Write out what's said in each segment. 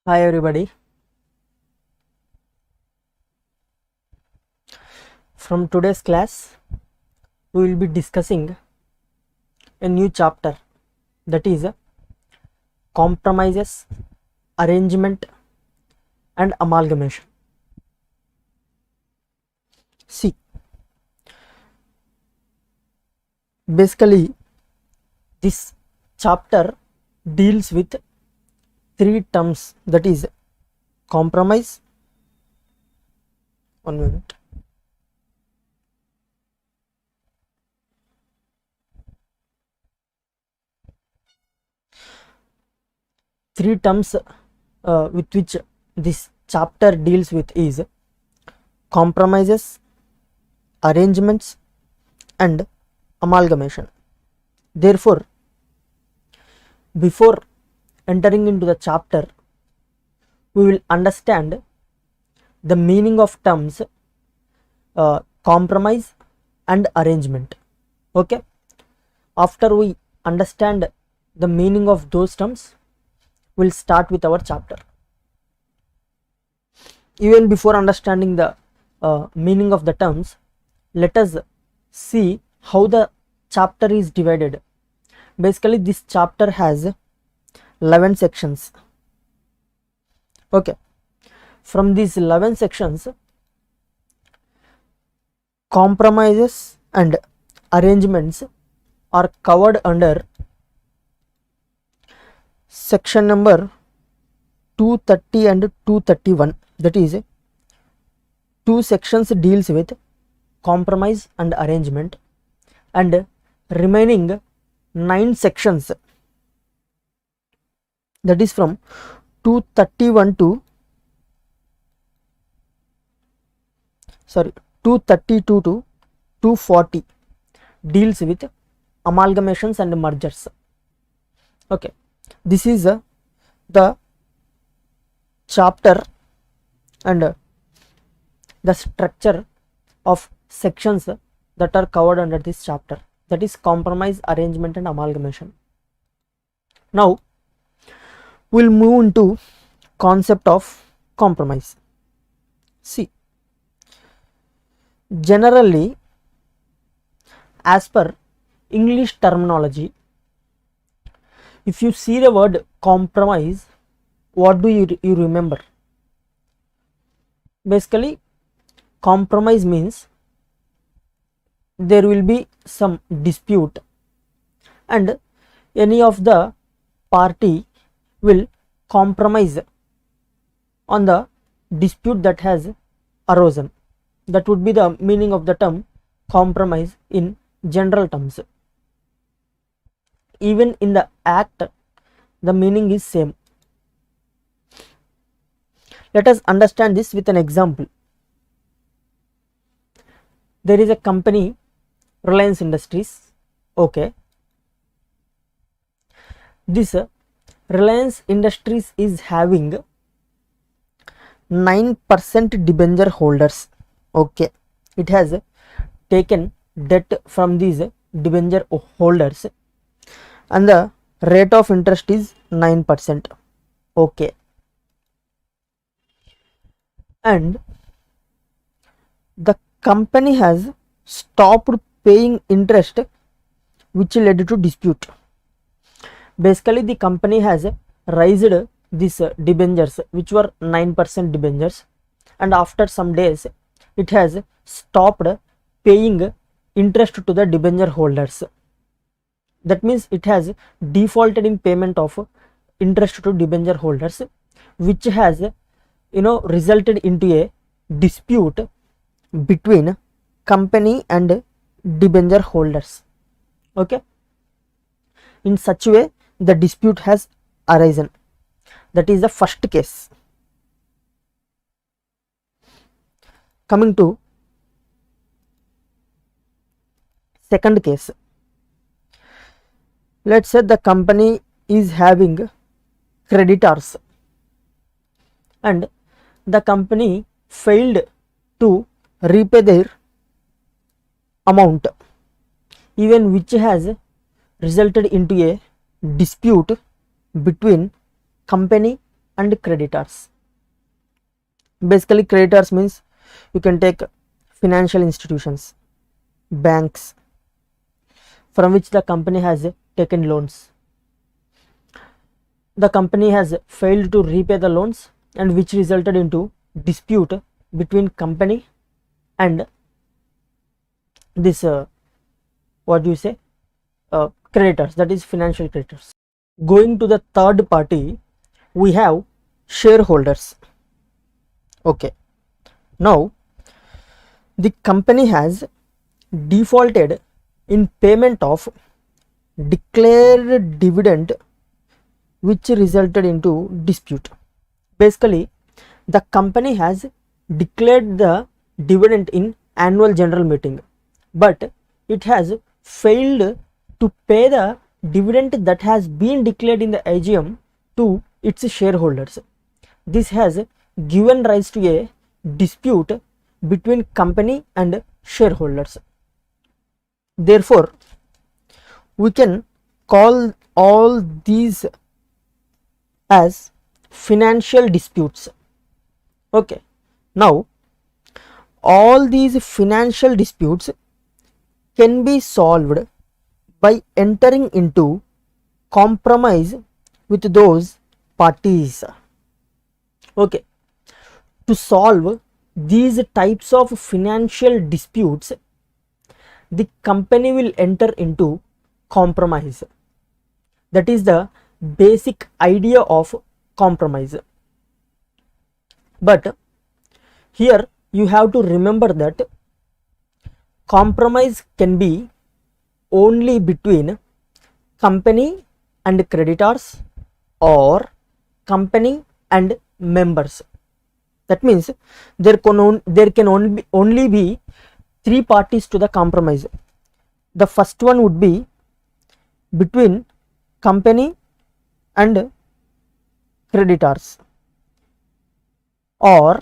Hi everybody. From today's class, we will be discussing a new chapter, that is compromises, arrangement and amalgamation. See, basically this chapter deals with three terms, that is compromise. One minute. Three terms with which this chapter deals with is compromises, arrangements and amalgamation. Therefore, before entering into the chapter, we will understand the meaning of terms compromise and arrangement. Okay, after we understand the meaning of those terms, we'll start with our chapter. Even before understanding the meaning of the terms, let us see how the chapter is divided. Basically, this chapter has 11 sections. Okay, from these 11 sections, compromises and arrangements are covered under section number 230 and 231. That is, two sections deals with compromise and arrangement, and remaining 9 sections, that is from 231 to 232 to 240, deals with amalgamations and mergers. Okay, this is the chapter and the structure of sections that are covered under this chapter, that is compromise, arrangement and amalgamation. Now we'll move into concept of compromise. See, generally as per English terminology, if you see the word compromise, what do you remember? Basically, compromise means there will be some dispute and any of the party will compromise on the dispute that has arisen. That would be the meaning of the term compromise in general terms. Even in the act, the meaning is same. Let us understand this with an example. There is a company, Reliance Industries. Okay, this Reliance Industries is having 9% debenture holders. Okay, it has taken debt from these debenture holders and the rate of interest is 9%. Okay, and the company has stopped paying interest, which led to dispute. Basically, the company has raised these debentures, which were 9% debentures, and after some days it has stopped paying interest to the debenture holders. That means it has defaulted in payment of interest to debenture holders, which has resulted into a dispute between company and debenture holders. Okay, in such way the dispute has arisen. That is the first case. Coming to second case, let's say the company is having creditors and the company failed to repay their amount, even which has resulted into a dispute between company and creditors. Basically, creditors means you can take financial institutions, banks, from which the company has taken loans. The company has failed to repay the loans, and which resulted into dispute between company and this what do you say creditors, that is financial creditors. Going to the third party, we have shareholders. Okay, now the company has defaulted in payment of declared dividend, which resulted into dispute. Basically, the company has declared the dividend in annual general meeting, but it has failed to pay the dividend that has been declared in the AGM to its shareholders. This has given rise to a dispute between company and shareholders. Therefore, we can call all these as financial disputes. Okay, now all these financial disputes can be solved by entering into compromise with those parties. Okay, to solve these types of financial disputes, the company will enter into compromise. That is the basic idea of compromise. But here you have to remember that compromise can be only between company and creditors or company and members. That means there can only be three parties to the compromise. The first one would be between company and creditors or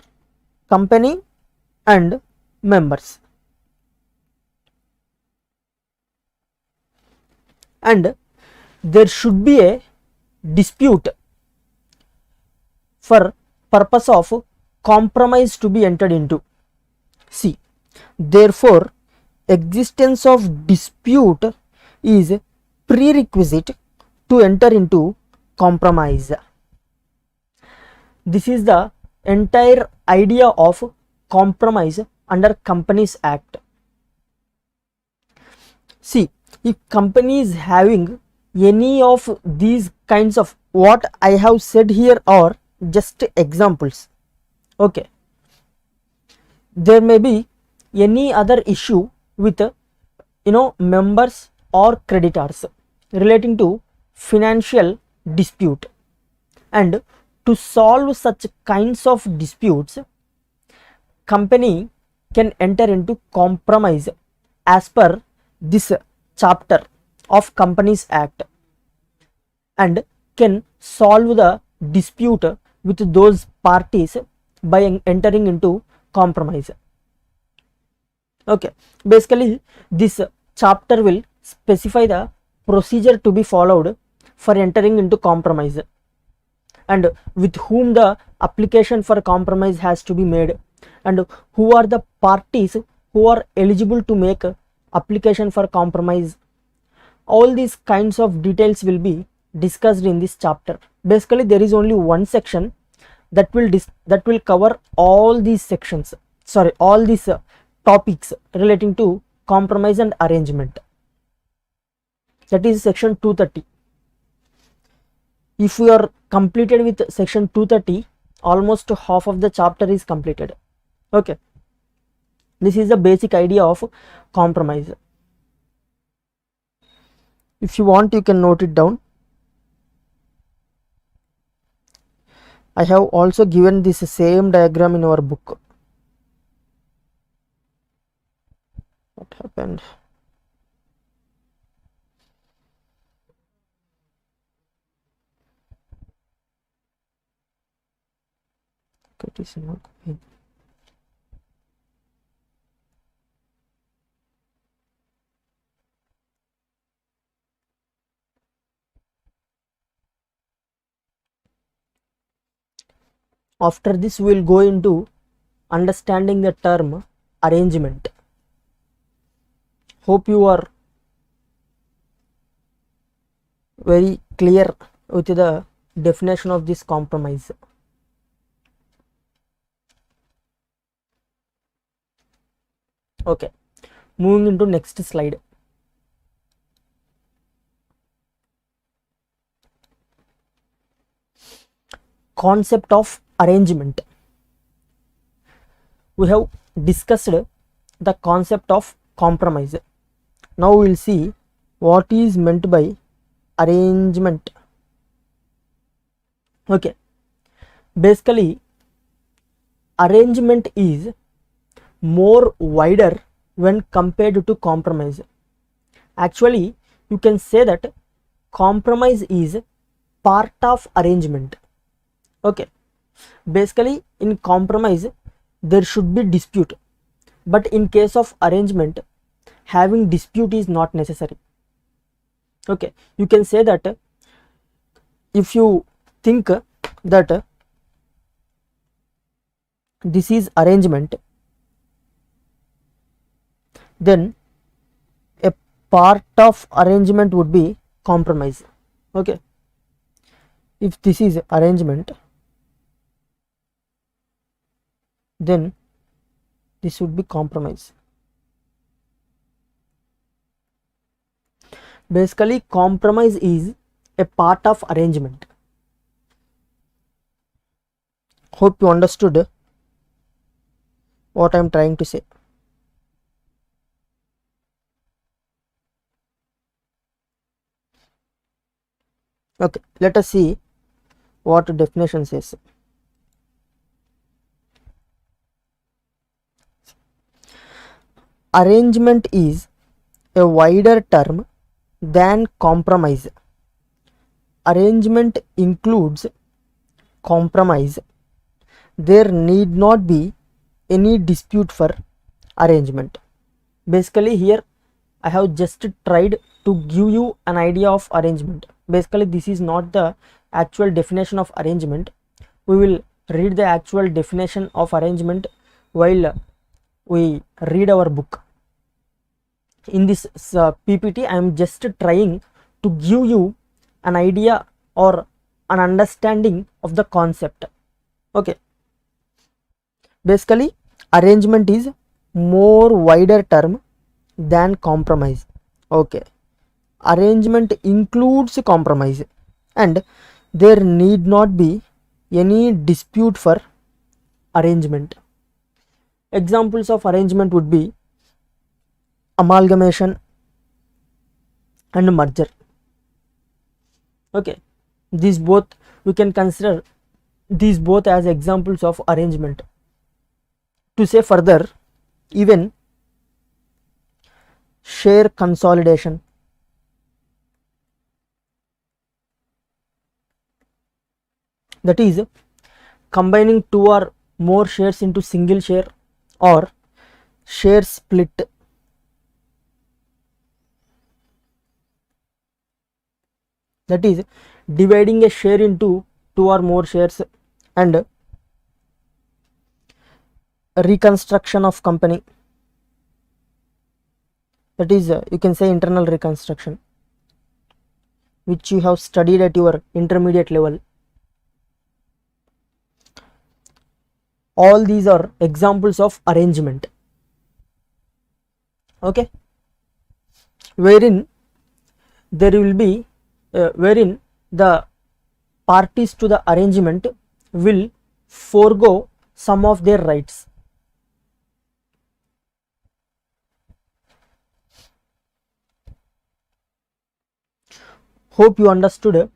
company and members, and there should be a dispute for purpose of compromise to be entered into. See, therefore existence of dispute is prerequisite to enter into compromise. This is the entire idea of compromise under Companies Act. See, if company is having any of these kinds of, what I have said here are just examples. Okay, there may be any other issue with members or creditors relating to financial dispute, and to solve such kinds of disputes, company can enter into compromise as per this chapter of Companies Act, and can solve the dispute with those parties by entering into compromise. Okay, basically this chapter will specify the procedure to be followed for entering into compromise, and with whom the application for compromise has to be made, and who are the parties who are eligible to make application for compromise. All these kinds of details will be discussed in this chapter. Basically, there is only one section that will cover all these sections, sorry, all these topics relating to compromise and arrangement. That is section 230. If we are completed with section 230, almost half of the chapter is completed. Okay, this is the basic idea of compromise. If you want, you can note it down. I have also given this same diagram in our book. What happened? It is not going. After this, we will go into understanding the term arrangement. Hope you are very clear with the definition of this compromise. Okay, moving into next slide. Concept of arrangement. We have discussed the concept of compromise. Now we will see what is meant by arrangement. Okay, basically arrangement is more wider when compared to compromise. Actually, you can say that compromise is part of arrangement. Okay, basically in compromise there should be dispute, but in case of arrangement having dispute is not necessary. Okay, you can say that if you think that this is arrangement, then a part of arrangement would be compromise. Okay, if this is arrangement, then this would be compromise. Basically compromise is a part of arrangement. Hope you understood what I am trying to say. Okay, let us see what definition says. Arrangement is a wider term than compromise. Arrangement includes compromise. There need not be any dispute for arrangement. Basically here I have just tried to give you an idea of arrangement. Basically this is not the actual definition of arrangement. We will read the actual definition of arrangement while we read our book. In this PPT I am just trying to give you an idea or an understanding of the concept. Okay, basically arrangement is more wider term than compromise. Okay, arrangement includes compromise and there need not be any dispute for arrangement. Examples of arrangement would be amalgamation and merger. Okay, these both we can consider these both as examples of arrangement. To say further, even share consolidation, that is combining two or more shares into single share, or share split, that is dividing a share into two or more shares, and reconstruction of company, that is you can say internal reconstruction, which you have studied at your intermediate level. All these are examples of arrangement. Okay, wherein there will be wherein the parties to the arrangement will forego some of their rights. Hope you understood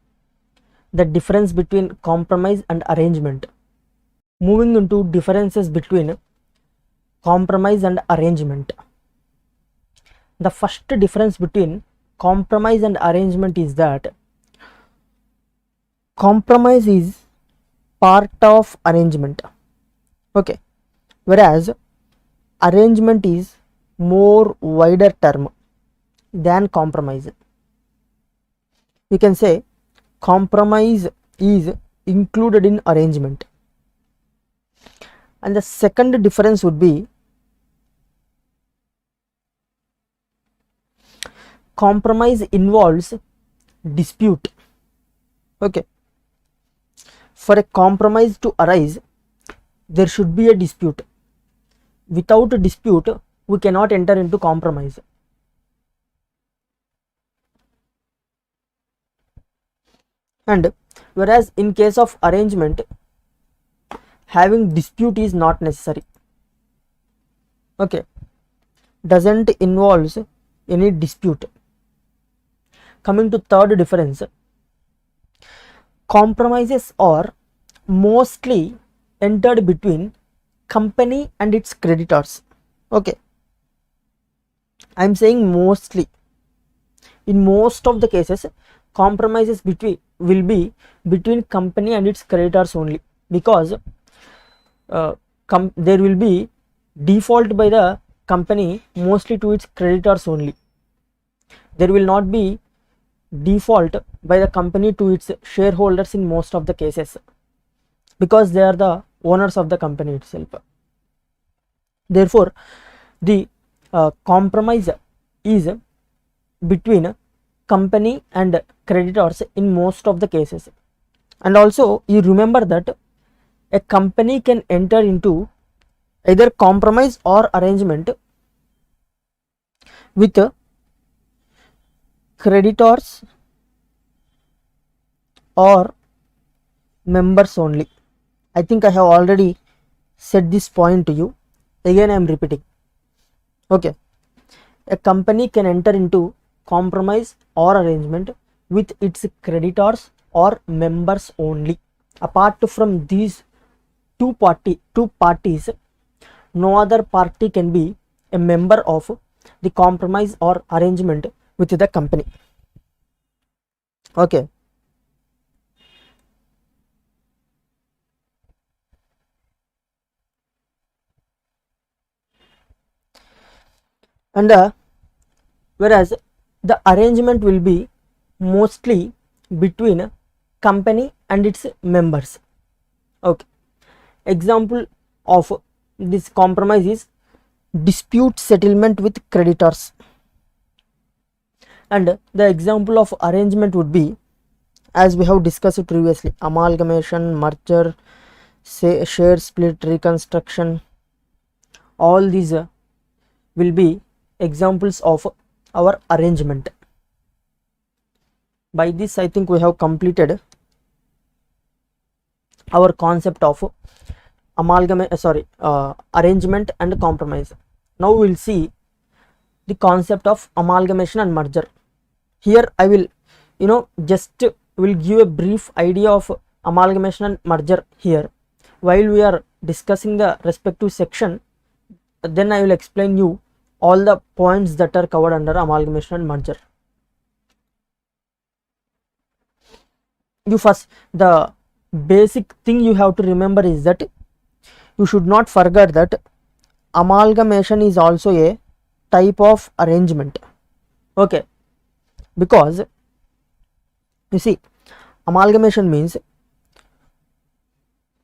the difference between compromise and arrangement. Moving into differences between compromise and arrangement. The first difference between compromise and arrangement is that compromise is part of arrangement. Okay, whereas arrangement is more wider term than compromise. We can say compromise is included in arrangement, And the second difference would be compromise involves dispute. Okay, for a compromise to arise, there should be a dispute. Without a dispute, we cannot enter into compromise. And whereas in case of arrangement, having dispute is not necessary. Okay, doesn't involves any dispute. Coming to third difference, compromises are mostly entered between company and its creditors. Okay, I am saying mostly. In most of the cases, compromises will be between company and its creditors only, because there will be default by the company mostly to its creditors only. There will not be default by the company to its shareholders in most of the cases, because they are the owners of the company itself. Therefore, the compromise is between company and creditors in most of the cases. And also you remember that a company can enter into either compromise or arrangement with creditors or members only. I think I have already said this point to you. Again I am repeating. Okay, a company can enter into compromise or arrangement with its creditors or members only. Apart from these two parties, no other party can be a member of the compromise or arrangement with the company. Okay, and whereas the arrangement will be mostly between company and its members. Okay, example of this compromise is dispute settlement with creditors, and the example of arrangement would be, as we have discussed previously, amalgamation, merger, share split, reconstruction. All these will be examples of our arrangement. By this I think we have completed our concept of arrangement and compromise. Now we will see the concept of amalgamation and merger. Here I will just will give a brief idea of amalgamation and merger here while we are discussing the respective section. Then I will explain you all the points that are covered under amalgamation and merger. The basic thing you have to remember is that you should not forget that amalgamation is also a type of arrangement. Okay, because you see, amalgamation means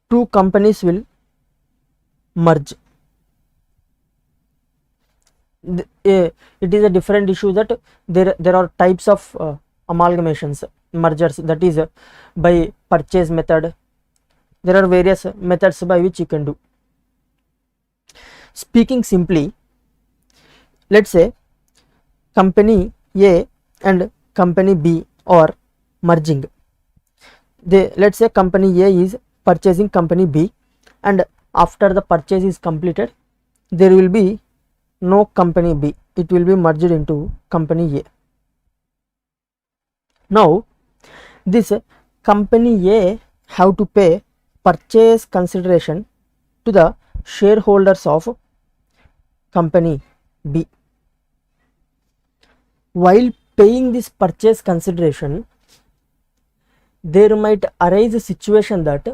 two companies will merge. It is a different issue that there are types of amalgamations, mergers, that is by purchase method. There are various methods by which you can do. Speaking simply, let's say company A and company B are merging. Let's say company A is purchasing company B, and after the purchase is completed, there will be no company B, it will be merged into company A. Now this company A have to pay purchase consideration to the shareholders of company B. While paying this purchase consideration, there might arise a situation that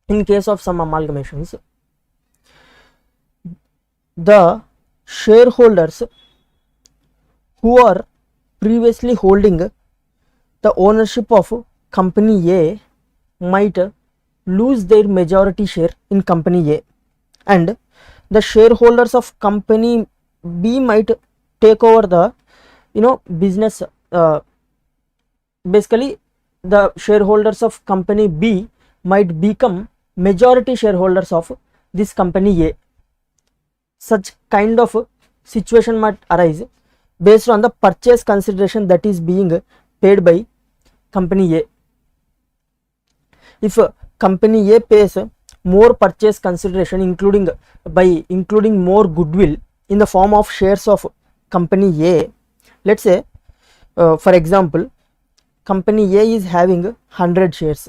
in case of some amalgamations, the shareholders who are previously holding the ownership of company A might lose their majority share in company A, and the shareholders of company B might take over the business. Basically the shareholders of company B might become majority shareholders of this company A. Such kind of situation might arise based on the purchase consideration that is being paid by company A. If company A pays more purchase consideration including more goodwill in the form of shares of company A, let's say for example company A is having 100 shares.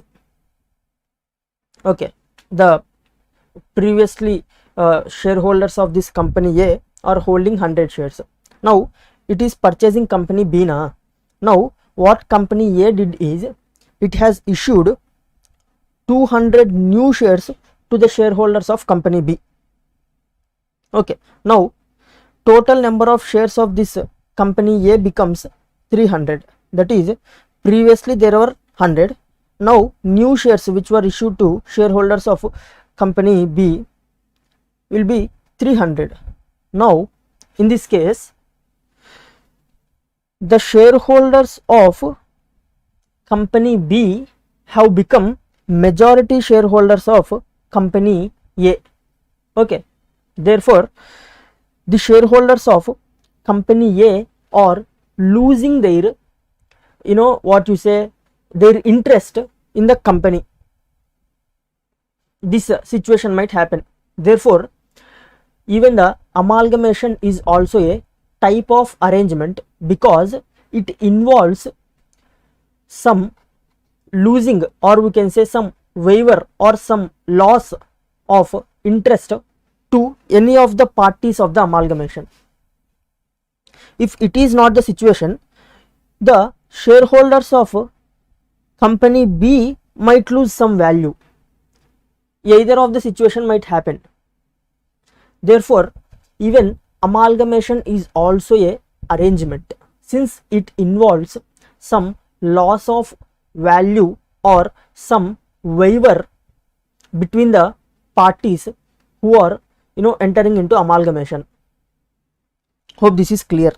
Okay, the previously shareholders of this company A are holding 100 shares. Now it is purchasing company B na. Now what company A did is it has issued 200 new shares to the shareholders of company B. Okay, now total number of shares of this company A becomes 300. That is, previously there were 100. Now new shares which were issued to shareholders of company B will be 300. Now in this case the shareholders of company B have become majority shareholders of company A. Okay, therefore the shareholders of company A are losing their their interest in the company. This situation might happen. Therefore even the amalgamation is also a type of arrangement because it involves some losing, or we can say some waiver or some loss of interest to any of the parties of the amalgamation. If it is not the situation, the shareholders of company B might lose some value. Either of the situation might happen. Therefore even amalgamation is also a arrangement since it involves some loss of value or some waiver between the parties who are entering into amalgamation. Hope this is clear.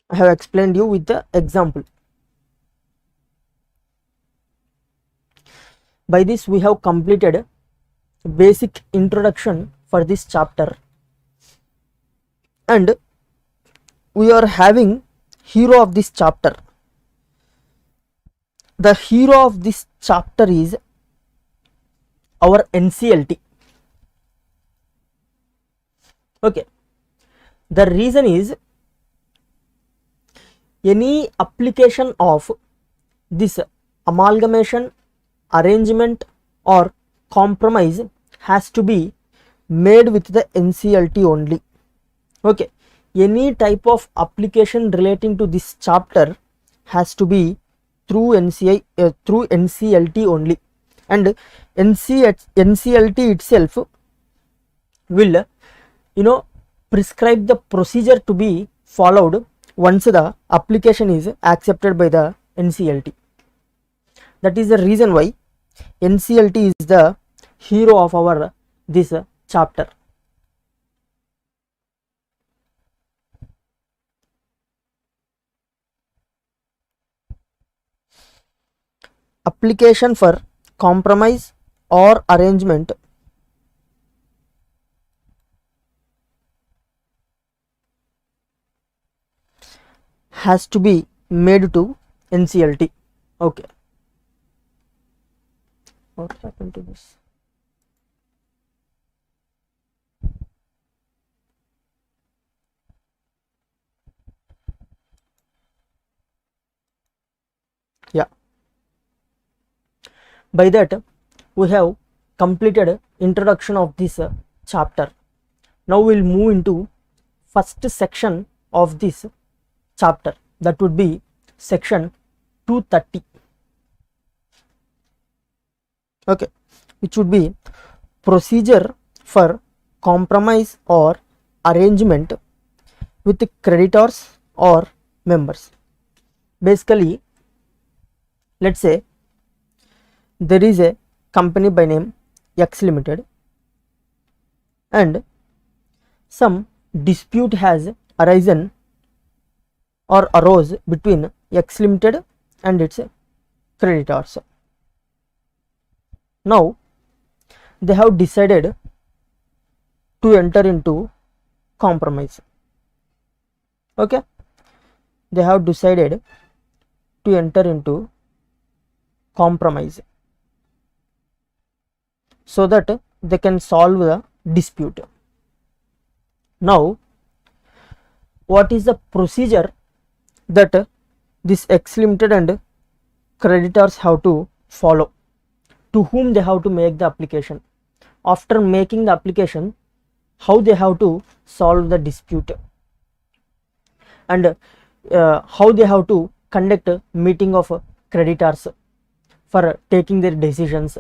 I have explained you with the example. By this we have completed basic introduction for this chapter, and we are having hero of this chapter. The hero of this chapter is our NCLT. Okay, the reason is any application of this amalgamation, arrangement or compromise has to be made with the NCLT only. Okay, any type of application relating to this chapter has to be through NCLT only, and NCLT itself will prescribe the procedure to be followed once the application is accepted by the NCLT. That is the reason why NCLT is the hero of our this chapter. Application for compromise or arrangement has to be made to NCLT. Okay, what happened to this? Yeah, by that we have completed introduction of this chapter. Now we will move into first section of this chapter, that would be section 230. Okay, which would be procedure for compromise or arrangement with creditors or members. Basically, let's say there is a company by name X Limited and some dispute has arisen or arose between X Limited and its creditors. Now they have decided to enter into compromise. Okay, they have decided to enter into compromise so that they can solve the dispute. Now what is the procedure that this X Limited and creditors have to follow? To whom they have to make the application? After making the application, how they have to solve the dispute, and how they have to conduct a meeting of creditors for taking their decisions.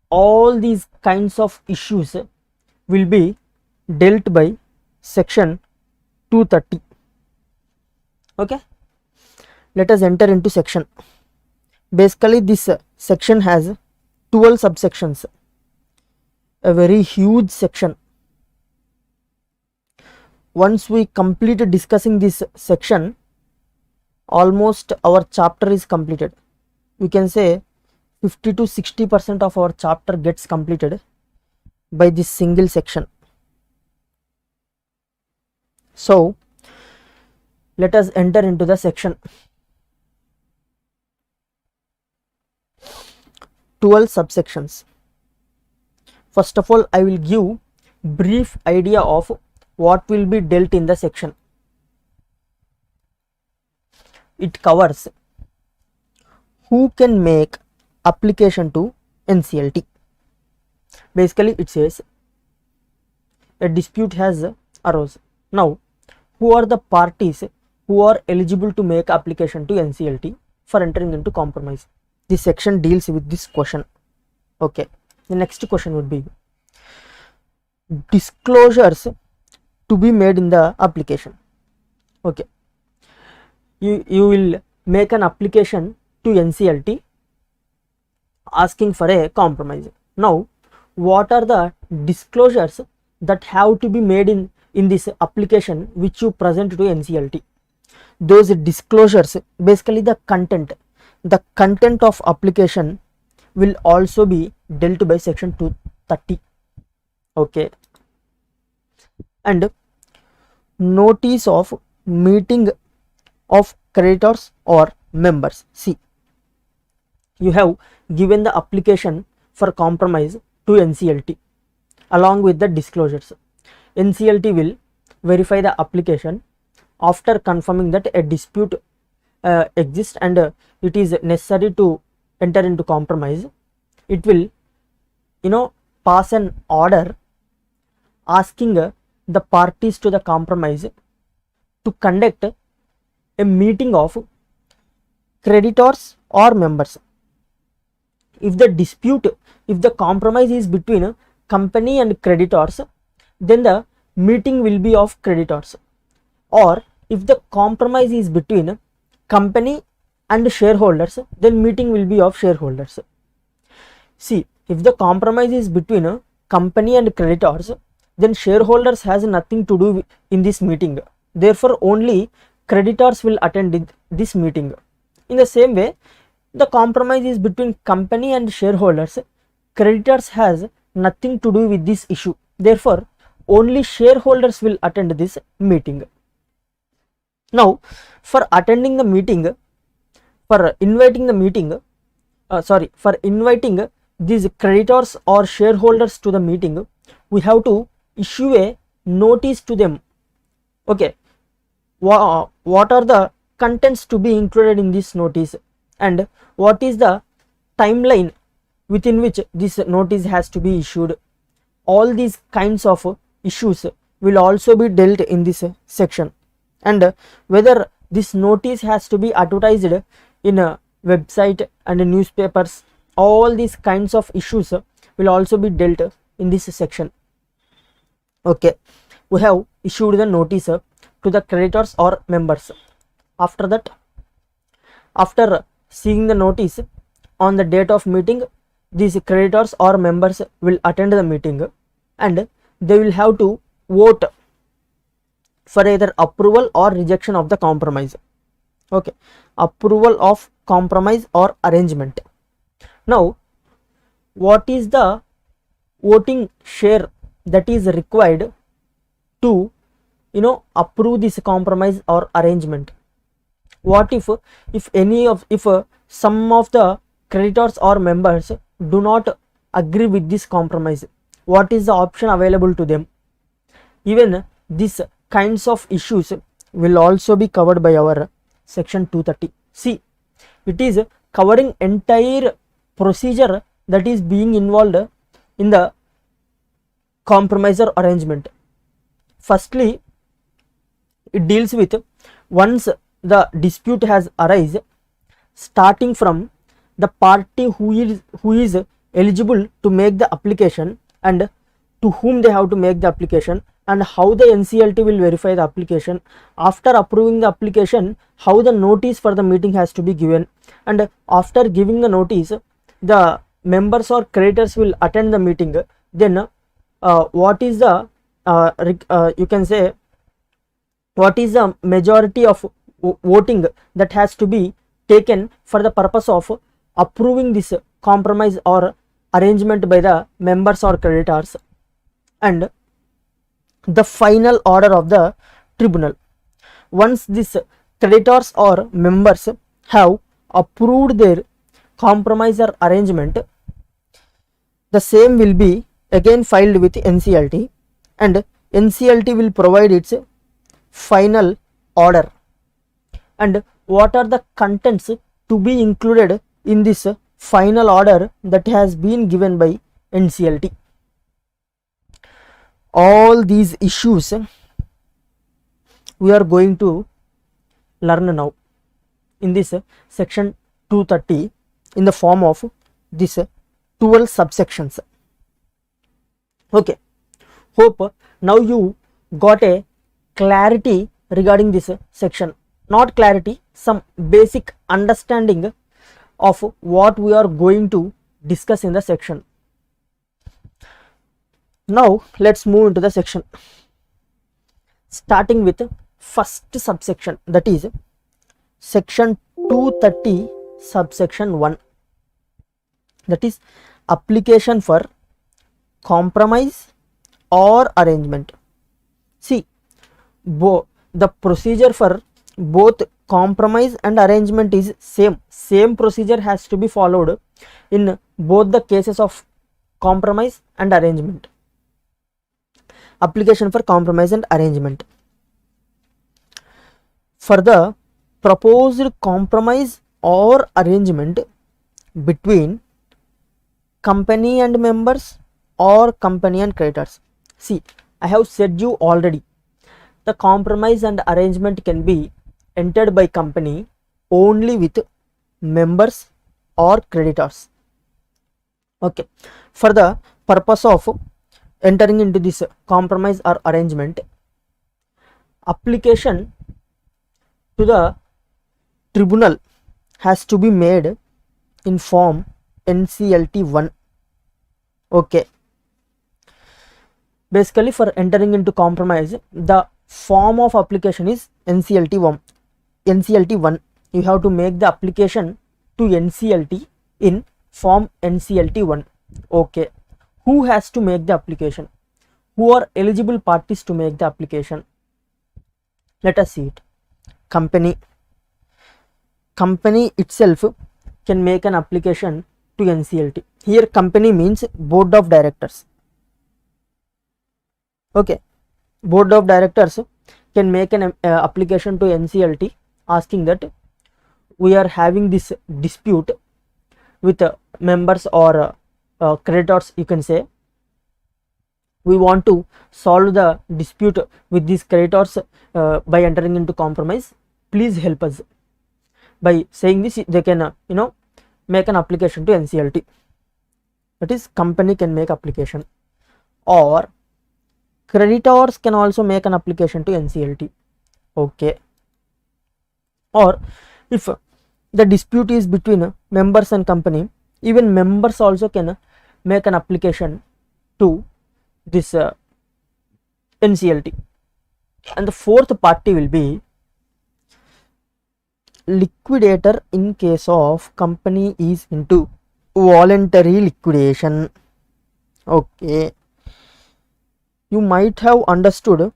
All these kinds of issues will be dealt by section 230. Okay, let us enter into section. Basically this section has 12 subsections, a very huge section. Once we complete discussing this section, almost our chapter is completed. We can say 50 to 60% of our chapter gets completed by this single section. So let us enter into the section. 12 subsections. First of all, I will give brief idea of what will be dealt in the section. It covers who can make application to NCLT. Basically it says a dispute has arose. Now who are the parties who are eligible to make application to NCLT for entering into compromise? This section deals with this question. Okay, the next question would be disclosures to be made in the application. Okay, you will make an application to NCLT asking for a compromise. Now what are the disclosures that have to be made in this application which you present to NCLT? Those disclosures, basically the content of application will also be dealt by section 230. Okay, and notice of meeting of creditors or members. See, you have given the application for compromise to NCLT along with the disclosures. NCLT will verify the application. After confirming that a dispute exists and it is necessary to enter into compromise, it will pass an order asking the parties to the compromise to conduct a meeting of creditors or members. If the compromise is between company and creditors, then the meeting will be of creditors. Or if the compromise is between company and shareholders, then meeting will be of shareholders. See, if the compromise is between company and creditors, then shareholders has nothing to do in this meeting. Therefore only creditors will attend this meeting. In the same way, the compromise is between company and shareholders, creditors has nothing to do with this issue. Therefore only shareholders will attend this meeting. Now for attending the meeting, for inviting these creditors or shareholders to the meeting, we have to issue a notice to them. Okay, what are the contents to be included in this notice, and what is the timeline within which this notice has to be issued? All these kinds of issues will also be dealt in this section, and whether this notice has to be advertised in a website and newspapers, all these kinds of issues will also be dealt in this section. Okay, we have issued the notice to the creditors or members. After that, after seeing the notice, on the date of meeting, these creditors or members will attend the meeting and they will have to vote for either approval or rejection of the compromise. Okay, approval of compromise or arrangement. Now, what is the voting share that is required to approve this compromise or arrangement? What if some of the creditors or members do not agree with this compromise? What is the option available to them? Even these kinds of issues will also be covered by our section 230. See, it is covering entire procedure that is being involved in the compromise or arrangement. Firstly, it deals with once the dispute has arisen, starting from the party who is eligible to make the application and to whom they have to make the application, and how the NCLT will verify the application. After approving the application, how the notice for the meeting has to be given, and after giving the notice, the members or creditors will attend the meeting. Then what is the you can say what is the majority of voting that has to be taken for the purpose of approving this compromise or arrangement by the members or creditors, and the final order of the tribunal. Once these creditors or members have approved their compromise or arrangement, the same will be again filed with NCLT, and NCLT will provide its final order. And what are the contents to be included in this final order that has been given by NCLT? All these issues we are going to learn now in this section 230 in the form of this 12 subsections. Okay, hope now you got a clarity regarding this section. Not clarity, some basic understanding of what we are going to discuss in the section. Now let's move into the section, starting with first subsection, that is section 230 subsection 1, that is application for compromise or arrangement. See, the procedure for both compromise and arrangement is same procedure has to be followed in both the cases of compromise and arrangement. Application for compromise and arrangement. For the proposed compromise or arrangement between company and members or company and creditors. See, I have said you already, the compromise and arrangement can be entered by company only with members or creditors. Okay, for the purpose of entering into this compromise or arrangement, application to the tribunal has to be made in form NCLT 1. Okay, basically for entering into compromise, the form of application is NCLT 1. You have to make the application to NCLT in form NCLT 1. Okay, who has to make the application? Who are eligible parties to make the application? Let us see it. Company itself can make an application to NCLT. Here company means board of directors. Okay, board of directors can make an application to NCLT asking that we are having this dispute with members or creditors, you can say. We want to solve the dispute with these creditors by entering into compromise. Please help us. By saying this, they can make an application to NCLT. That is, company can make application, or creditors can also make an application to NCLT. Okay. Or if the dispute is between members and company, even members also can make an application to this NCLT. And the fourth party will be liquidator in case of company is into voluntary liquidation. Okay, you might have understood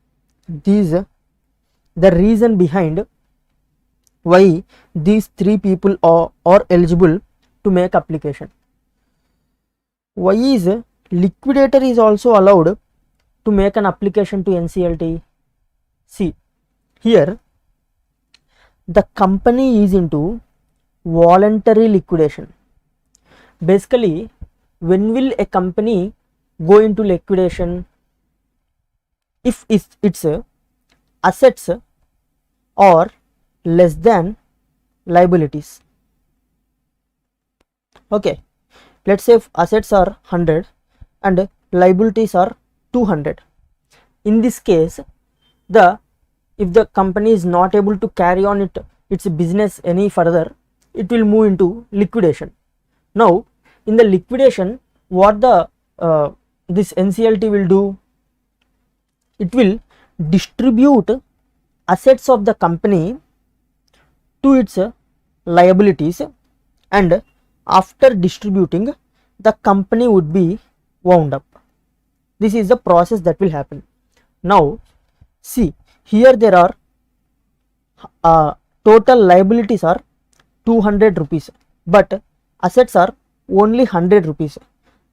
these, the reason behind why these three people are eligible to make application. Why is liquidator is also allowed to make an application to NCLT? See, here the company is into voluntary liquidation. Basically, when will a company go into liquidation? If its assets are less than liabilities. Okay, let's say if assets are 100 and liabilities are 200. In this case, if the company is not able to carry on its business any further, it will move into liquidation. Now, in the liquidation, what this NCLT will do? It will distribute assets of the company to its liabilities, and after distributing, the company would be wound up. This is the process that will happen. Now, see, here there are total liabilities are 200 rupees, but assets are only 100 rupees.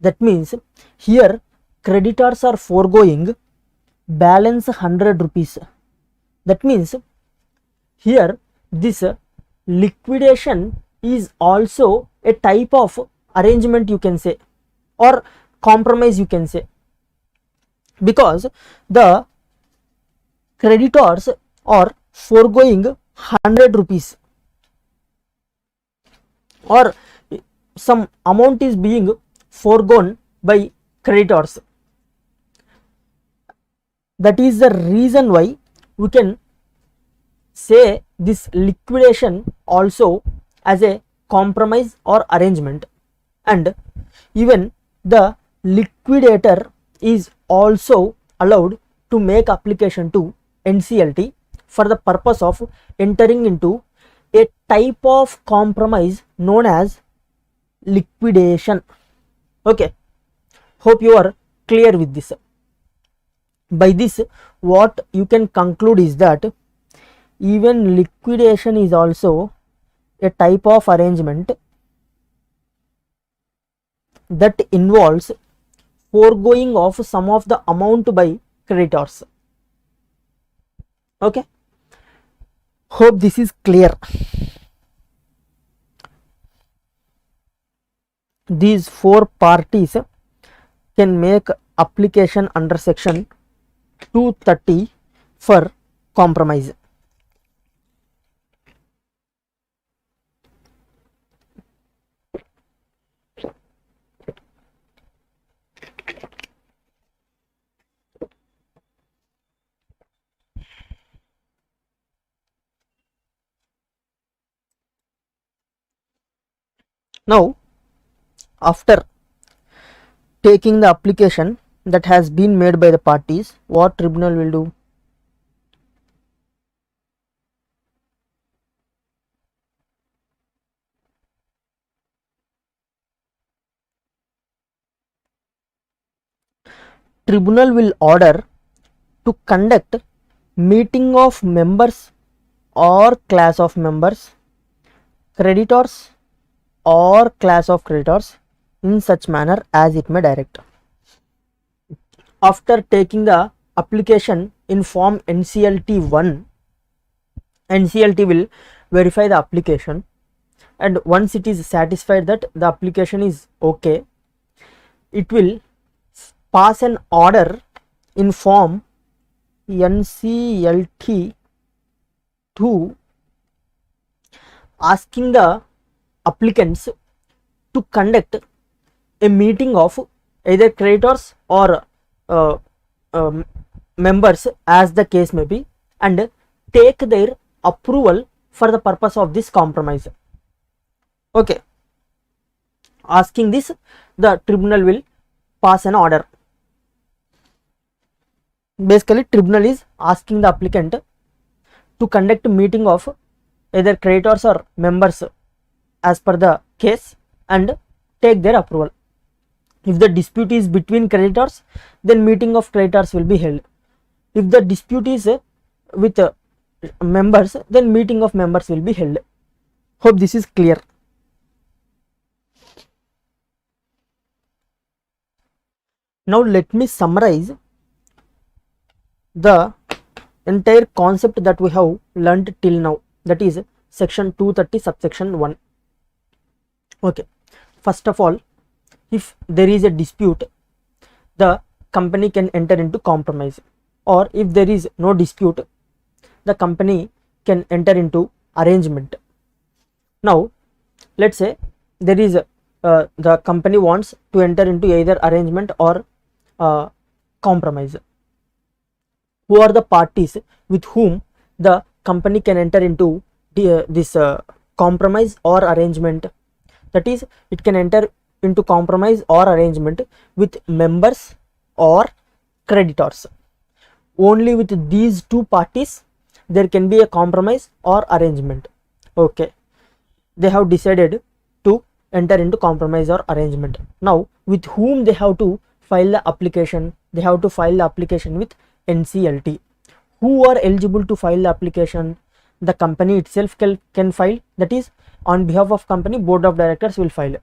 That means here creditors are foregoing balance 100 rupees. That means here this liquidation is also a type of arrangement, you can say, or compromise, you can say, because the creditors are foregoing 100 rupees, or some amount is being foregone by creditors. That is the reason why we can say this liquidation also as a compromise or arrangement, and even the liquidator is also allowed to make application to NCLT for the purpose of entering into a type of compromise known as liquidation. Okay, hope you are clear with this. By this, what you can conclude is that even liquidation is also a type of arrangement that involves foregoing of some of the amount by creditors. Okay, hope this is clear. These four parties can make application under section 230 for compromise. Now, after taking the application that has been made by the parties, what tribunal will do? Tribunal will order to conduct meeting of members or class of members, creditors or class of creditors in such manner as it may direct. After taking the application in form NCLT1, NCLT will verify the application, and once it is satisfied that the application is okay, it will pass an order in form NCLT2 asking the applicants to conduct a meeting of either creditors or uh, um, members as the case may be, and take their approval for the purpose of this compromise. Okay, asking this, the tribunal will pass an order. Basically, tribunal is asking the applicant to conduct a meeting of either creditors or members as per the case and take their approval. If the dispute is between creditors, then meeting of creditors will be held. If the dispute is with members, then meeting of members will be held. Hope this is clear. Now let me summarize the entire concept that we have learned till now, that is section 230 subsection 1. Okay, first of all, if there is a dispute, the company can enter into compromise, or if there is no dispute, the company can enter into arrangement. Now let's say there is the company wants to enter into either arrangement or compromise. Who are the parties with whom the company can enter into this compromise or arrangement? That is, it can enter into compromise or arrangement with members or creditors. Only with these two parties there can be a compromise or arrangement. Okay, they have decided to enter into compromise or arrangement. Now with whom they have to file the application? They have to file the application with NCLT. Who are eligible to file the application? The company itself can file, that is, on behalf of company, board of directors will file,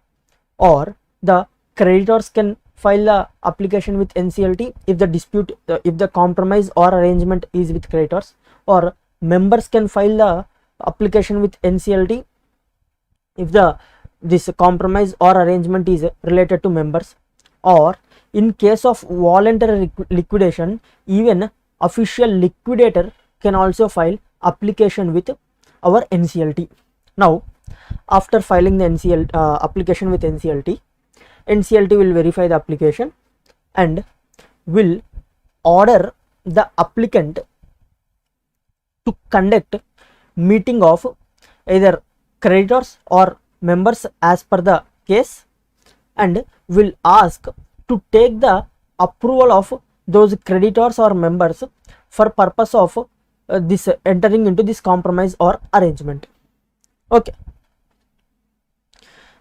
or the creditors can file the application with NCLT if the dispute, if the compromise or arrangement is with creditors, or members can file the application with NCLT if this compromise or arrangement is related to members, or in case of voluntary liquidation, even official liquidator can also file application with our NCLT. Now after filing the application with NCLT, NCLT will verify the application and will order the applicant to conduct meeting of either creditors or members as per the case, and will ask to take the approval of those creditors or members for purpose of this entering into this compromise or arrangement. Okay,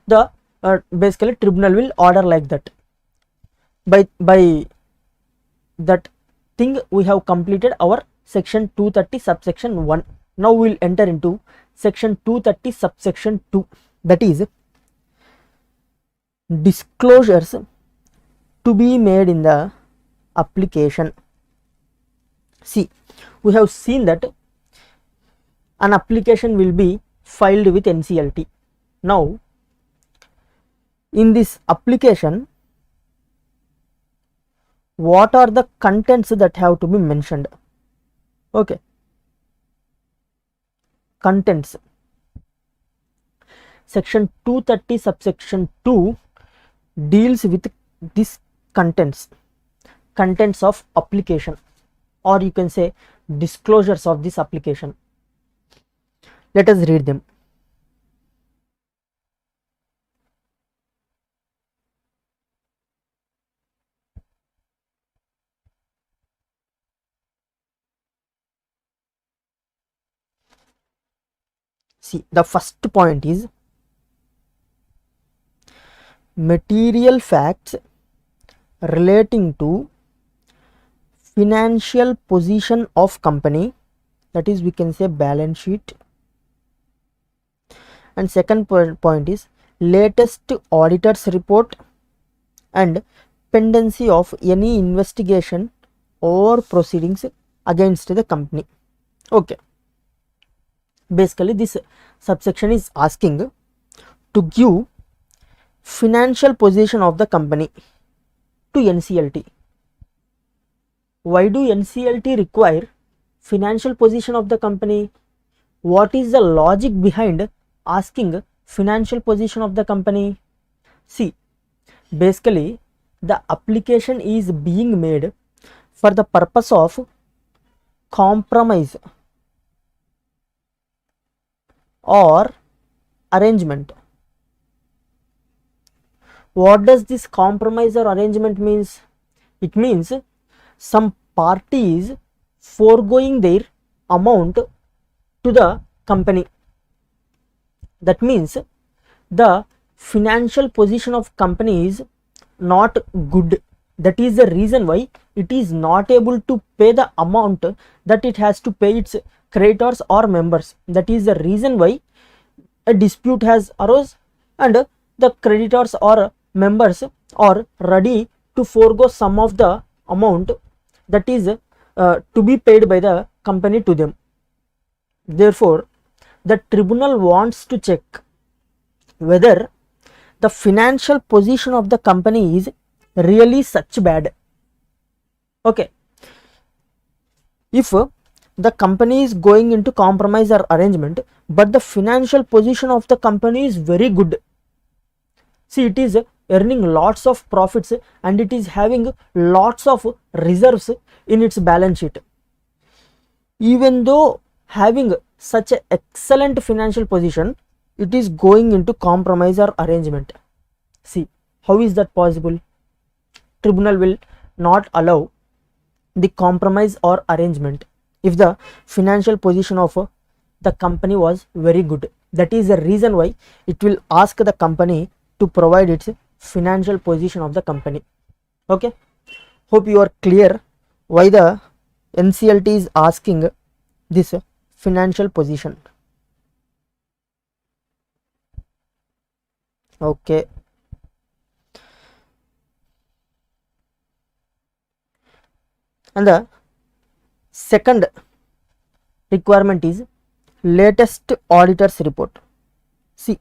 the basically tribunal will order like that. By that thing we have completed our section 230 subsection 1. Now we will enter into section 230 subsection 2, that is disclosures to be made in the application. See, we have seen that an application will be filed with NCLT. Now in this application, what are the contents that have to be mentioned? Okay, contents. Section 230 subsection 2 deals with this contents of application, or you can say disclosures of this application. Let us read them. See, the first point is material facts relating to financial position of company, that is we can say balance sheet. And second point is latest auditor's report and pendency of any investigation or proceedings against the company. Okay, basically this subsection is asking to give financial position of the company to NCLT. Why do NCLT require financial position of the company? What is the logic behind asking financial position of the company? See, basically the application is being made for the purpose of compromise or arrangement. What does this compromise or arrangement means? It means some parties foregoing their amount to the company. That means the financial position of company is not good. That is the reason why it is not able to pay the amount that it has to pay its creditors or members. That is the reason why a dispute has arose and the creditors or members are ready to forego some of the amount that is to be paid by the company to them. Therefore, the tribunal wants to check whether the financial position of the company is really such bad. Okay, if the company is going into compromise or arrangement but the financial position of the company is very good, see, it is earning lots of profits and it is having lots of reserves in its balance sheet. Even though having such an excellent financial position, it is going into compromise or arrangement. See, how is that possible? Tribunal will not allow the compromise or arrangement if the financial position of the company was very good. That is the reason why it will ask the company to provide its financial position of the company. Okay, hope you are clear why the NCLT is asking this financial position. Okay, and the second requirement is latest auditor's report. See,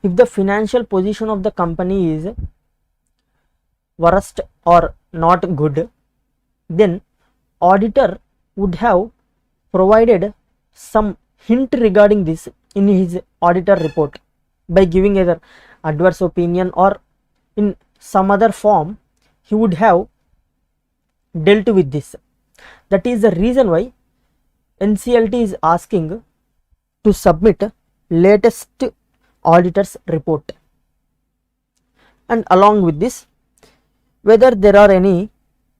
if the financial position of the company is worst or not good, then auditor would have provided some hint regarding this in his auditor report by giving either adverse opinion or in some other form he would have dealt with this. That is the reason why NCLT is asking to submit latest auditor's report, and along with this whether there are any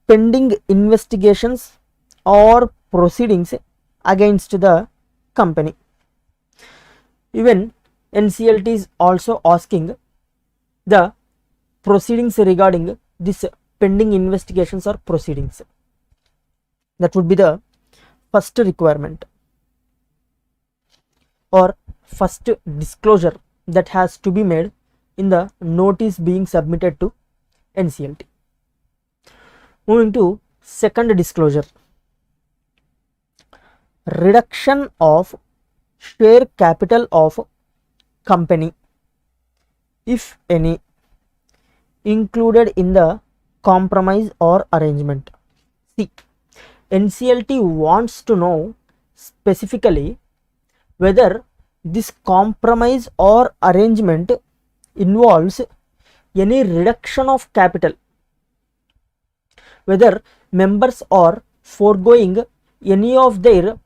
pending investigations or proceedings against the company. Even NCLT is also asking the proceedings regarding this pending investigations or proceedings. That would be the first requirement or first disclosure that has to be made in the notice being submitted to NCLT. Moving to second disclosure, reduction of share capital of company, if any, included in the compromise or arrangement. See, NCLT wants to know specifically whether this compromise or arrangement involves any reduction of capital, whether members are foregoing any of their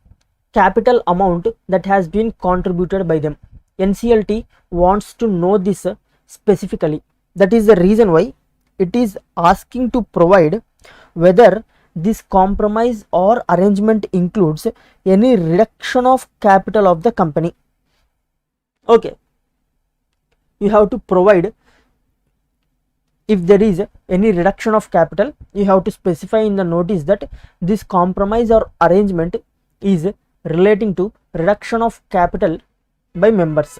capital amount that has been contributed by them. NCLT wants to know this specifically. That is the reason why it is asking to provide whether this compromise or arrangement includes any reduction of capital of the company. Okay, you have to provide, if there is any reduction of capital, you have to specify in the notice that this compromise or arrangement is relating to reduction of capital by members.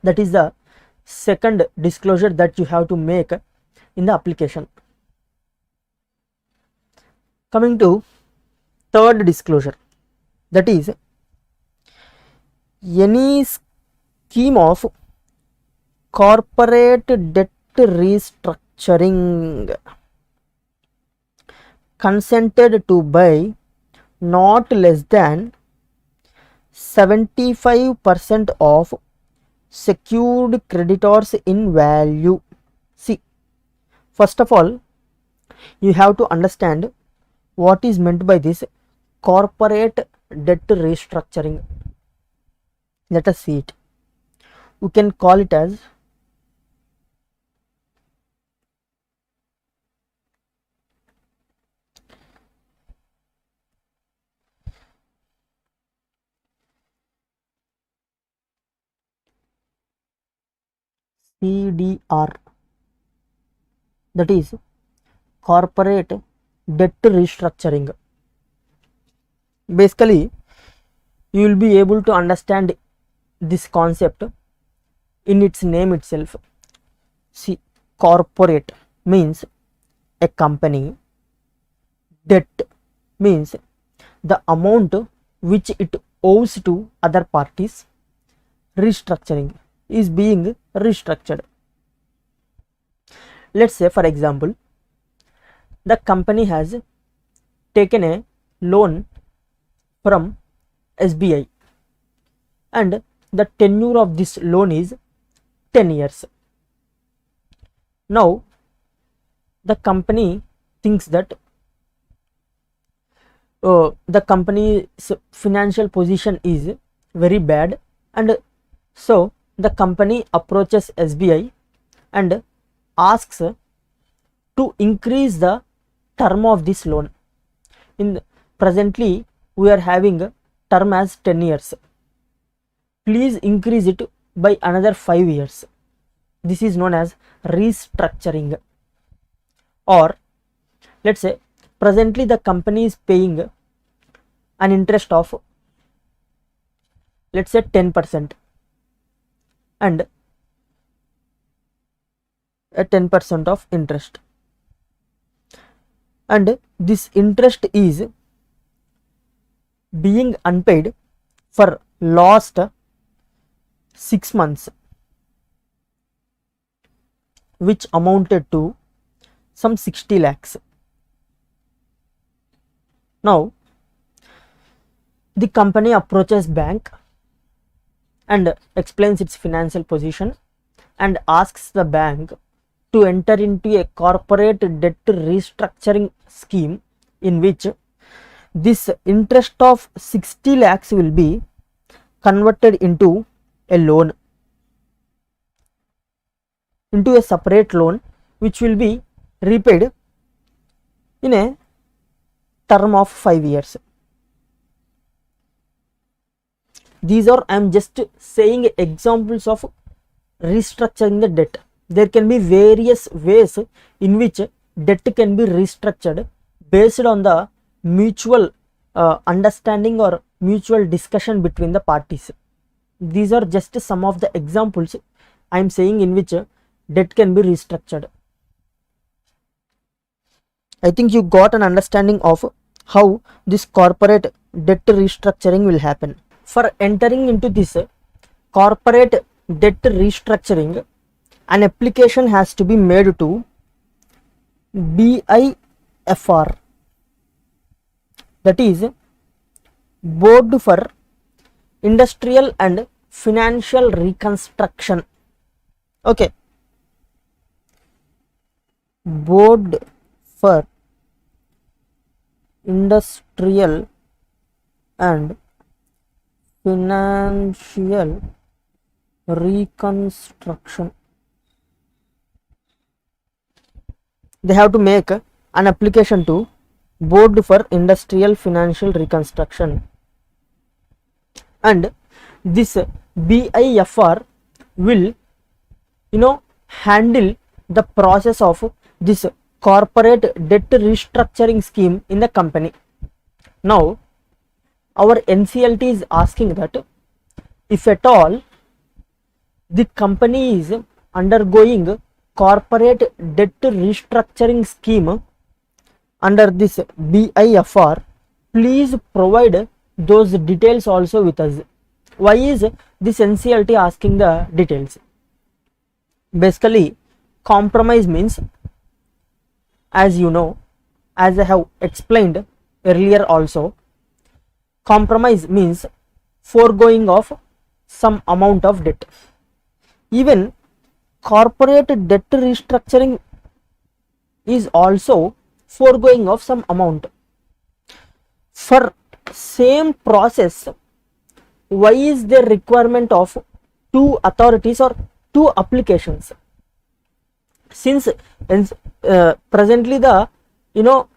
That is the second disclosure that you have to make in the application. Coming to third disclosure, that is any scheme of corporate debt restructuring consented to by not less than 75% of secured creditors in value. See, first of all, you have to understand what is meant by this corporate debt restructuring. Let us see it. You can call it as CDR, that is corporate debt restructuring. Basically, you will be able to understand this concept in its name itself. See, corporate means a company, debt means the amount which it owes to other parties, restructuring is being restructured. Let's say, for example, the company has taken a loan from SBI and the tenure of this loan is 10 years. Now, the company thinks that the company's financial position is very bad, and so the company approaches SBI and asks to increase the term of this loan. Presently we are having term as 10 years. Please increase it by another 5 years. This is known as restructuring. Or let's say presently the company is paying an interest of, let's say, 10% and a 10% of interest, and this interest is being unpaid for last 6 months, which amounted to some 60 lakhs. Now the company approaches bank and explains its financial position and asks the bank to enter into a corporate debt restructuring scheme in which this interest of 60 lakhs will be converted into a loan, into a separate loan which will be repaid in a term of 5 years. These are, I am just saying examples of restructuring the debt. There can be various ways in which debt can be restructured based on the mutual understanding or mutual discussion between the parties. These are just some of the examples I am saying in which debt can be restructured. I think you got an understanding of how this corporate debt restructuring will happen. For entering into this corporate debt restructuring, an application has to be made to BIFR, that is Board for Industrial and Financial Reconstruction. Okay, Board for Industrial and Financial Reconstruction. They have to make an application to Board for Industrial Financial Reconstruction, and this BIFR will handle the process of this corporate debt restructuring scheme in the company. Now our NCLT is asking that if at all the company is undergoing corporate debt restructuring scheme under this BIFR, please provide those details also with us. Why is this NCLT asking the details? Basically, compromise means, as you know, as I have explained earlier also, compromise means foregoing of some amount of debt. Even corporate debt restructuring is also foregoing of some amount. For same process, why is there requirement of two authorities or two applications? Since presently the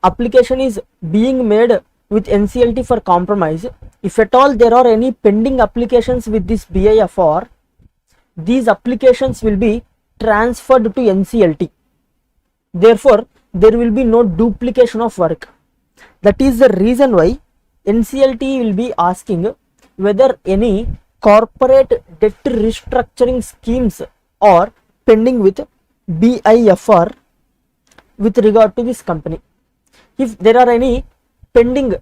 application is being made with NCLT for compromise, if at all there are any pending applications with this BIFR, these applications will be transferred to NCLT. Therefore, there will be no duplication of work. That is the reason why NCLT will be asking whether any corporate debt restructuring schemes are pending with BIFR with regard to this company. If there are any pending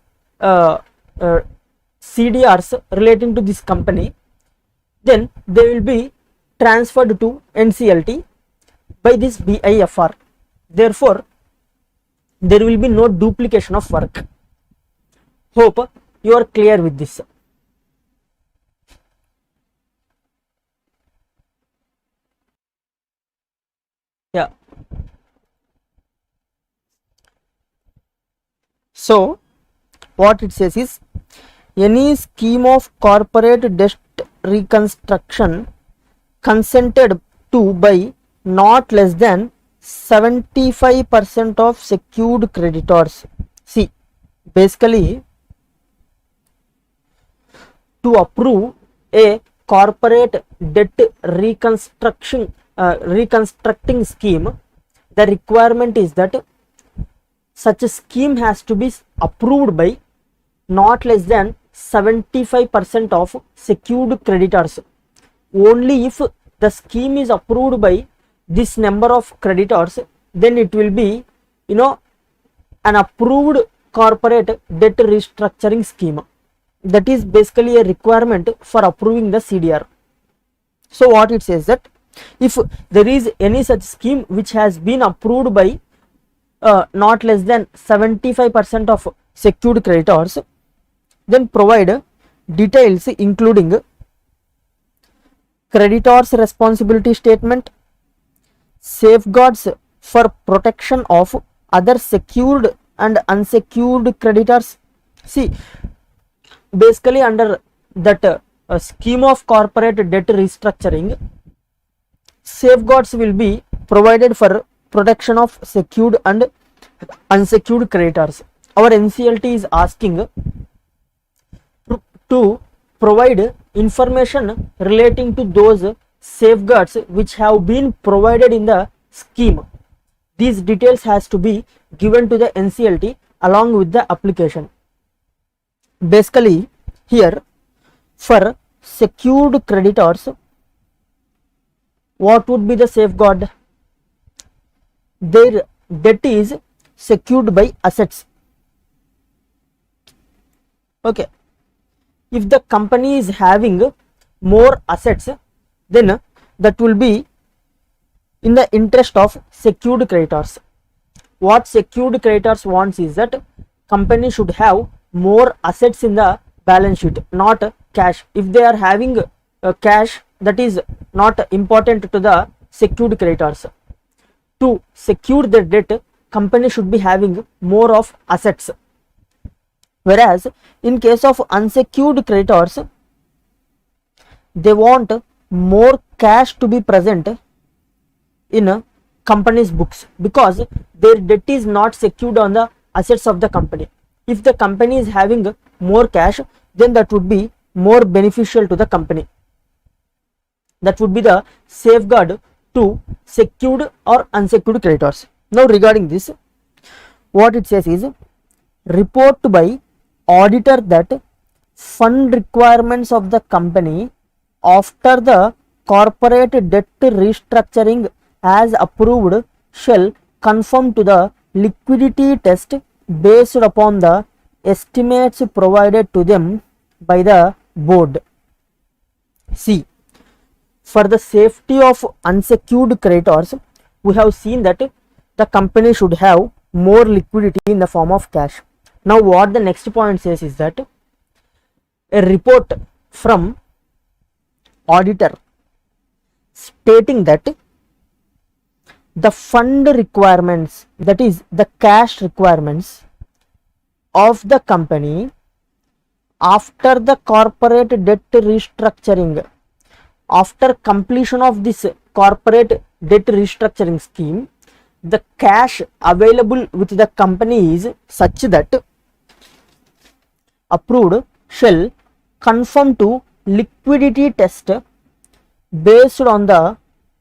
CDRs relating to this company, then they will be transferred to NCLT by this BIFR. Therefore, there will be no duplication of work. Hope you are clear with this. Yeah. So, what it says is, any scheme of corporate debt reconstruction consented to by not less than 75% of secured creditors. See, basically, to approve a corporate debt reconstructing scheme, the requirement is that such a scheme has to be approved by not less than 75% of secured creditors. Only if the scheme is approved by this number of creditors, then it will be an approved corporate debt restructuring scheme. That is basically a requirement for approving the CDR. So what it says that if there is any such scheme which has been approved by not less than 75% of secured creditors, then provide details including creditors responsibility statement, safeguards for protection of other secured and unsecured creditors. See, basically under that scheme of corporate debt restructuring, safeguards will be provided for protection of secured and unsecured creditors. Our NCLT is asking to provide information relating to those safeguards which have been provided in the scheme. These details has to be given to the NCLT along with the application. Basically, here for secured creditors, what would be the safeguard? Their debt is secured by assets. Okay. If the company is having more assets, then that will be in the interest of secured creditors. What secured creditors wants is that company should have more assets in the balance sheet, not cash. If they are having cash, that is not important to the secured creditors. To secure their debt, company should be having more of assets. Whereas in case of unsecured creditors, they want more cash to be present in a company's books because their debt is not secured on the assets of the company. If the company is having more cash, then that would be more beneficial to the company. That would be the safeguard to secured or unsecured creditors. Now regarding this, what it says is, report by auditor that fund requirements of the company after the corporate debt restructuring as approved shall conform to the liquidity test based upon the estimates provided to them by the board. See, for the safety of unsecured creditors, we have seen that the company should have more liquidity in the form of cash. Now what the next point says is that a report from auditor stating that the fund requirements, that is the cash requirements of the company after the corporate debt restructuring, after completion of this corporate debt restructuring scheme, the cash available with the company is such that approved shall conform to liquidity test based on the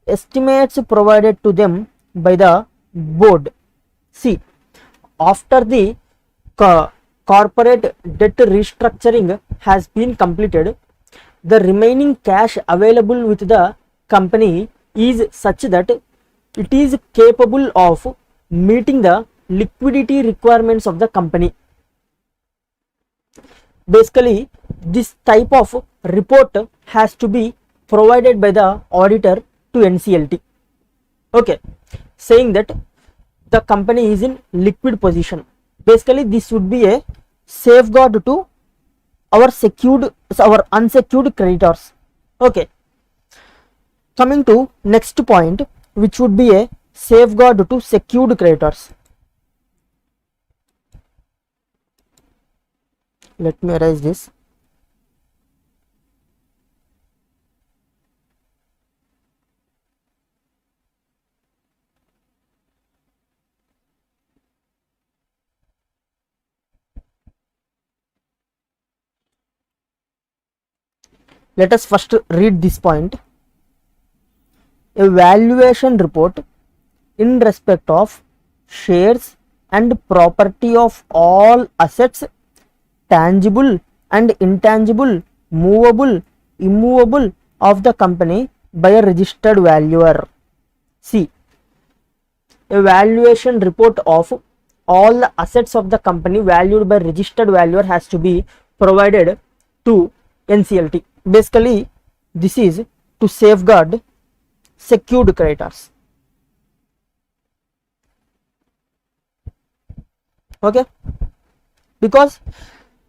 estimates provided to them by the board. See, after the corporate debt restructuring has been completed, the remaining cash available with the company is such that it is capable of meeting the liquidity requirements of the company. Basically, this type of report has to be provided by the auditor to NCLT. Okay, saying that the company is in liquid position. Basically, this would be a safeguard to our unsecured creditors. Okay, coming to next point, which would be a safeguard to secured creditors. Let me erase this. Let us first read this point. A valuation report in respect of shares and property of all assets, tangible and intangible, movable, immovable of the company by a registered valuer. See, a valuation report of all the assets of the company valued by registered valuer has to be provided to NCLT. Basically, this is to safeguard secured creditors. Okay, because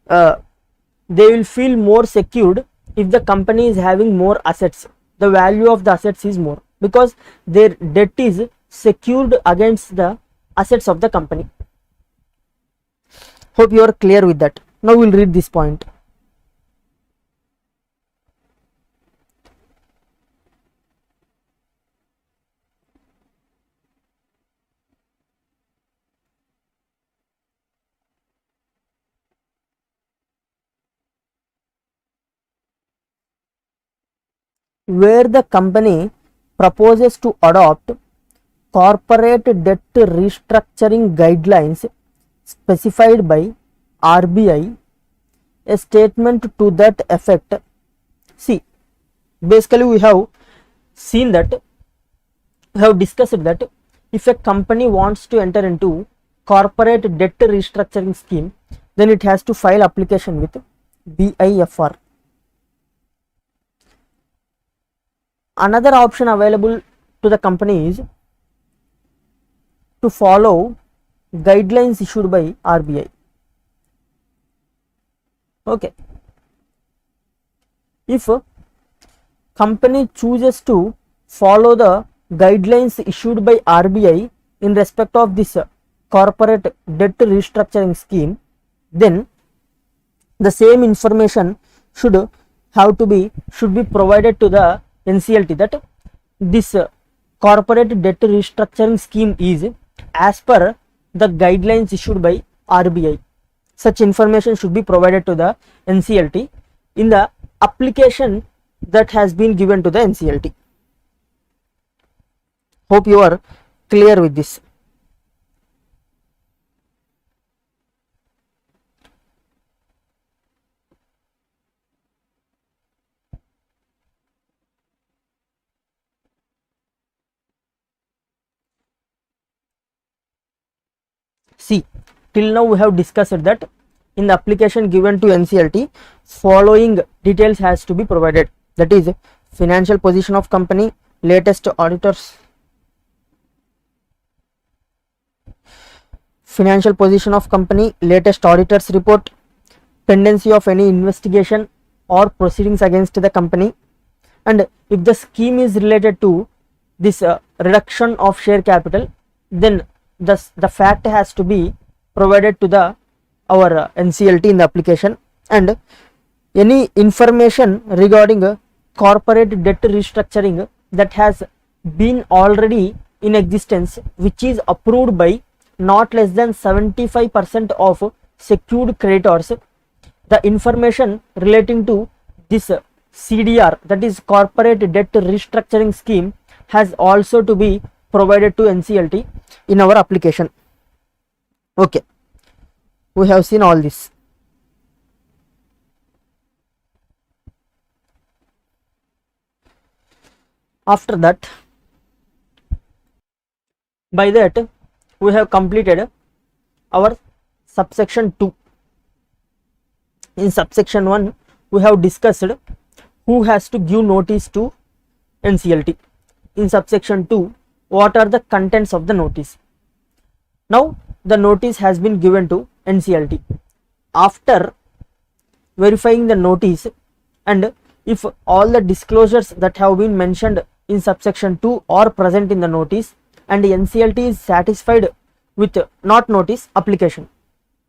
they will feel more secured if the company is having more assets. The value of the assets is more because their debt is secured against the assets of the company. Hope you are clear with that. Now we will read this point. Where the company proposes to adopt corporate debt restructuring guidelines specified by RBI, a statement to that effect. See, basically we have seen that, we have discussed that if a company wants to enter into corporate debt restructuring scheme, then it has to file application with BIFR. Another option available to the company is to follow guidelines issued by RBI. Okay, if a company chooses to follow the guidelines issued by RBI in respect of this corporate debt restructuring scheme, then the same information should be provided to the NCLT that this corporate debt restructuring scheme is as per the guidelines issued by RBI. Such information should be provided to the NCLT in the application that has been given to the NCLT. Hope you are clear with this. See, till now we have discussed that in the application given to NCLT, following details has to be provided, that is financial position of company, latest auditors, financial position of company, latest auditors report, pendency of any investigation or proceedings against the company, and if the scheme is related to this reduction of share capital, then the fact has to be provided to the our NCLT in the application. And any information regarding corporate debt restructuring that has been already in existence, which is approved by not less than 75% of secured creditors, the information relating to this CDR, that is corporate debt restructuring scheme, has also to be provided to NCLT in our application. Okay, we have seen all this. After that, by that we have completed our subsection 2. In subsection 1 we have discussed who has to give notice to NCLT. In subsection 2, what are the contents of the notice? Now the notice has been given to NCLT. After verifying the notice, and if all the disclosures that have been mentioned in subsection 2 are present in the notice, and NCLT is satisfied with not notice, application,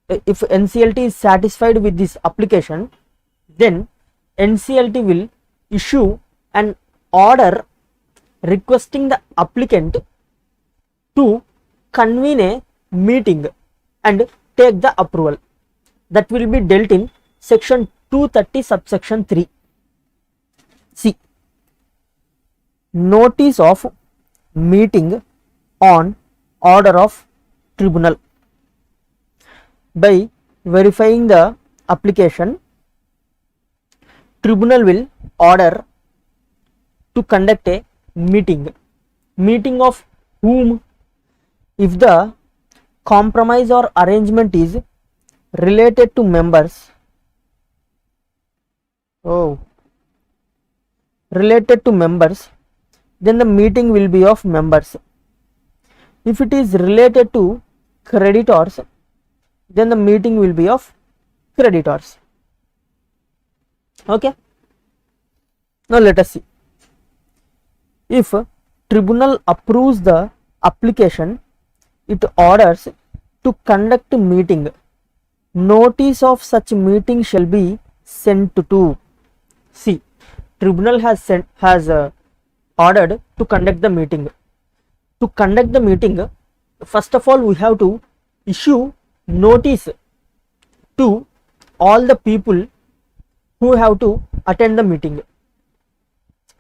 if NCLT is satisfied with this application, then NCLT will issue an order requesting the applicant to convene a meeting and take the approval. That will be dealt in section 230 subsection 3. See, notice of meeting on order of tribunal. By verifying the application, tribunal will order to conduct a meeting. Meeting of whom? If the compromise or arrangement is related to members, related to members, then the meeting will be of members. If it is related to creditors, then the meeting will be of creditors. Okay, now let us see. If tribunal approves the application, it orders to conduct meeting. Notice of such meeting shall be sent to. See, tribunal has ordered to conduct the meeting. To conduct the meeting, first of all we have to issue notice to all the people who have to attend the meeting.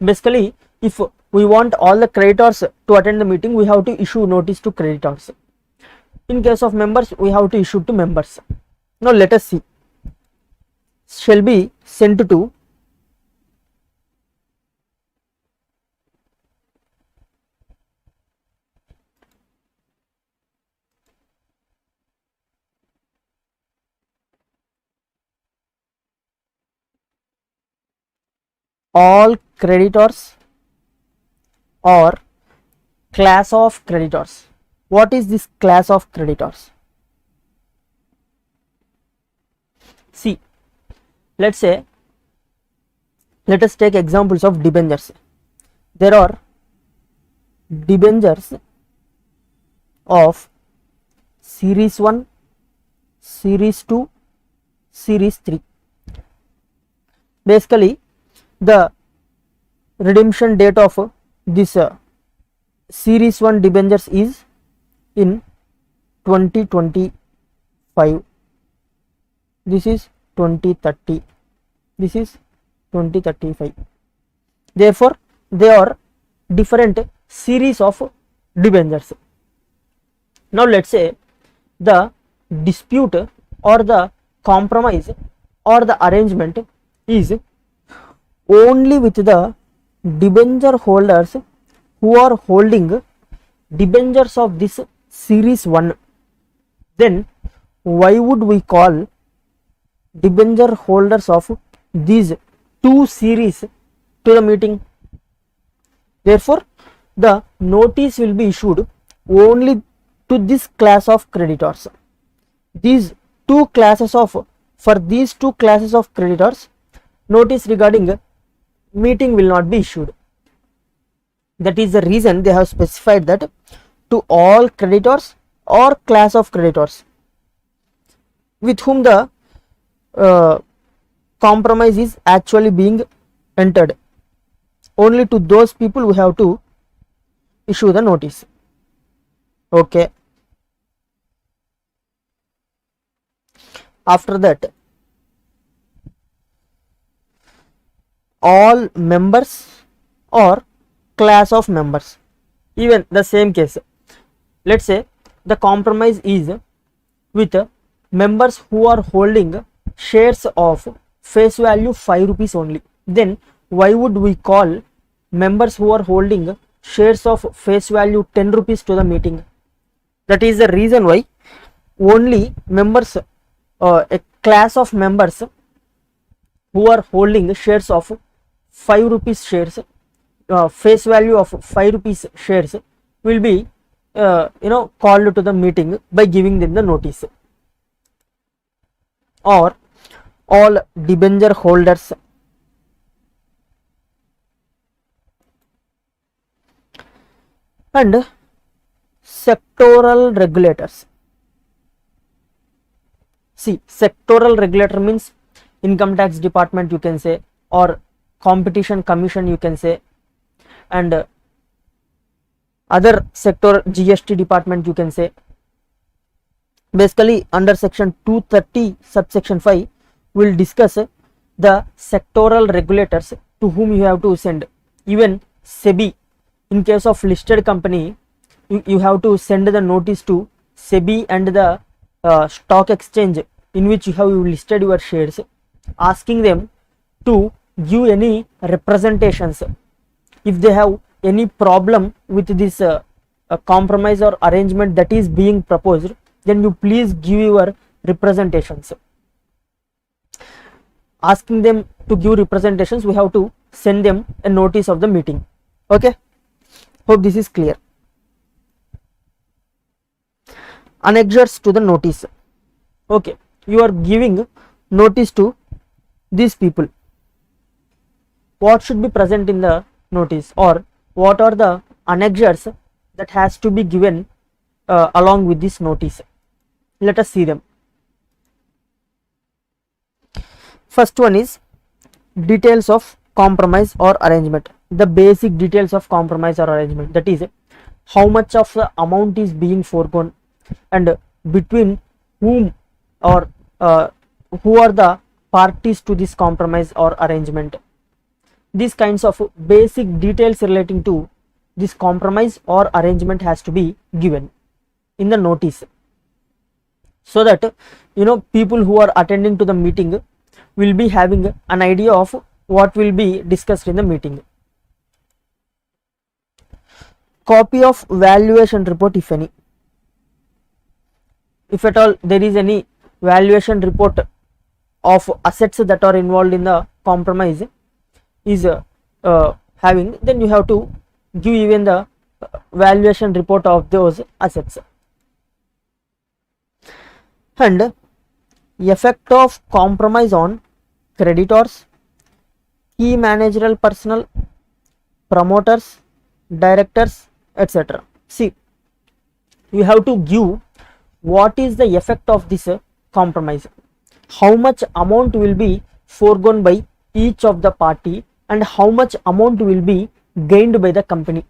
Basically, if we want all the creditors to attend the meeting, we have to issue notice to creditors. In case of members, we have to issue to members. Now let us see. Shall be sent to all creditors or class of creditors. What is this class of creditors? See, let us take examples of debentures. There are debentures of series 1, series 2, series 3. Basically, the redemption date of this series 1 debentures is in 2025. This is 2030. This is 2035. Therefore, they are different series of debentures. Now let's say the dispute or the compromise or the arrangement is only with the debenture holders who are holding debentures of this series 1. Then why would we call debenture holders of these two series to the meeting? Therefore, the notice will be issued only to this class of creditors. For these two classes of creditors, notice regarding meeting will not be issued. That is the reason they have specified that to all creditors or class of creditors with whom the compromise is actually being entered, only to those people who have to issue the notice. Okay. After that, all members or class of members, even the same case. Let's say the compromise is with members who are holding shares of face value 5 rupees only. Then why would we call members who are holding shares of face value 10 rupees to the meeting? That is the reason why only members, a class of members who are holding shares of 5 rupees shares, face value of 5 rupees shares will be called to the meeting by giving them the notice. Or all debenture holders and sectoral regulators. See, sectoral regulator means income tax department, you can say, or competition commission, you can say, and other sector GST department, you can say. Basically under section 230 subsection 5 will discuss the sectoral regulators to whom you have to send. Even SEBI, in case of listed company, you have to send the notice to SEBI and the stock exchange in which you have listed your shares, asking them to give any representations. If they have any problem with this compromise or arrangement that is being proposed, then you please give your representations. Asking them to give representations, we have to send them a notice of the meeting. Okay, hope this is clear. Annexures to the notice. Okay, you are giving notice to these people. What should be present in the notice, or what are the annexures that has to be given along with this notice? Let us see them. First one is details of compromise or arrangement. The basic details of compromise or arrangement, that is how much of the amount is being foregone and between whom or who are the parties to this compromise or arrangement. These kinds of basic details relating to this compromise or arrangement has to be given in the notice, so that people who are attending to the meeting will be having an idea of what will be discussed in the meeting. Copy of valuation report, if any. If at all there is any valuation report of assets that are involved in the compromise is having, then you have to give even the valuation report of those assets. And effect of compromise on creditors, key managerial personnel, promoters, directors, etc. See, you have to give what is the effect of this compromise, how much amount will be foregone by each of the party and how much amount will be gained by the company.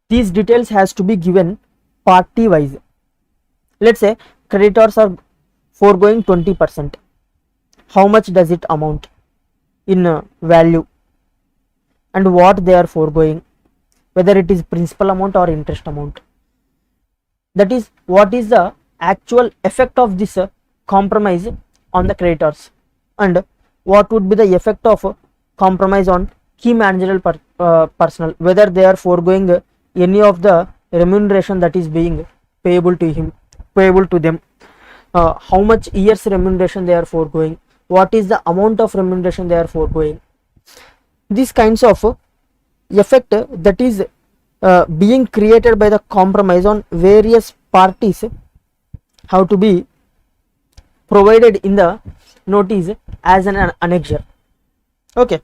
These details has to be given party wise. Let's say creditors are foregoing 20%. How much does it amount in value, and what they are foregoing, whether it is principal amount or interest amount. That is, what is the actual effect of this compromise on the creditors, and what would be the effect of compromise on key managerial personnel, whether they are foregoing any of the remuneration that is being payable to them, how much years remuneration they are foregoing, what is the amount of remuneration they are foregoing. These kinds of effect that is being created by the compromise on various parties have to be provided in the notice as an annexure. Okay,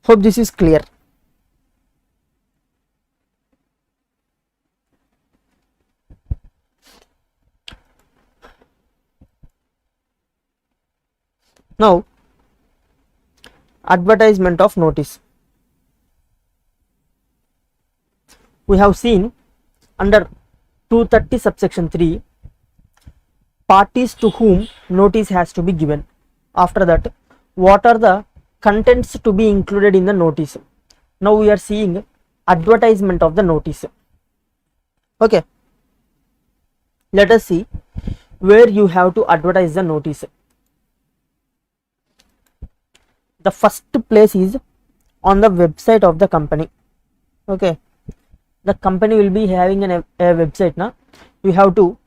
Hope this is clear. Now, advertisement of notice. We have seen under 230 subsection 3 parties to whom notice has to be given. After that, what are the contents to be included in the notice? Now we are seeing advertisement of the notice. Okay, let us see where you have to advertise the notice. The first place is on the website of the company. Okay, the company will be having a website. Now you have to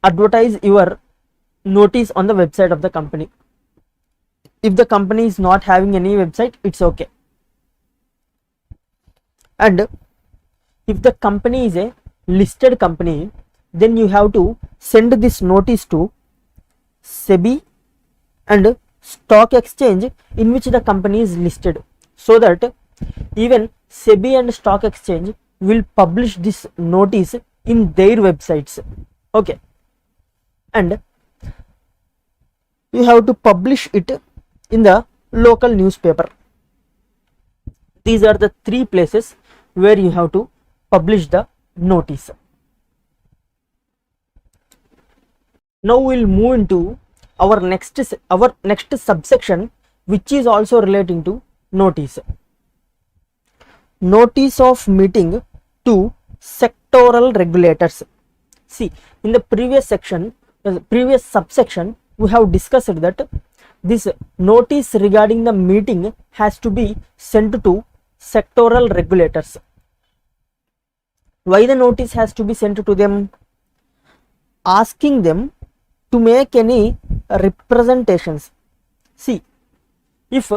advertise your notice on the website of the company. If the company is not having any website, it's okay. And if the company is a listed company, then you have to send this notice to SEBI and stock exchange in which the company is listed, so that even SEBI and stock exchange will publish this notice in their websites. Okay, and you have to publish it in the local newspaper. These are the three places where you have to publish the notice. Now we will move into our next subsection, which is also relating to notice. Notice of meeting to sectoral regulators. See, in the previous section, previous subsection, we have discussed that this notice regarding the meeting has to be sent to sectoral regulators. Why the notice has to be sent to them? Asking them to make any representations. See, if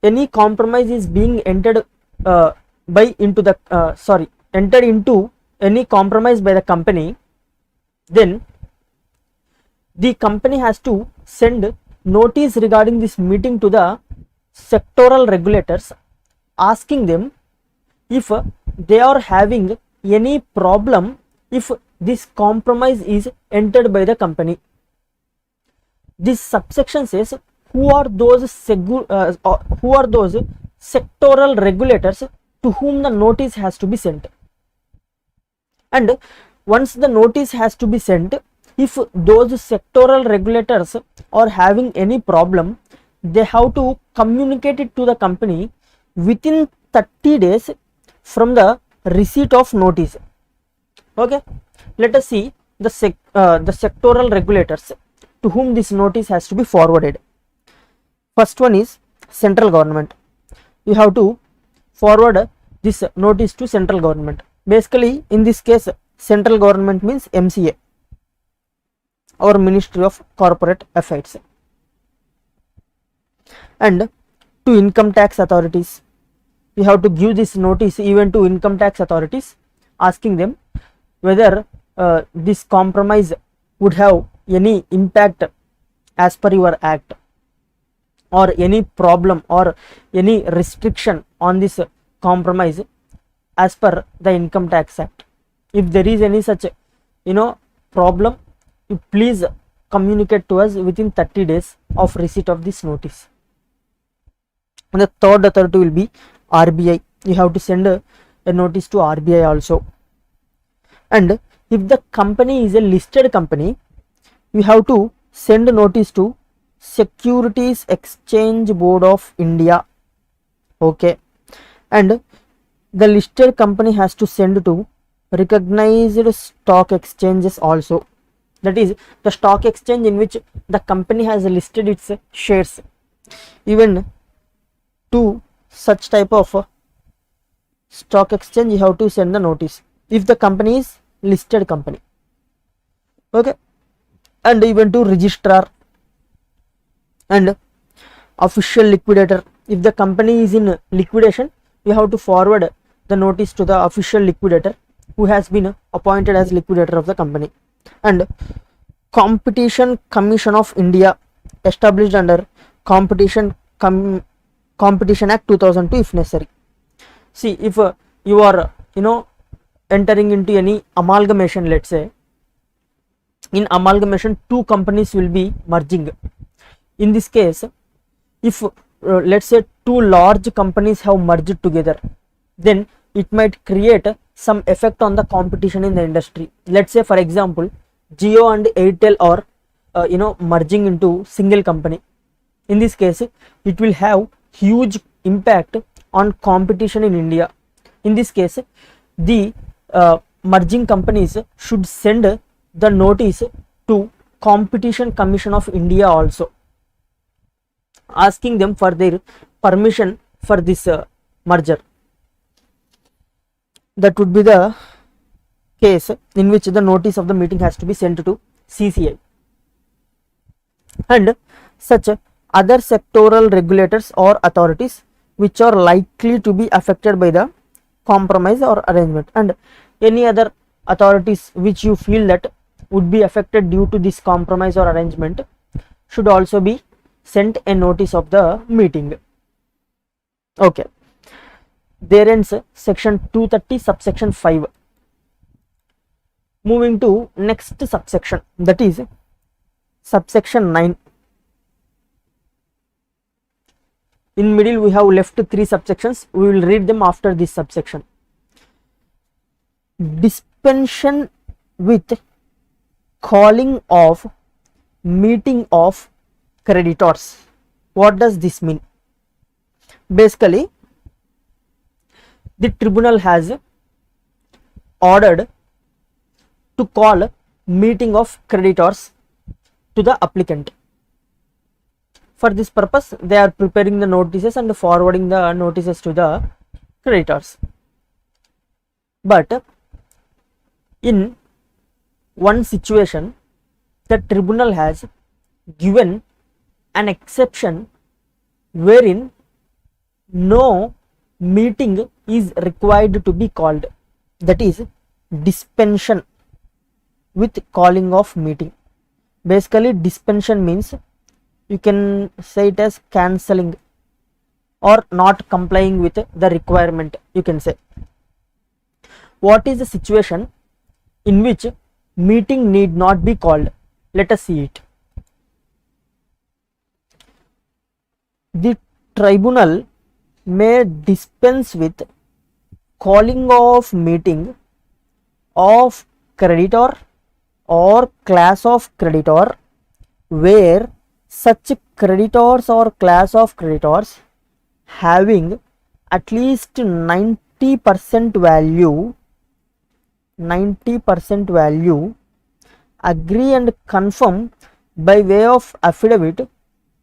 any compromise is being entered entered into any compromise by the company, then the company has to send notice regarding this meeting to the sectoral regulators, asking them if they are having any problem if this compromise is entered by the company. This subsection says who are those sectoral regulators to whom the notice has to be sent. And once the notice has to be sent, if those sectoral regulators are having any problem, they have to communicate it to the company within 30 days from the receipt of notice. Okay, let us see the sectoral regulators to whom this notice has to be forwarded. First one is central government. You have to forward this notice to central government. Basically, in this case, central government means MCA, or Ministry of Corporate Affairs. And to income tax authorities, you have to give this notice even to income tax authorities, asking them whether this compromise would have any impact as per your act, or any problem or any restriction on this compromise as per the income tax act. If there is any such problem, you please communicate to us within 30 days of receipt of this notice. And the third authority will be RBI. You have to send a notice to RBI also. And if the company is a listed company, you have to send a notice to Securities Exchange Board of India. Okay, and the listed company has to send to recognized stock exchanges also. That is the stock exchange in which the company has listed its shares. Even to such type of stock exchange, you have to send the notice if the company is listed company. Okay, and even to registrar and official liquidator. If the company is in liquidation, you have to forward the notice to the official liquidator who has been appointed as liquidator of the company. And Competition Commission of India, established under Competition Competition Act 2002 if necessary. See, if you are entering into any amalgamation, let's say in amalgamation two companies will be merging. In this case, if let's say two large companies have merged together, then it might create some effect on the competition in the industry. Let's say for example Jio and Airtel are merging into single company. In this case it will have huge impact on competition in India. In this case the merging companies should send the notice to Competition Commission of India also, asking them for their permission for this merger. That would be the case in which the notice of the meeting has to be sent to CCI. And such other sectoral regulators or authorities which are likely to be affected by the compromise or arrangement, and any other authorities which you feel that would be affected due to this compromise or arrangement should also be sent a notice of the meeting. Okay, there ends section 230 subsection 5. Moving to next subsection, that is subsection 9. In middle we have left 3 subsections, we will read them after this subsection. Dispensation with calling of meeting of creditors. What does this mean? Basically, the tribunal has ordered to call meeting of creditors to the applicant. For this purpose, they are preparing the notices and forwarding the notices to the creditors. But in one situation, the tribunal has given an exception wherein no meeting is required to be called, that is dispensation with calling of meeting. Basically, dispensation means, you can say it as cancelling or not complying with the requirement, you can say. What is the situation in which meeting need not be called? Let us see it. The tribunal may dispense with calling of meeting of creditor or class of creditor where such creditors or class of creditors having at least 90% value agree and confirm by way of affidavit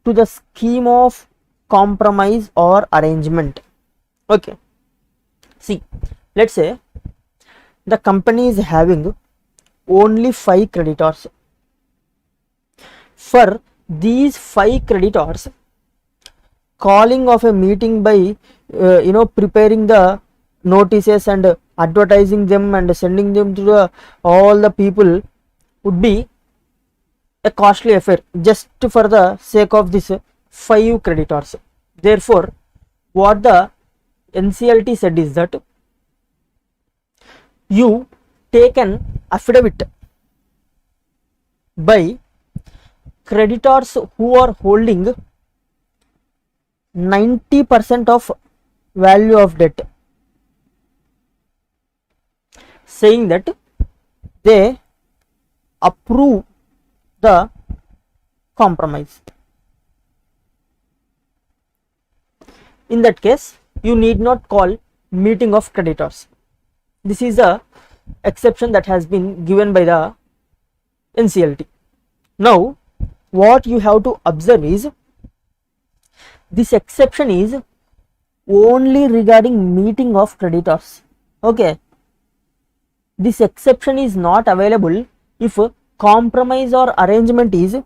to the scheme of compromise or arrangement. Okay, see, let's say the company is having only 5 creditors. For these 5 creditors, calling of a meeting by preparing the notices and advertising them and sending them to all the people would be a costly affair just for the sake of this 5 creditors. Therefore, what the NCLT said is that you take an affidavit by creditors who are holding 90% of value of debt, saying that they approve the compromise. In that case, you need not call meeting of creditors. This is the exception that has been given by the NCLT. Now, what you have to observe is, this exception is only regarding meeting of creditors. Okay, this exception is not available if compromise or arrangement is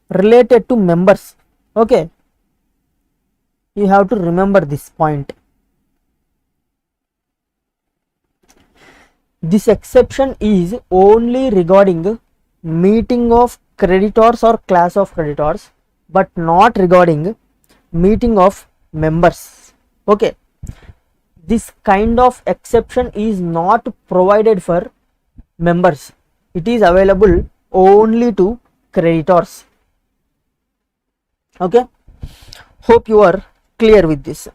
related to members. Okay, you have to remember this point. This exception is only regarding meeting of creditors or class of creditors, but not regarding meeting of members. Okay, this kind of exception is not provided for members. It is available only to creditors. Okay, hope you are clear with this.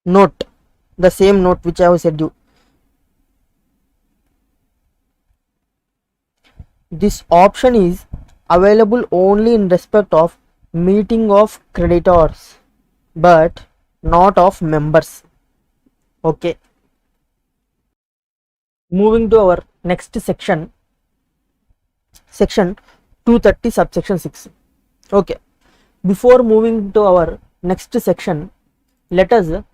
Note the same note which I have said you. This option is available only in respect of meeting of creditors but not of members. Okay, moving to our next section, section 230 subsection 6. Okay, before moving to our next section, let us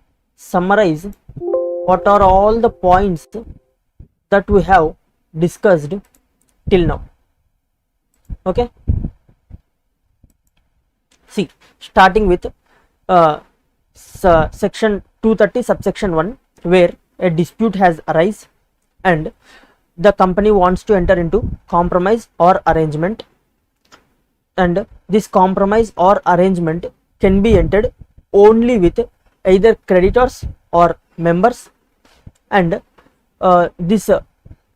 summarize what are all the points that we have discussed till now. Okay, see, starting with section 230 subsection 1, where a dispute has arisen and the company wants to enter into compromise or arrangement, and this compromise or arrangement can be entered only with either creditors or members, and this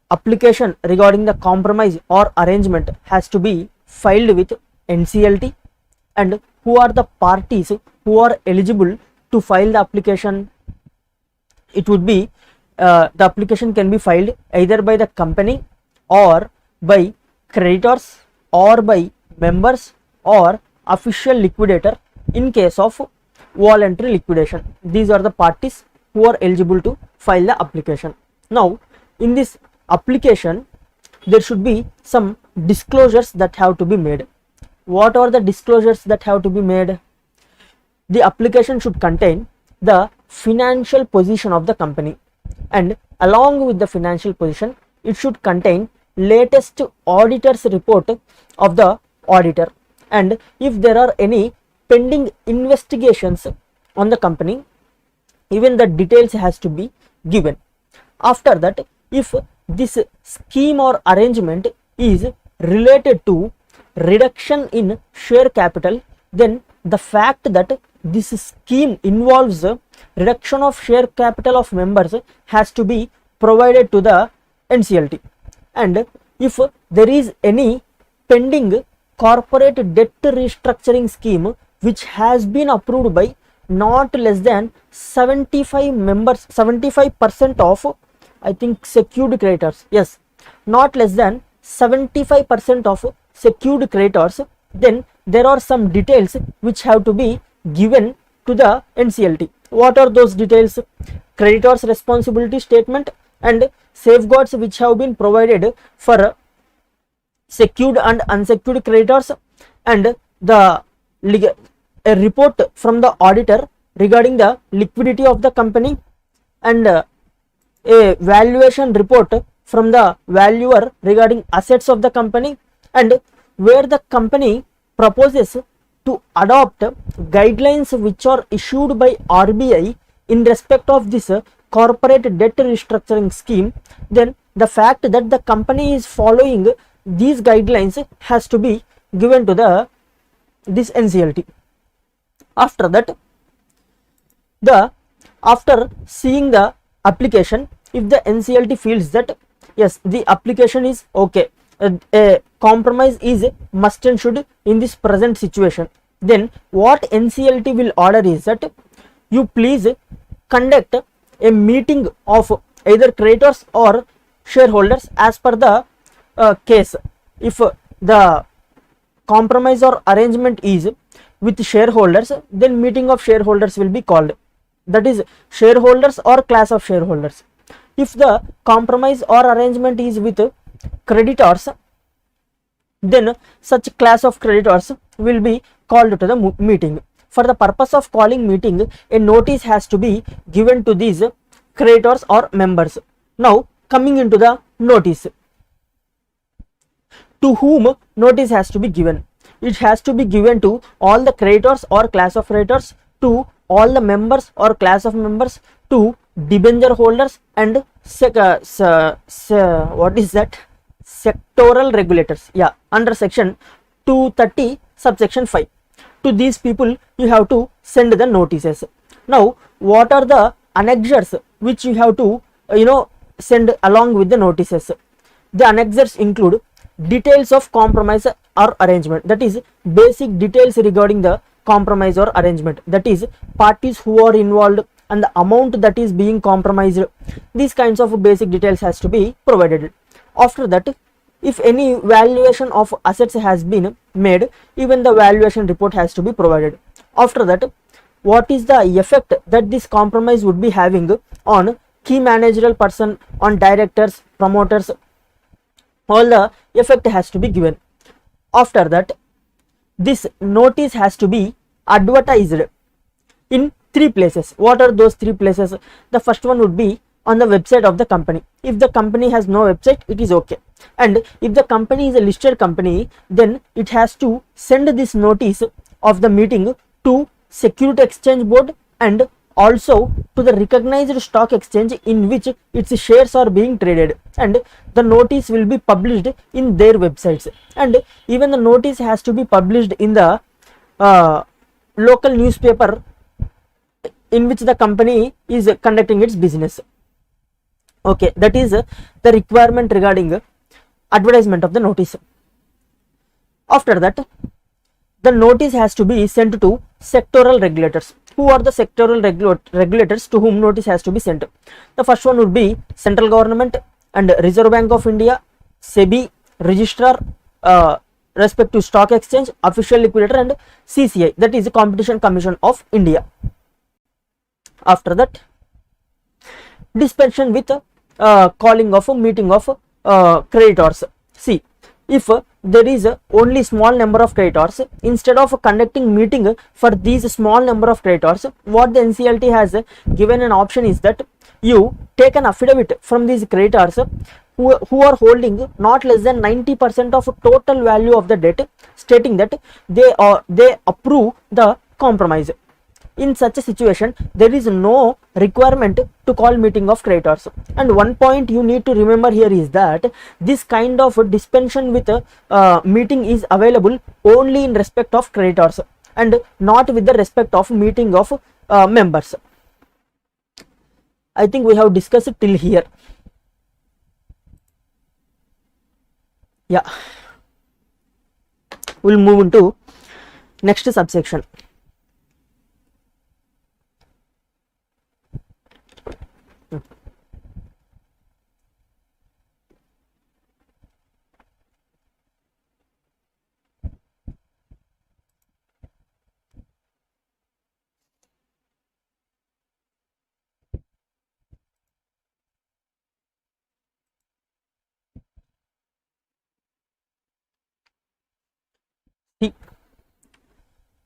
application regarding the compromise or arrangement has to be filed with NCLT. And who are the parties who are eligible to file the application? It would be the application can be filed either by the company or by creditors or by members or official liquidator in case of voluntary liquidation. These are the parties who are eligible to file the application. Now, in this application, there should be some disclosures that have to be made. What are the disclosures that have to be made? The application should contain the financial position of the company, and along with the financial position, it should contain latest auditor's report of the auditor, and if there are any pending investigations on the company, even the details has to be given. After that, if this scheme or arrangement is related to reduction in share capital, then the fact that this scheme involves reduction of share capital of members has to be provided to the NCLT. And if there is any pending corporate debt restructuring scheme which has been approved by not less than 75% of, I think, secured creditors, yes, not less than 75% of secured creditors, then there are some details which have to be given to the NCLT. What are those details? Creditors responsibility statement and safeguards which have been provided for secured and unsecured creditors, and a report from the auditor regarding the liquidity of the company, and a valuation report from the valuer regarding assets of the company, and where the company proposes to adopt guidelines which are issued by RBI in respect of this corporate debt restructuring scheme, then the fact that the company is following these guidelines has to be given to this NCLT. After that, after seeing the application, if the NCLT feels that yes, the application is okay, a compromise is must and should in this present situation, then what NCLT will order is that you please conduct a meeting of either creditors or shareholders as per the case. If the compromise or arrangement is with shareholders, then meeting of shareholders will be called, that is shareholders or class of shareholders. If the compromise or arrangement is with creditors, then such class of creditors will be called to the meeting. For the purpose of calling meeting, a notice has to be given to these creditors or members. Now coming into the notice, to whom notice has to be given. It has to be given to all the creditors or class of creditors, to all the members or class of members, to debenture holders, and what is that, sectoral regulators, yeah, under section 230 subsection 5. To these people you have to send the notices. Now what are the annexures which you have to send along with the notices? The annexures include details of compromise or arrangement, that is basic details regarding the compromise or arrangement, that is parties who are involved and the amount that is being compromised. These kinds of basic details has to be provided. After that, if any valuation of assets has been made, even the valuation report has to be provided. After that, what is the effect that this compromise would be having on key managerial person, on directors, promoters, all the effect has to be given. After that, this notice has to be advertised in 3 places. What are those 3 places? The first one would be on the website of the company. If the company has no website, it is okay. And if the company is a listed company, then it has to send this notice of the meeting to Security Exchange Board and also to the recognized stock exchange in which its shares are being traded, and the notice will be published in their websites, and even the notice has to be published in the local newspaper in which the company is conducting its business. Okay, that is the requirement regarding advertisement of the notice. After that, the notice has to be sent to sectoral regulators. Who are the sectoral regulators to whom notice has to be sent? The first one would be central government and Reserve Bank of India, SEBI, registrar, respective stock exchange, official liquidator, and CCI, that is the Competition Commission of India. After that, dispensation with calling of a meeting of creditors. See, if there is only small number of creditors, instead of conducting meeting for these small number of creditors, what the NCLT has given an option is that you take an affidavit from these creditors who are holding not less than 90% of total value of the debt, stating that they approve the compromise. In such a situation, there is no requirement to call meeting of creditors. And one point you need to remember here is that this kind of dispensation with meeting is available only in respect of creditors and not with the respect of meeting of members. I think we have discussed it till here. Yeah, we'll move into next subsection.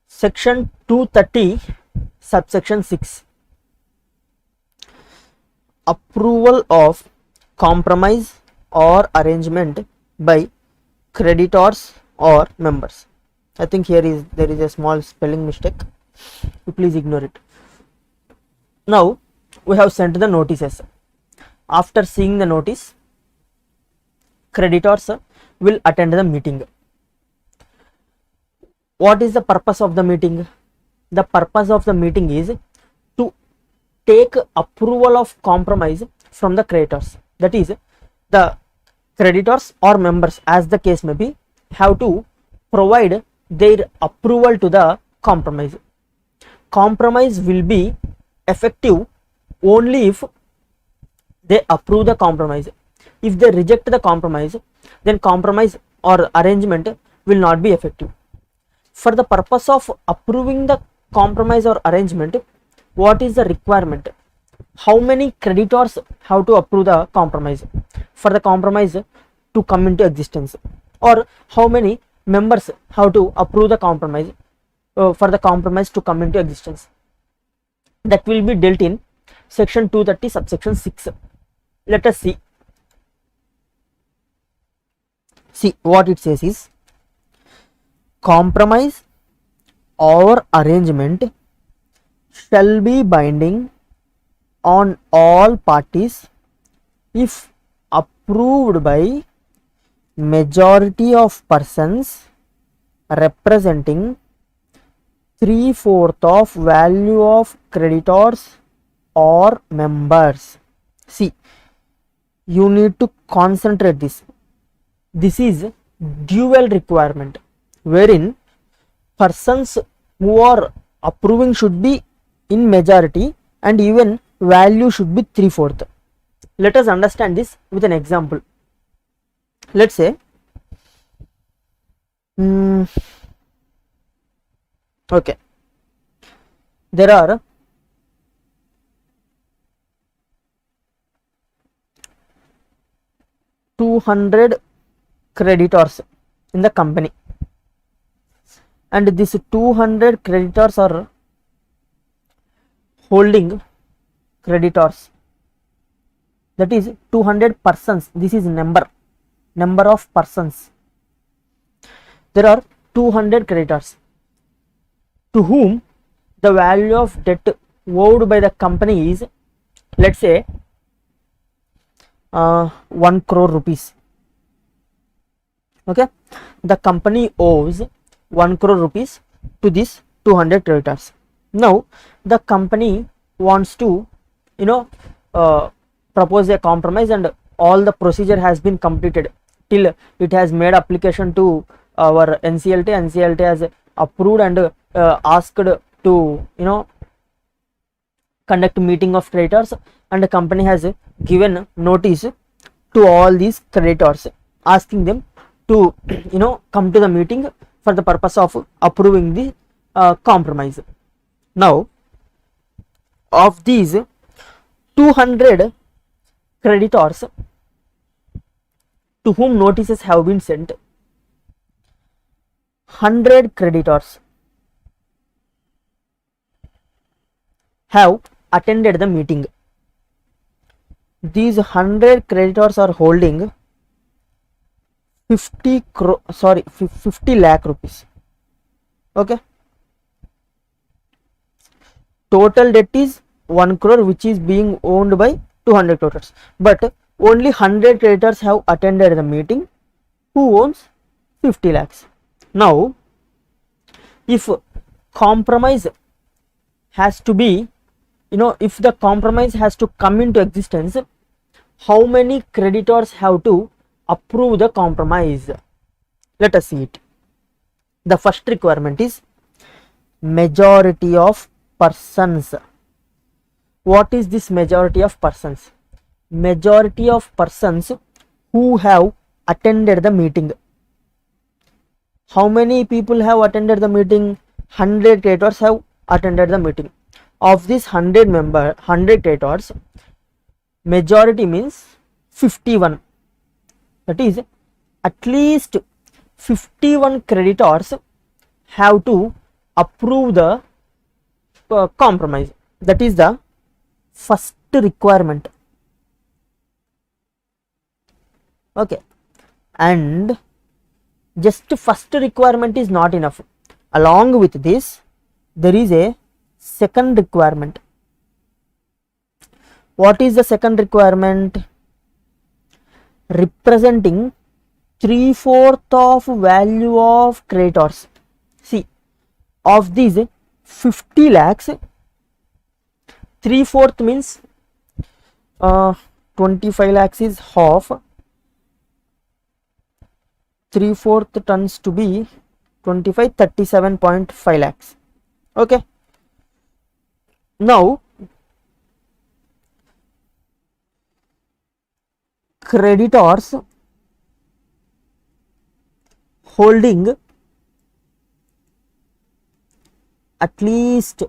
Section 230 subsection 6, approval of compromise or arrangement by creditors or members. I think there is a small spelling mistake, you please ignore it. Now we have sent the notices. After seeing the notice, creditors will attend the meeting. What is the purpose of the meeting? The purpose of the meeting is to take approval of compromise from the creditors. That is, the creditors or members, as the case may be, have to provide their approval to the compromise. Compromise will be effective only if they approve the compromise. If they reject the compromise, then compromise or arrangement will not be effective. For the purpose of approving the compromise or arrangement, what is the requirement? How many creditors have to approve the compromise for the compromise to come into existence, or how many members have to approve the compromise for the compromise to come into existence? That will be dealt in section 230 subsection 6. Let us see. See what it says is, compromise or arrangement shall be binding on all parties if approved by majority of persons representing 3/4 of value of creditors or members. See, you need to concentrate this. This is dual requirement, wherein persons who are approving should be in majority and even value should be 3/4. Let us understand this with an example. Let's say okay, there are 200 creditors in the company, and these 200 creditors are holding creditors, that is 200 persons. This is number of persons. There are 200 creditors to whom the value of debt owed by the company is, let's say, 1 crore rupees. Okay, the company owes 1 crore rupees to these 200 creditors. Now the company wants to propose a compromise, and all the procedure has been completed till it has made application to our NCLT. NCLT has approved and asked to conduct meeting of creditors, and the company has given notice to all these creditors asking them to come to the meeting for the purpose of approving the compromise. Now of these 200 creditors to whom notices have been sent, 100 creditors have attended the meeting. These 100 creditors are holding 50 lakh rupees. Okay, total debt is 1 crore, which is being owned by 200 creditors, but only 100 creditors have attended the meeting who owns 50 lakhs. Now if compromise has to be, if the compromise has to come into existence, how many creditors have to approve the compromise? Let us see it. The first requirement is majority of persons. What is this majority of persons? Majority of persons who have attended the meeting. How many people have attended the meeting? 100 creditors have attended the meeting. Of this 100 creditors, majority means 51. That is, at least 51 creditors have to approve the compromise. That is the first requirement. Okay, and just first requirement is not enough. Along with this, there is a second requirement. What is the second requirement? Representing 3/4 of value of creditors. See, of these 50 lakhs, 3/4 means 25 lakhs is half. 3/4 turns to be 25, 37.5 lakhs. Okay, now creditors holding at least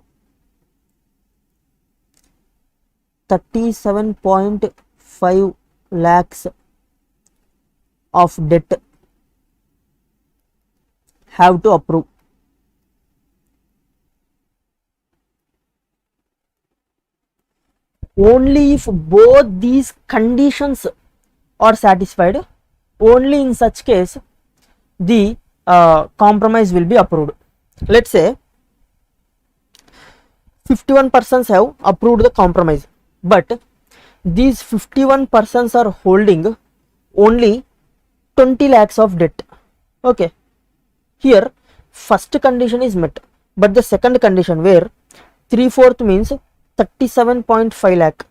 37.5 lakhs of debt have to approve. Only if both these conditions are satisfied, only in such case the compromise will be approved. Let's say 51 persons have approved the compromise, but these 51 persons are holding only 20 lakhs of debt. Okay, here first condition is met, but the second condition where 3/4 means 37.5 lakh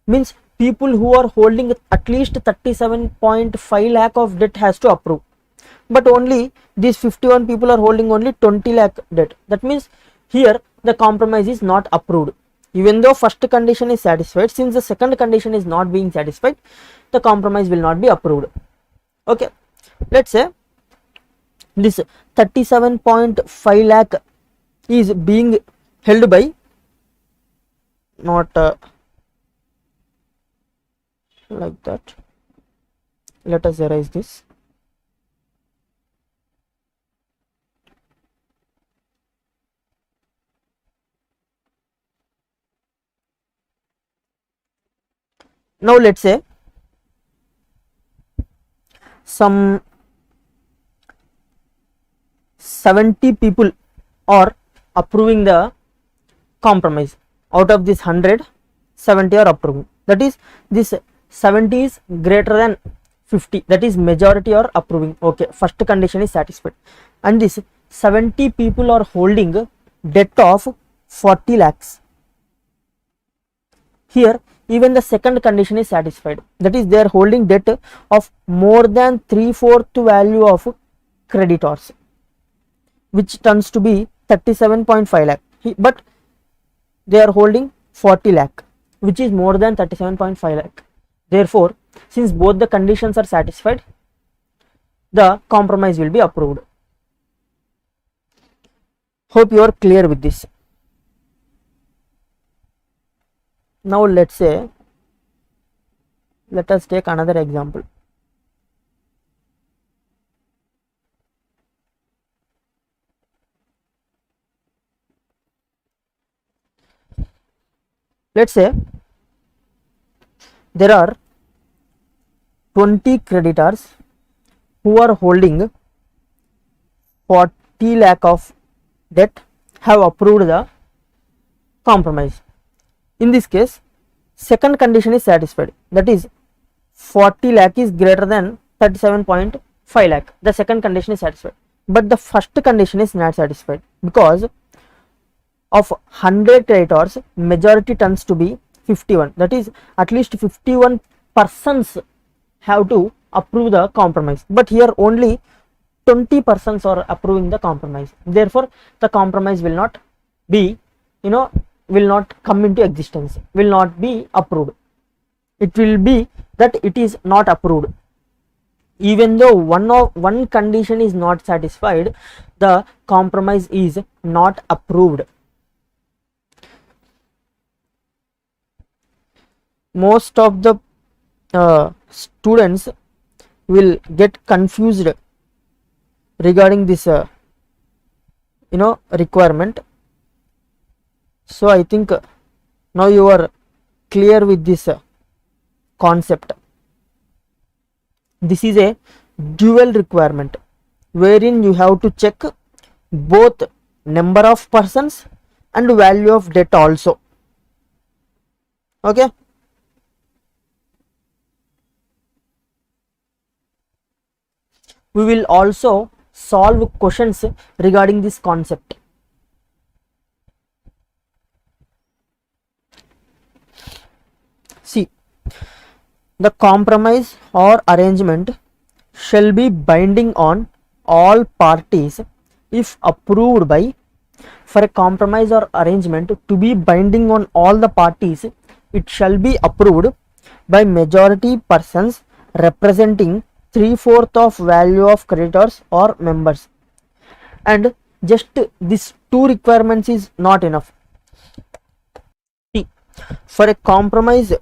means people who are holding at least 37.5 lakh of debt has to approve, but only these 51 people are holding only 20 lakh debt. That means here the compromise is not approved. Even though first condition is satisfied, since the second condition is not being satisfied, the compromise will not be approved. Okay, let's say this 37.5 lakh is being held by not like that. Let us erase this. Now let's say some 70 people are approving the compromise. Out of this 100, 70 are approving. That is, this 70 is greater than 50. That is, majority are approving. Okay, first condition is satisfied. And this 70 people are holding debt of 40 lakhs. Here even the second condition is satisfied. That is, they are holding debt of more than 3/4 value of creditors, which turns to be 37.5 lakh. But they are holding 40 lakh, which is more than 37.5 lakh. Therefore, since both the conditions are satisfied, the compromise will be approved. Hope you are clear with this. Now let's say, let us take another example. Let's say there are 20 creditors who are holding 40 lakh of debt, have approved the compromise. In this case, second condition is satisfied. That is, 40 lakh is greater than 37.5 lakh. The second condition is satisfied, but the first condition is not satisfied, because of 100 creditors, majority turns to be 51. That is, at least 51 persons have to approve the compromise, but here only 20 persons are approving the compromise. Therefore, the compromise will not be, will not come into existence, will not be approved. It will be that it is not approved. Even though one condition is not satisfied, the compromise is not approved. Most of the students will get confused regarding this requirement. So I think now you are clear with this concept. This is a dual requirement wherein you have to check both number of persons and value of debt also. Okay. We will also solve questions regarding this concept. See, the compromise or arrangement shall be binding on all parties if approved by. For a compromise or arrangement to be binding on all the parties, it shall be approved by majority persons representing 3/4 of value of creditors or members. And just these two requirements is not enough. See, for a compromise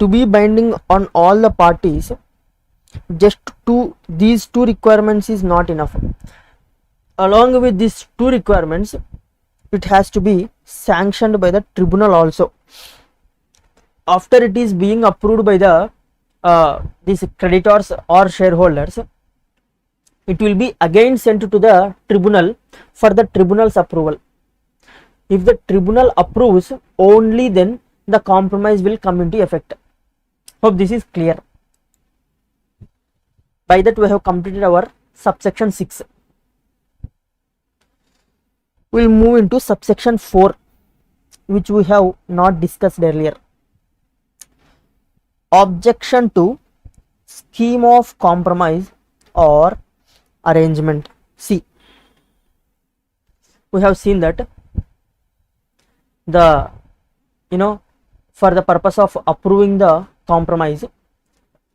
to be binding on all the parties, just these two requirements is not enough. Along with these two requirements, it has to be sanctioned by the tribunal also. After it is being approved by the these creditors or shareholders, it will be again sent to the tribunal for the tribunal's approval. If the tribunal approves, only then the compromise will come into effect. Hope this is clear. By that we have completed our subsection 6. We will move into subsection 4, which we have not discussed earlier. Objection to scheme of compromise or arrangement. See, we have seen that the for the purpose of approving the compromise,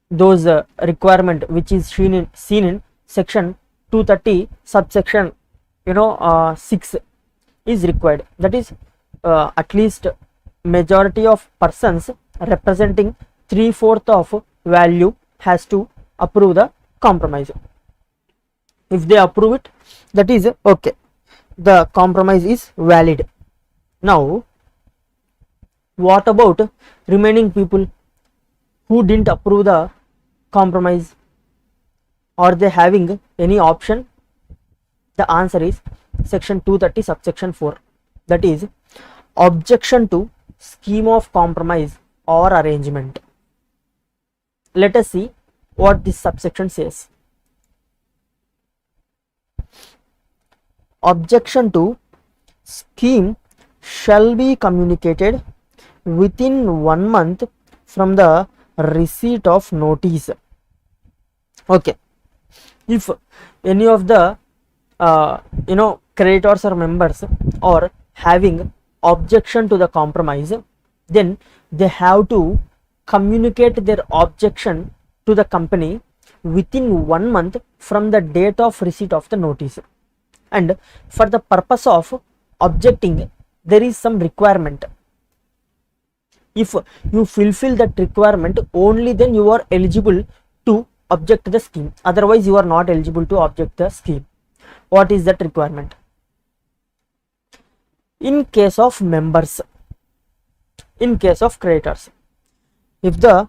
those requirement which is seen in section 230 subsection 6 is required. That is at least majority of persons representing 3/4 of value has to approve the compromise. If they approve it, that is okay, the compromise is valid. Now what about remaining people who didn't approve the compromise? Are they having any option? The answer is section 230 subsection 4, that is objection to scheme of compromise or arrangement. Let us see what this subsection says. Objection to scheme shall be communicated within 1 month from the receipt of notice. Okay, if any of the creditors or members are having objection to the compromise, then they have to communicate their objection to the company within 1 month from the date of receipt of the notice. And for the purpose of objecting, there is some requirement. If you fulfill that requirement, only then you are eligible to object the scheme, otherwise you are not eligible to object the scheme. What is that requirement? In case of members, in case of creditors, if the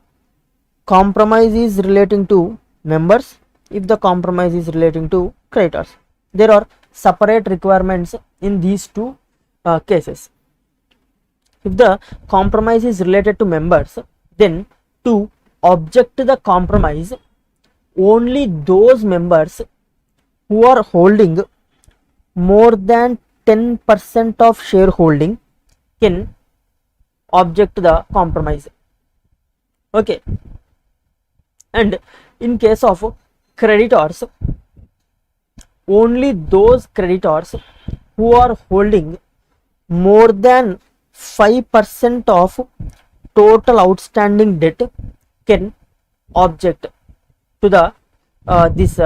compromise is relating to members, if the compromise is relating to creditors, there are separate requirements in these two cases. If the compromise is related to members, then to object the compromise, only those members who are holding more than 10% of shareholding can object the compromise. Okay, and in case of creditors, only those creditors who are holding more than 5% of total outstanding debt can object to the this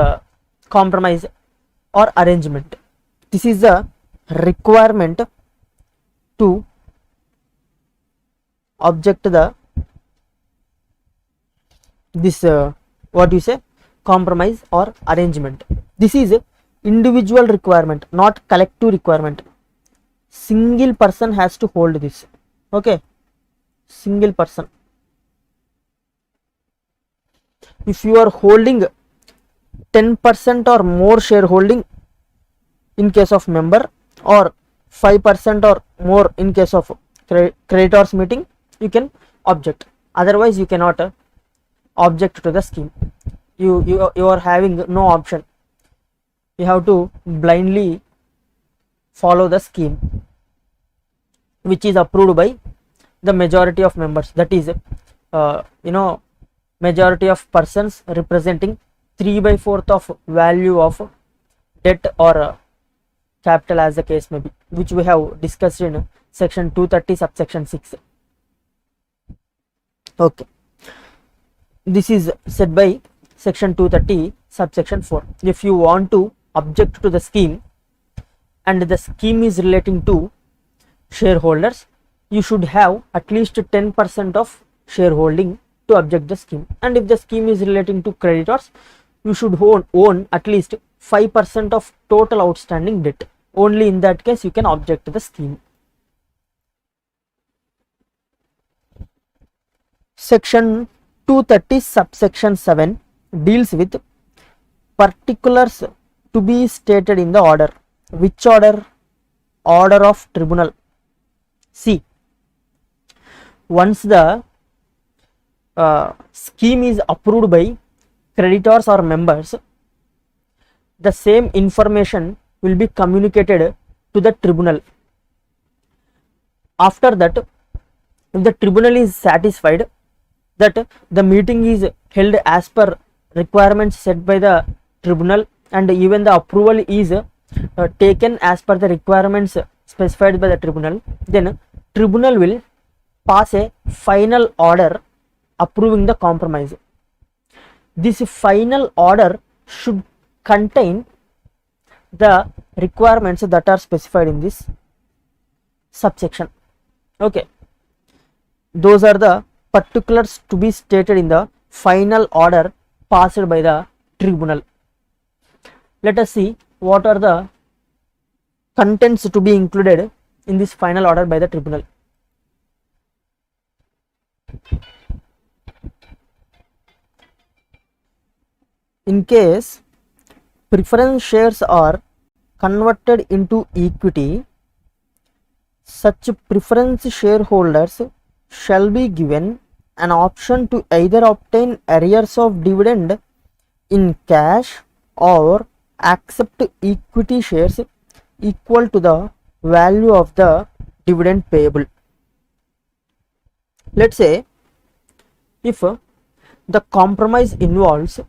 compromise or arrangement. This is the requirement to object the this what you say, compromise or arrangement. This is individual requirement, not collective requirement. Single person has to hold this. Okay, single person. If you are holding 10% or more shareholding in case of member, or 5% or more in case of creditors meeting, you can object. Otherwise you cannot object to the scheme. You are having no option. You have to blindly follow the scheme which is approved by the majority of members, that is majority of persons representing 3/4 of value of debt or capital, as the case may be, which we have discussed in section 230 subsection 6. Okay, this is said by section 230 subsection 4. If you want to object to the scheme and the scheme is relating to shareholders, you should have at least 10% of shareholding to object the scheme. And if the scheme is relating to creditors, you should own at least 5% of total outstanding debt. Only in that case you can object to the scheme. Section 230 subsection 7 deals with particulars to be stated in the order. Which order? Order of tribunal. See, once the scheme is approved by creditors or members, the same information will be communicated to the tribunal. After that, if the tribunal is satisfied that the meeting is held as per requirements set by the tribunal and even the approval is taken as per the requirements specified by the tribunal, then tribunal will pass a final order approving the compromise. This final order should contain the requirements that are specified in this subsection. Okay, those are the particulars to be stated in the final order passed by the tribunal. Let us see what are the contents to be included in this final order by the tribunal. In case preference shares are converted into equity, such preference shareholders shall be given an option to either obtain arrears of dividend in cash or accept equity shares equal to the value of the dividend payable. Let's say if the compromise involves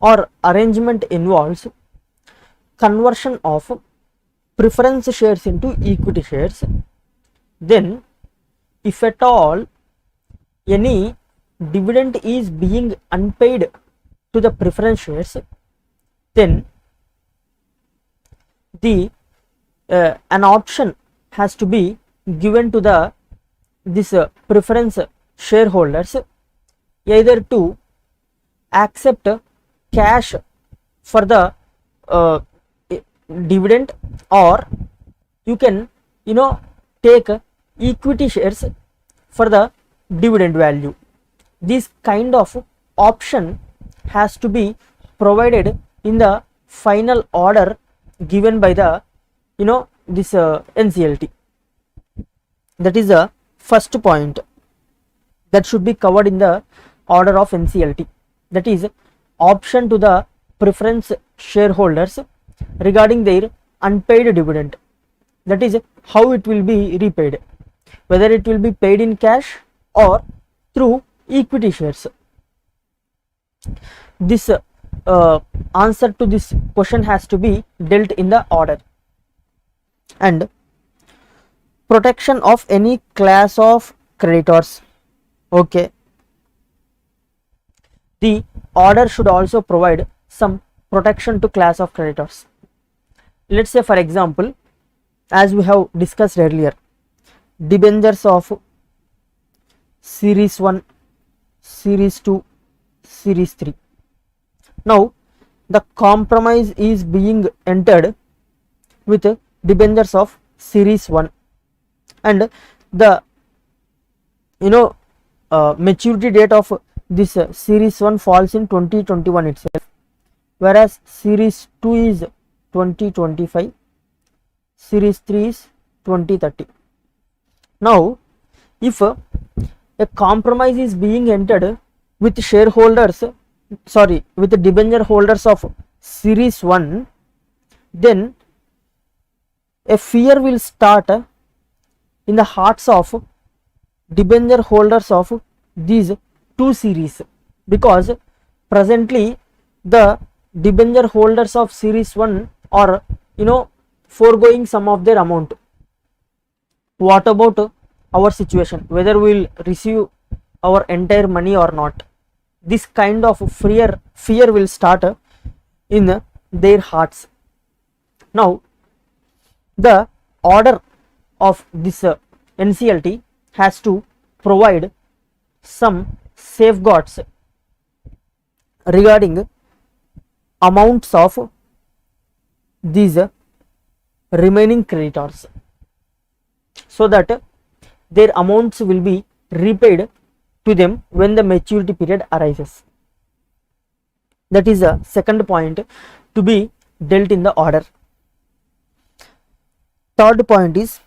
or arrangement involves conversion of preference shares into equity shares, then if at all any dividend is being unpaid to the preference shares, then the an option has to be given to the preference shareholders either to accept cash for the dividend, or you can take equity shares for the dividend value. This kind of option has to be provided in the final order given by the this NCLT. That is the first point that should be covered in the order of NCLT, that is option to the preference shareholders regarding their unpaid dividend, that is how it will be repaid, whether it will be paid in cash or through equity shares. This answer to this question has to be dealt in the order. And protection of any class of creditors. Okay, the order should also provide some protection to class of creditors. Let's say for example, as we have discussed earlier, debentures of series 1, series 2, series 3. Now the compromise is being entered with debentures of series 1, and the maturity date of this series 1 falls in 2021 itself, whereas series 2 is 2025, series 3 is 2030. Now if a compromise is being entered with shareholders, with the debenture holders of series 1, then a fear will start in the hearts of debenture holders of these two series, because presently the debenture holders of series 1 are foregoing some of their amount. What about our situation, whether we will receive our entire money or not? This kind of fear will start in their hearts. Now the order of this NCLT has to provide some safeguards regarding amounts of these remaining creditors, so that their amounts will be repaid to them when the maturity period arises. That is a second point to be dealt in the order. Third point is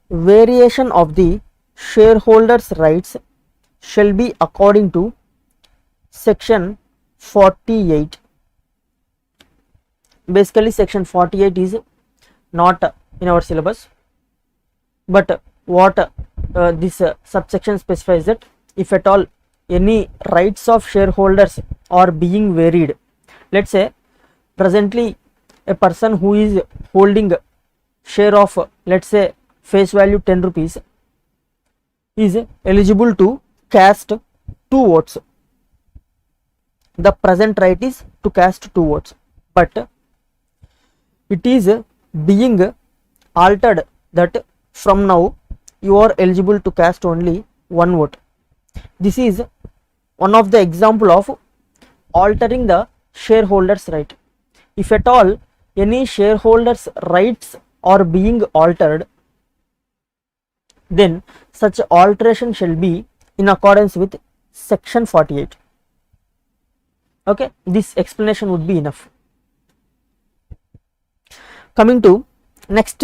variation of the shareholders' rights shall be according to section 48. Basically section 48 is not in our syllabus, but what this subsection specifies that if at all any rights of shareholders are being varied, let's say presently a person who is holding share of let's say face value 10 rupees is eligible to cast 2 votes. The present right is to cast 2 votes, but it is being altered that from now you are eligible to cast only 1 vote. This is one of the example of altering the shareholders right. If at all any shareholders rights are being altered, then such alteration shall be in accordance with section 48. Okay, this explanation would be enough. Coming to next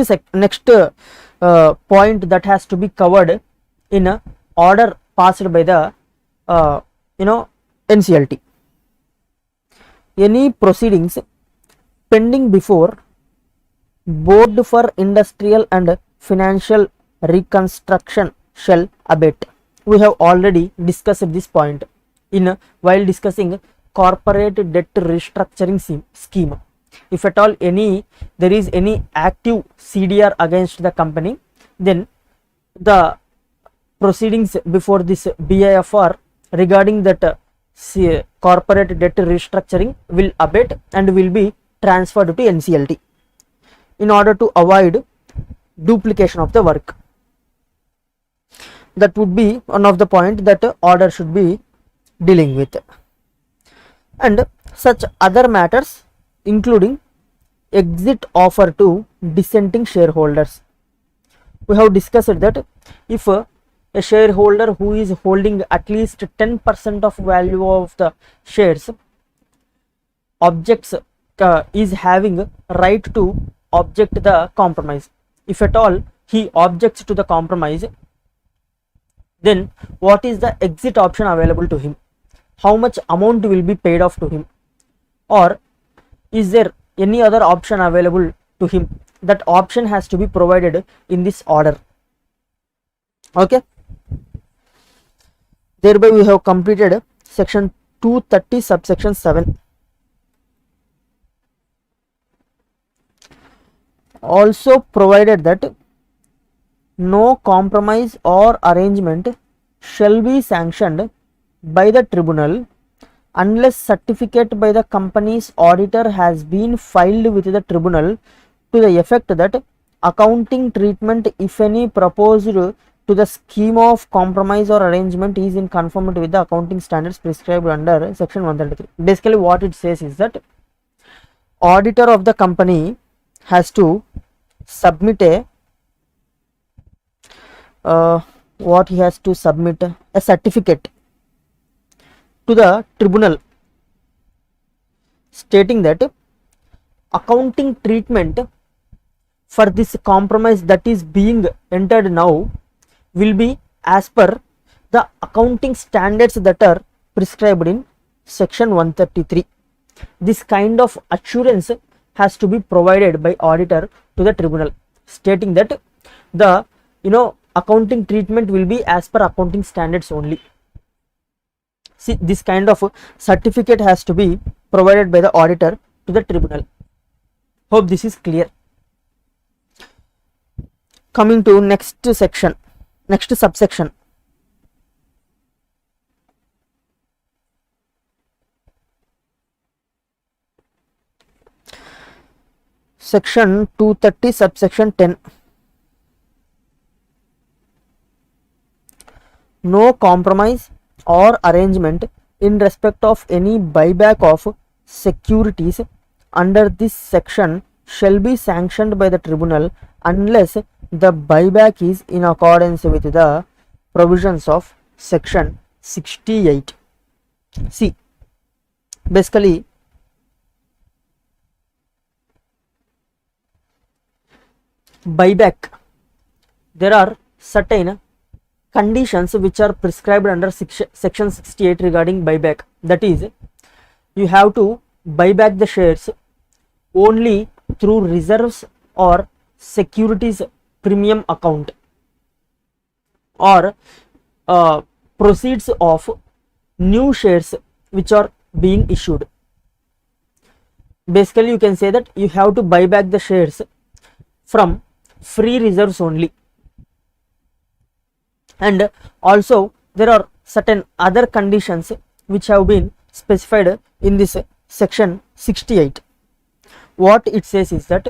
point that has to be covered in a order passed by the NCLT. Any proceedings pending before Board for Industrial and Financial Reconstruction shall abate. We have already discussed this point in while discussing corporate debt restructuring scheme. If at all there is any active CDR against the company, then the proceedings before this BIFR regarding that corporate debt restructuring will abate and will be transferred to NCLT in order to avoid duplication of the work. That would be one of the point that order should be dealing with. And such other matters including exit offer to dissenting shareholders. We have discussed that if a shareholder who is holding at least 10% of value of the shares objects is having right to object the compromise. If at all he objects to the compromise, then what is the exit option available to him? How much amount will be paid off to him? Or is there any other option available to him? That option has to be provided in this order. Okay. Thereby we have completed section 230 subsection 7. Also provided that no compromise or arrangement shall be sanctioned by the tribunal unless certificate by the company's auditor has been filed with the tribunal to the effect that accounting treatment, if any, proposed to the scheme of compromise or arrangement is in conformity with the accounting standards prescribed under section 133. Basically what it says is that auditor of the company has to submit a what he has to submit a certificate to the tribunal stating that accounting treatment for this compromise that is being entered now will be as per the accounting standards that are prescribed in section 133. This kind of assurance has to be provided by auditor to the tribunal stating that the accounting treatment will be as per accounting standards only. See, this kind of certificate has to be provided by the auditor to the tribunal. Hope this is clear. Coming to next section, next subsection. Section 230 subsection 10. No compromise or arrangement in respect of any buyback of securities under this section shall be sanctioned by the tribunal unless the buyback is in accordance with the provisions of section 68. See, basically buyback, there are certain conditions which are prescribed under section 68 regarding buyback. That is, you have to buy back the shares only through reserves or securities premium account or proceeds of new shares which are being issued. Basically, you can say that you have to buy back the shares from free reserves only. And also there are certain other conditions which have been specified in this section 68. What it says is that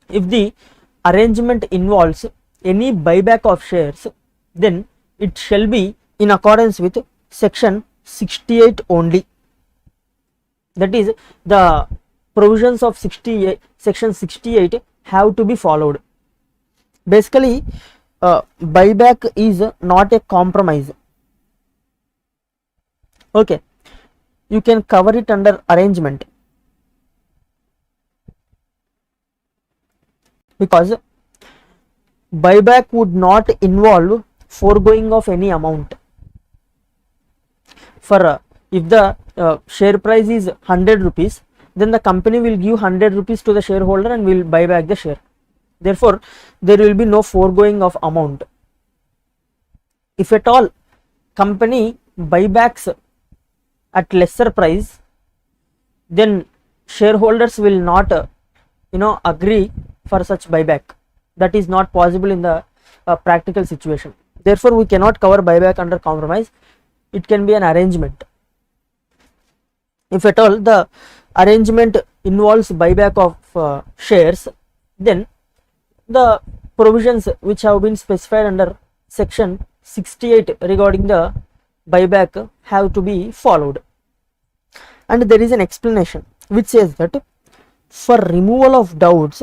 if the arrangement involves any buyback of shares, then it shall be in accordance with section 68 only. That is, the provisions of section 68 have to be followed. Basically, buyback is not a compromise. Okay, you can cover it under arrangement, because buyback would not involve foregoing of any amount. For if the share price is 100 rupees, then the company will give 100 rupees to the shareholder and will buy back the share. Therefore, there will be no foregoing of amount. If at all company buybacks at lesser price, then shareholders will not agree for such buyback. That is not possible in the practical situation. Therefore, we cannot cover buyback under compromise. It can be an arrangement. If at all the arrangement involves buyback of shares, then the provisions which have been specified under section 68 regarding the buyback have to be followed. And there is an explanation which says that for removal of doubts,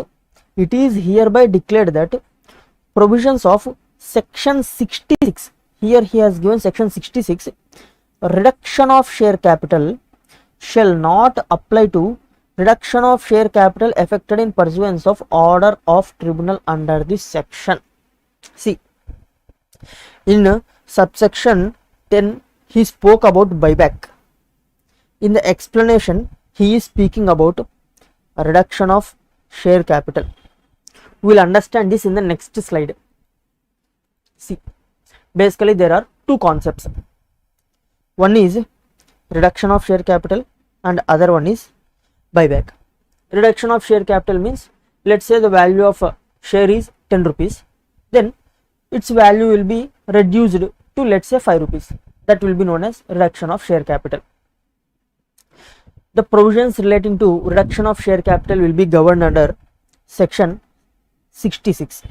it is hereby declared that provisions of section 66, here he has given section 66, reduction of share capital, shall not apply to reduction of share capital effected in pursuance of order of tribunal under this section. See, in subsection 10 he spoke about buyback. In the explanation he is speaking about reduction of share capital. We will understand this in the next slide. See, basically there are two concepts. One is reduction of share capital and other one is buyback. Reduction of share capital means, let's say the value of a share is 10 rupees, then its value will be reduced to, let's say, 5 rupees. That will be known as reduction of share capital. The provisions relating to reduction of share capital will be governed under section 66,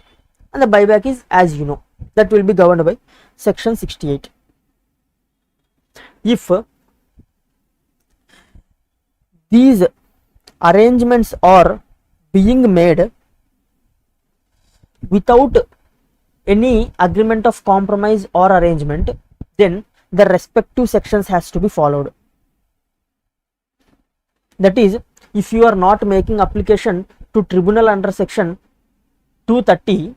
and the buyback is, as you know, that will be governed by section 68. If these arrangements are being made without any agreement of compromise or arrangement, then the respective sections has to be followed. That is, if you are not making application to tribunal under section 230,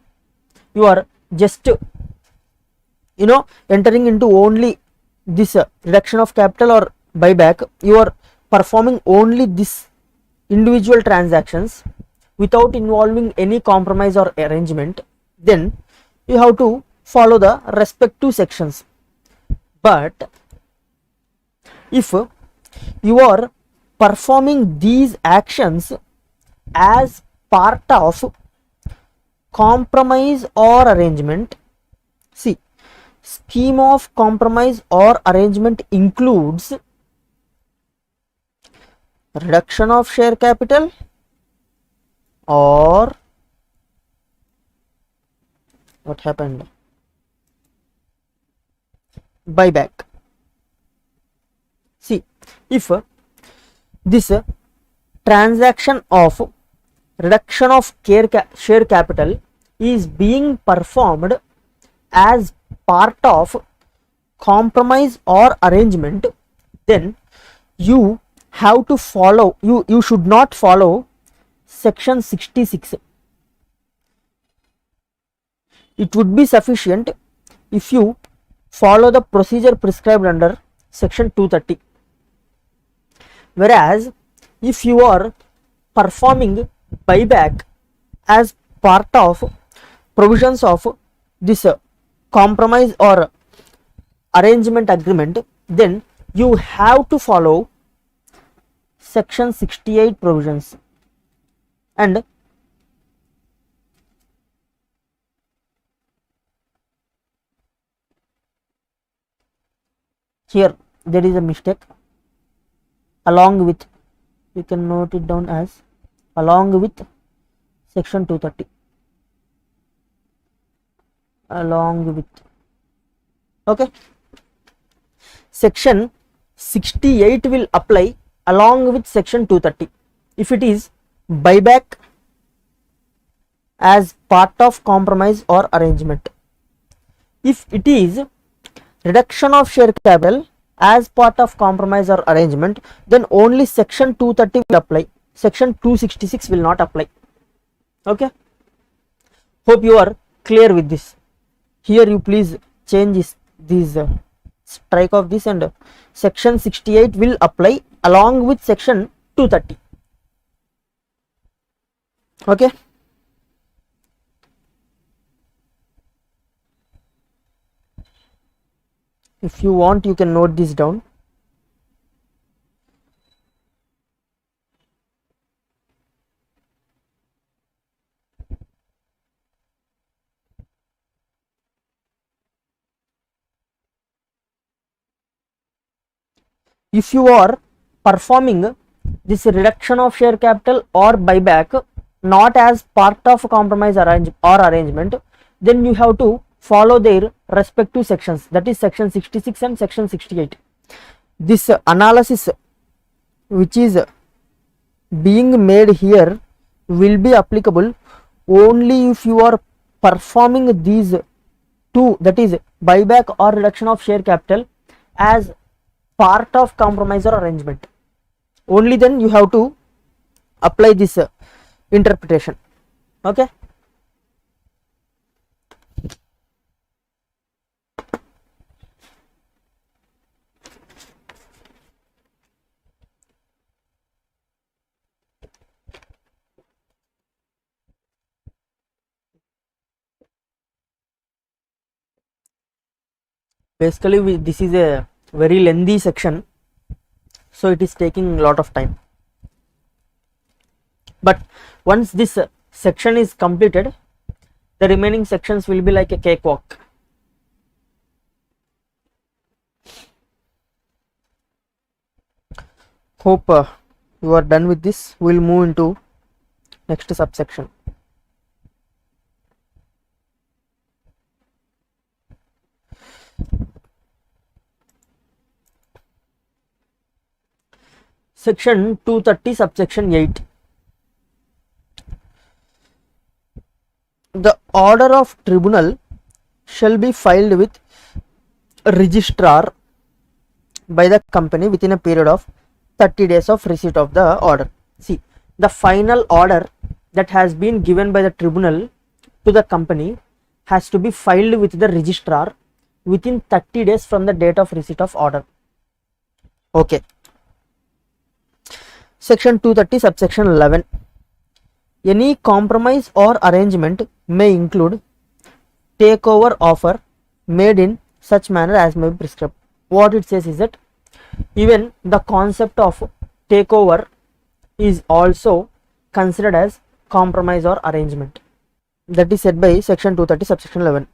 you are just entering into only this reduction of capital or buyback, you are performing only this individual transactions without involving any compromise or arrangement, then you have to follow the respective sections. But if you are performing these actions as part of compromise or arrangement, see, scheme of compromise or arrangement includes reduction of share capital or what happened, buyback. See, if this transaction of reduction of share capital is being performed as part of compromise or arrangement, then you have to follow, you should not follow section 66. It would be sufficient if you follow the procedure prescribed under section 230. Whereas if you are performing buyback as part of provisions of this compromise or arrangement agreement, then you have to follow section 68 provisions. And here there is a mistake. Along with, you can note it down as along with section 230, along with, okay, section 68 will apply along with section 230 if it is buyback as part of compromise or arrangement. If it is reduction of share capital as part of compromise or arrangement, then only section 230 will apply, section 266 will not apply. Okay, hope you are clear with this. Here you please change this strike of this, and section 68 will apply along with section 230. Okay, if you want you can note this down. If you are performing this reduction of share capital or buyback not as part of compromise or arrangement, then you have to follow their respective sections, that is section 66 and section 68. This analysis which is being made here will be applicable only if you are performing these two, that is buyback or reduction of share capital as part of compromise or arrangement. Only then you have to apply this interpretation. Okay, basically this is a very lengthy section, so it is taking a lot of time, but once this section is completed, the remaining sections will be like a cakewalk. Hope you are done with this. We will move into next subsection. Section 230 subsection 8. The order of tribunal shall be filed with registrar by the company within a period of 30 days of receipt of the order. See, the final order that has been given by the tribunal to the company has to be filed with the registrar within 30 days from the date of receipt of order. Okay. Section 230 subsection 11. Any compromise or arrangement may include takeover offer made in such manner as may be prescribed. What it says is that even the concept of takeover is also considered as compromise or arrangement. That is said by section 230 subsection 11.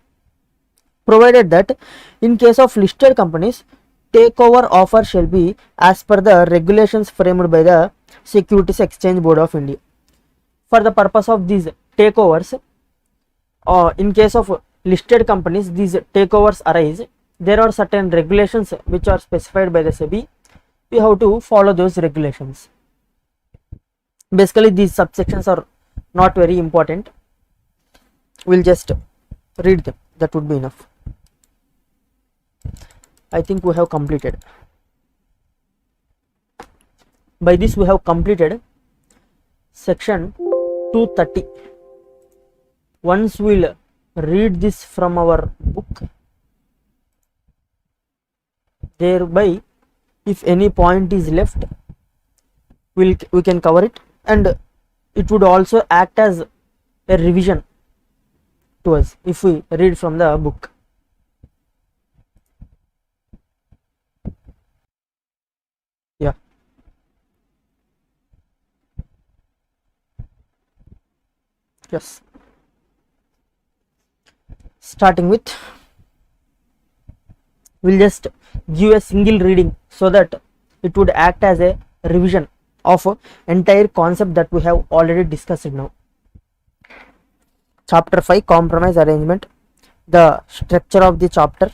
Provided that in case of listed companies, takeover offer shall be as per the regulations framed by the Securities Exchange Board of India. For the purpose of these takeovers, in case of listed companies, these takeovers arise, there are certain regulations which are specified by the SEBI. We have to follow those regulations. Basically these subsections are not very important, we'll just read them, that would be enough. I think we have completed. By this we have completed section 230. Once we'll read this from our book, thereby if any point is left, we can cover it, and it would also act as a revision to us if we read from the book. Yeah. Yes. Starting with, we'll just give a single reading so that it would act as a revision of entire concept that we have already discussed now. Chapter 5, compromise arrangement. The structure of the chapter: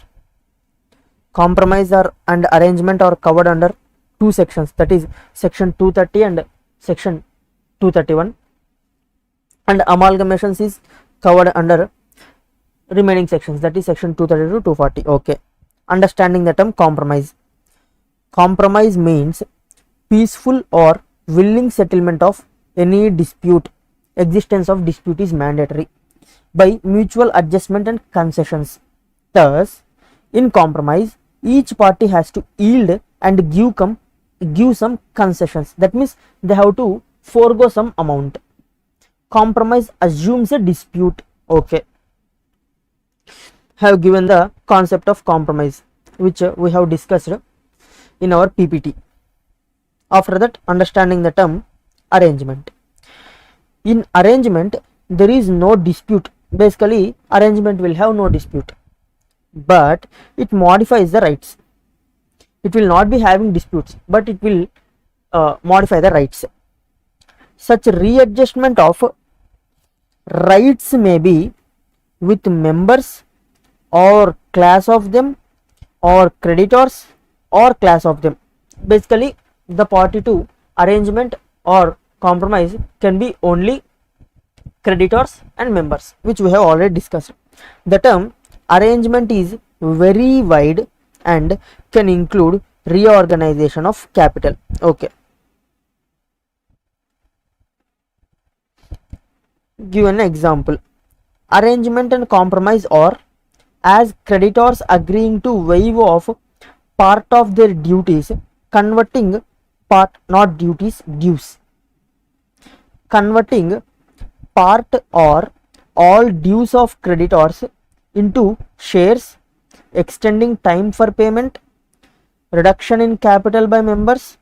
compromise and arrangement are covered under two sections, that is section 230 and section 231, and amalgamations is covered under remaining sections, that is section 230 to 240. Okay. Understanding the term compromise. Compromise means peaceful or willing settlement of any dispute. Existence of dispute is mandatory by mutual adjustment and concessions. Thus, in compromise, each party has to yield and give some concessions. That means they have to forego some amount. Compromise assumes a dispute. Okay. Have given the concept of compromise, which we have discussed in our PPT. After that, understanding the term arrangement. In arrangement, there is no dispute. Basically, arrangement will have no dispute, but it modifies the rights. It will not be having disputes, but it will modify the rights. Such readjustment of rights may be with members or class of them, or creditors or class of them. Basically, the party to arrangement or compromise can be only creditors and members, which we have already discussed. The term arrangement is very wide and can include reorganization of capital. Okay. Give an example. Arrangement and compromise are as creditors agreeing to waive off part of their duties, converting part, not duties, dues, converting part or all dues of creditors into shares, extending time for payment, reduction in capital by members,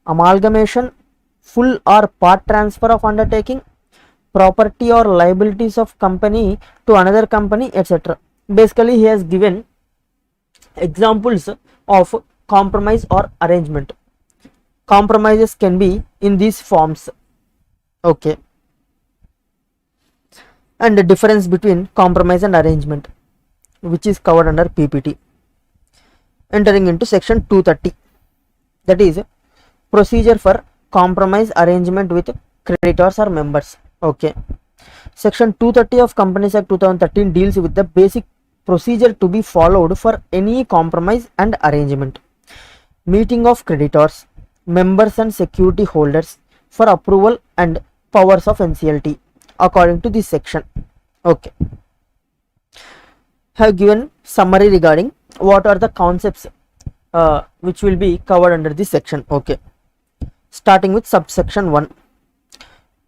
amalgamation, full or part transfer of undertaking, property or liabilities of company to another company, etc. Basically, he has given examples of compromise or arrangement. Compromises can be in these forms. Okay. And the difference between compromise and arrangement, which is covered under PPT. Entering into section 230, that is procedure for compromise arrangement with creditors or members. Okay. Section 230 of Companies Act 2013 deals with the basic procedure to be followed for any compromise and arrangement. Meeting of creditors, members and security holders for approval and powers of NCLT according to this section. Okay. Have given summary regarding what are the concepts which will be covered under this section. Okay. Starting with subsection 1.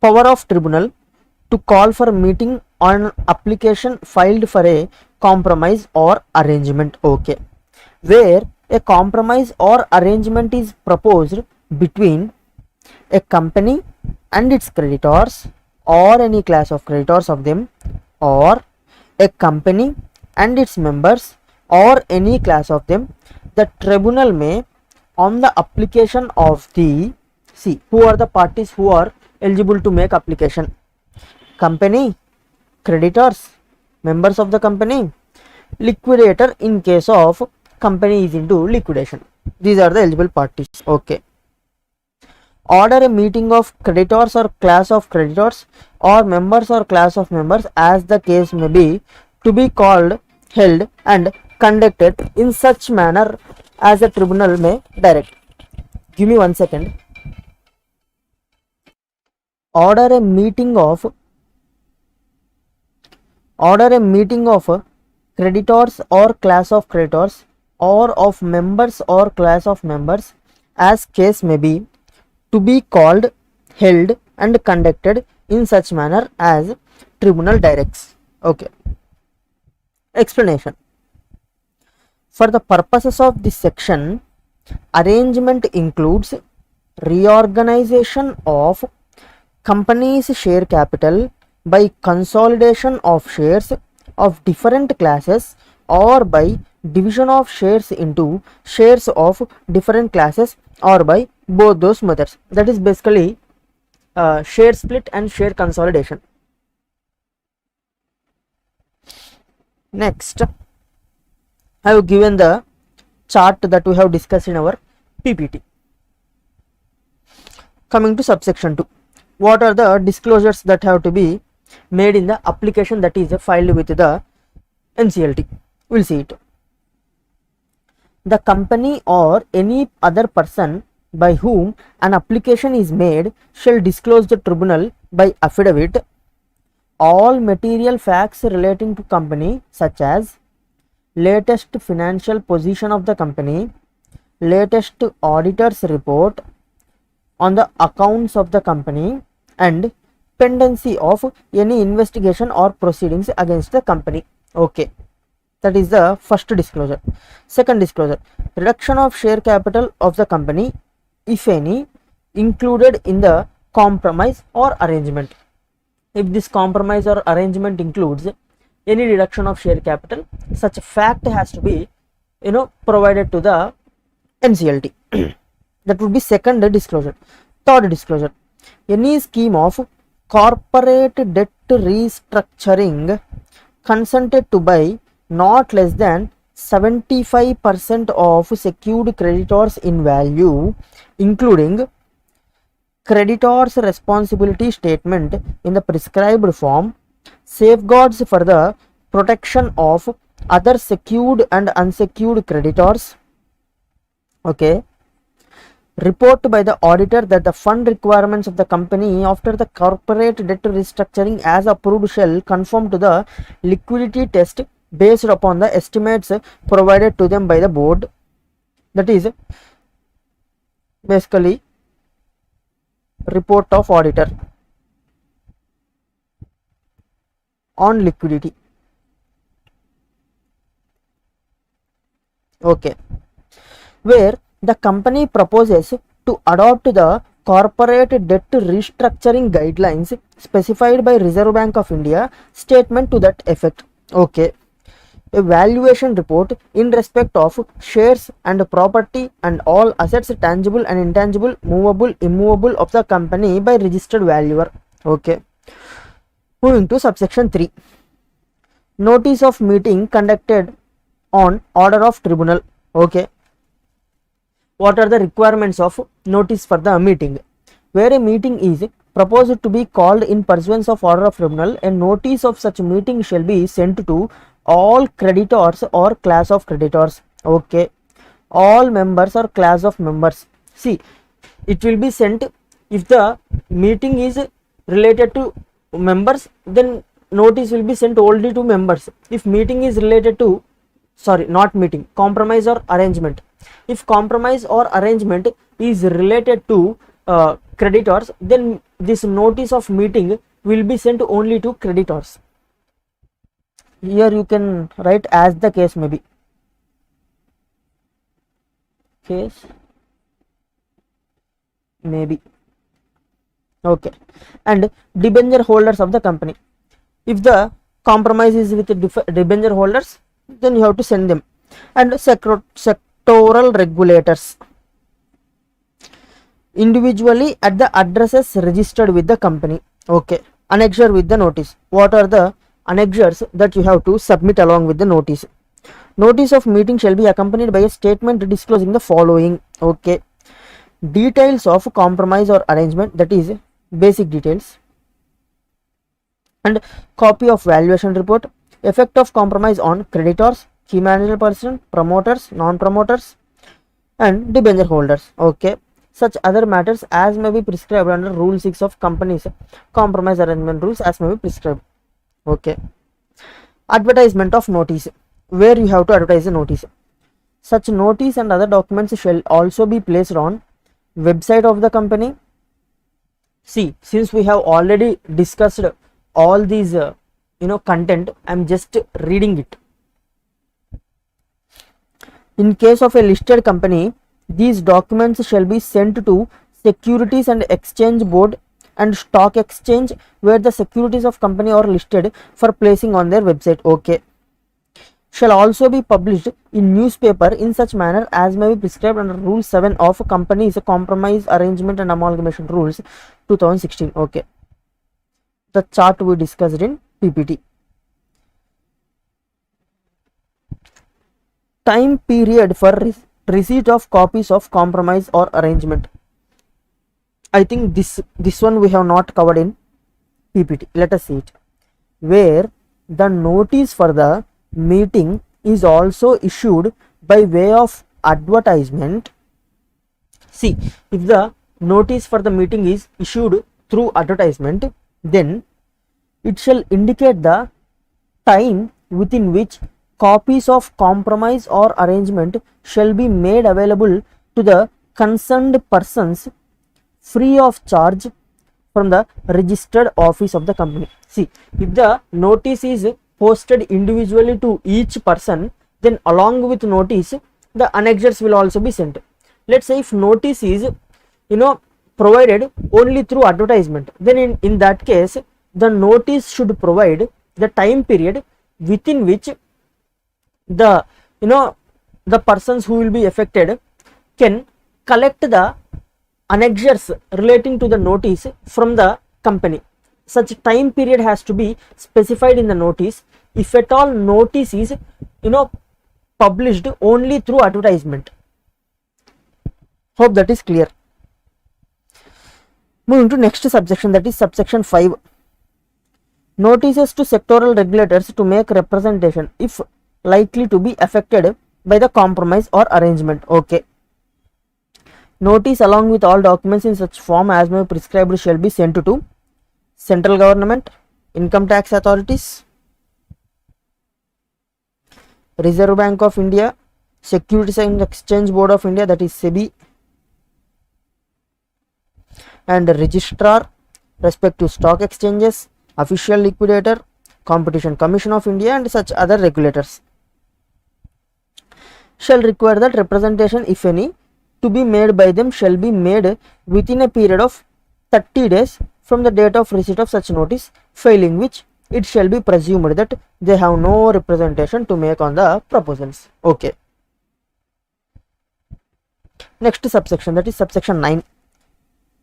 Power of tribunal to call for meeting on application filed for a compromise or arrangement. Okay. Where a compromise or arrangement is proposed between a company and its creditors or any class of creditors of them, or a company and its members or any class of them, the tribunal may, on the application of the, see who are the parties who are eligible to make application: company, creditors, members of the company, liquidator in case of company is into liquidation. These are the eligible parties. Okay. Order a meeting of creditors or class of creditors or members or class of members, as the case may be, to be called, held and conducted in such manner as a tribunal may direct. Give me 1 second. Order a meeting of creditors or class of creditors or of members or class of members as case may be, to be called, held and conducted in such manner as tribunal directs. Okay. Explanation. For the purposes of this section, arrangement includes reorganization of company's share capital by consolidation of shares of different classes or by division of shares into shares of different classes or by both those methods. That is basically share split and share consolidation. Next, I have given the chart that we have discussed in our PPT. Coming to subsection 2, what are the disclosures that have to be made in the application that is filed with the NCLT? We will see it. The company or any other person by whom an application is made shall disclose the tribunal by affidavit all material facts relating to company, such as latest financial position of the company, latest auditor's report on the accounts of the company, and pendency of any investigation or proceedings against the company. Okay, that is the first disclosure. Second disclosure, reduction of share capital of the company, if any, included in the compromise or arrangement. If this compromise or arrangement includes any reduction of share capital, such a fact has to be provided to the NCLT. That would be second disclosure. Third disclosure, any scheme of corporate debt restructuring consented to by not less than 75% of secured creditors in value, including creditors responsibility statement in the prescribed form, safeguards for the protection of other secured and unsecured creditors. Okay. Report by the auditor that the fund requirements of the company after the corporate debt restructuring as approved shall conform to the liquidity test based upon the estimates provided to them by the board. That is basically report of auditor on liquidity. Okay, where the company proposes to adopt the corporate debt restructuring guidelines specified by Reserve Bank of India statement to that effect. Okay, a valuation report in respect of shares and property and all assets tangible and intangible, movable, immovable of the company by registered valuer. Okay, moving to subsection 3, notice of meeting conducted on order of tribunal. Okay, what are the requirements of notice for the meeting? Where a meeting is proposed to be called in pursuance of order of tribunal, a notice of such meeting shall be sent to all creditors or class of creditors. Okay, all members or class of members. See, it will be sent if the meeting is related to members, then notice will be sent only to members. If meeting is related to, sorry, not meeting, compromise or arrangement, if compromise or arrangement is related to creditors, then this notice of meeting will be sent only to creditors. Here you can write as the case may be. Case may be. Okay, and debenture holders of the company. If the compromise is with debenture holders, then you have to send them. And sectoral regulators individually at the addresses registered with the company. Okay, annexure with the notice. What are the annexures that you have to submit along with the notice? Notice of meeting shall be accompanied by a statement disclosing the following. Okay, details of compromise or arrangement, that is basic details, and copy of valuation report, effect of compromise on creditors, key managerial person, promoters, non-promoters, and debenture holders. Okay. Such other matters as may be prescribed under Rule 6 of Companies Compromise Arrangement Rules as may be prescribed. Okay. Advertisement of notice, where you have to advertise the notice. Such notice and other documents shall also be placed on website of the company. See, since we have already discussed all these content, I am just reading it. In case of a listed company, these documents shall be sent to Securities and Exchange Board and Stock Exchange where the securities of company are listed for placing on their website. Okay. Shall also be published in newspaper in such manner as may be prescribed under Rule 7 of Companies Compromise Arrangement and Amalgamation Rules 2016. Okay. The chart we discussed in PPT. Time period for receipt of copies of compromise or arrangement. I think this one we have not covered in PPT. Let us see it. Where the notice for the meeting is also issued by way of advertisement. See, if the notice for the meeting is issued through advertisement, then it shall indicate the time within which copies of compromise or arrangement shall be made available to the concerned persons free of charge from the registered office of the company. See, if the notice is posted individually to each person, then along with notice the annexures will also be sent. Let's say if notice is provided only through advertisement, then in that case the notice should provide the time period within which the persons who will be affected can collect the annexures relating to the notice from the company. Such time period has to be specified in the notice if at all notice is published only through advertisement. Hope that is clear. Moving to next subsection, that is subsection 5. Notices to sectoral regulators to make representation if likely to be affected by the compromise or arrangement. Okay. Notice along with all documents in such form as may be prescribed shall be sent to central government, income tax authorities, Reserve Bank of India, Securities and Exchange Board of India, that is SEBI, and registrar, respective stock exchanges, official liquidator, Competition Commission of India, and such other regulators shall require that representation, if any, to be made by them shall be made within a period of 30 days from the date of receipt of such notice, failing which it shall be presumed that they have no representation to make on the proposals. Okay. Next subsection, that is subsection 9.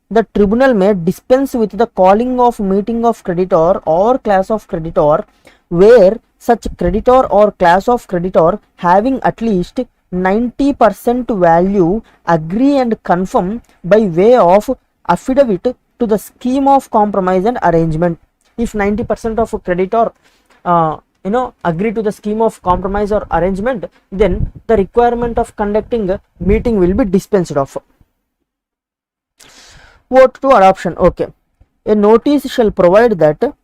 The tribunal may dispense with the calling of meeting of creditor or class of creditor where such creditor or class of creditor having at least 90% value agree and confirm by way of affidavit to the scheme of compromise and arrangement. If 90% of creditor agree to the scheme of compromise or arrangement, then the requirement of conducting a meeting will be dispensed of. Vote to adoption. Okay. A notice shall provide that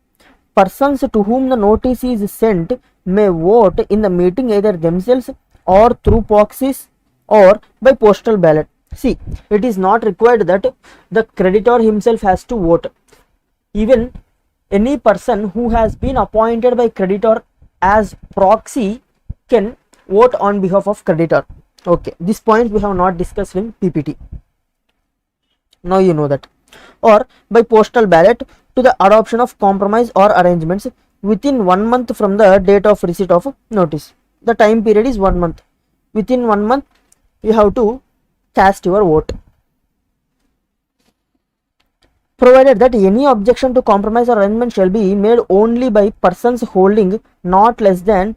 persons to whom the notice is sent may vote in the meeting either themselves or through proxies or by postal ballot. See, it is not required that the creditor himself has to vote. Even any person who has been appointed by creditor as proxy can vote on behalf of creditor. Okay, this point we have not discussed in PPT. Now you know that. Or by postal ballot to the adoption of compromise or arrangements within 1 month from the date of receipt of notice. The time period is 1 month. Within 1 month you have to cast your vote. Provided that any objection to compromise or arrangement shall be made only by persons holding not less than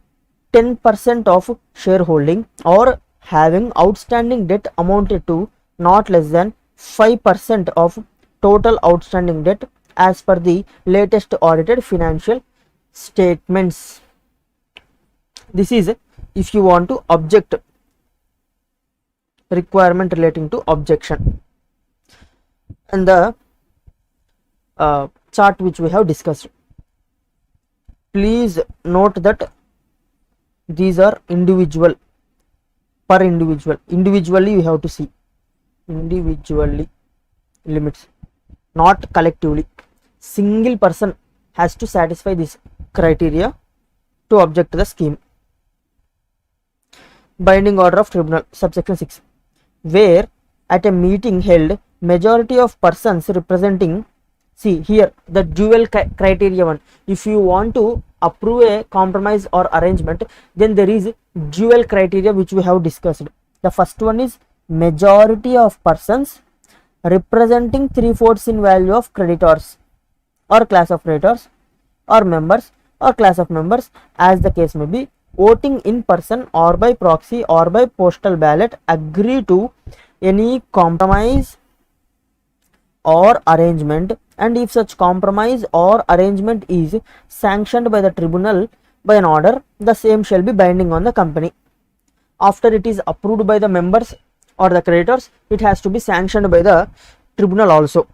10% of shareholding or having outstanding debt amounted to not less than 5% of total outstanding debt as per the latest audited financial statements. This is if you want to object, requirement relating to objection, and the chart which we have discussed. Please note that these are individual, per individual, individually you have to see, individually limits, not collectively. Single person has to satisfy this criteria to object the scheme. Binding order of tribunal, subsection 6, where at a meeting held majority of persons representing, see here the dual criteria one, if you want to approve a compromise or arrangement, then there is dual criteria which we have discussed. The first one is majority of persons representing 3/4 in value of creditors or class of creditors or members or class of members, as the case may be, voting in person or by proxy or by postal ballot, agree to any compromise or arrangement, and if such compromise or arrangement is sanctioned by the tribunal by an order, the same shall be binding on the company. After it is approved by the members or the creditors, it has to be sanctioned by the tribunal also.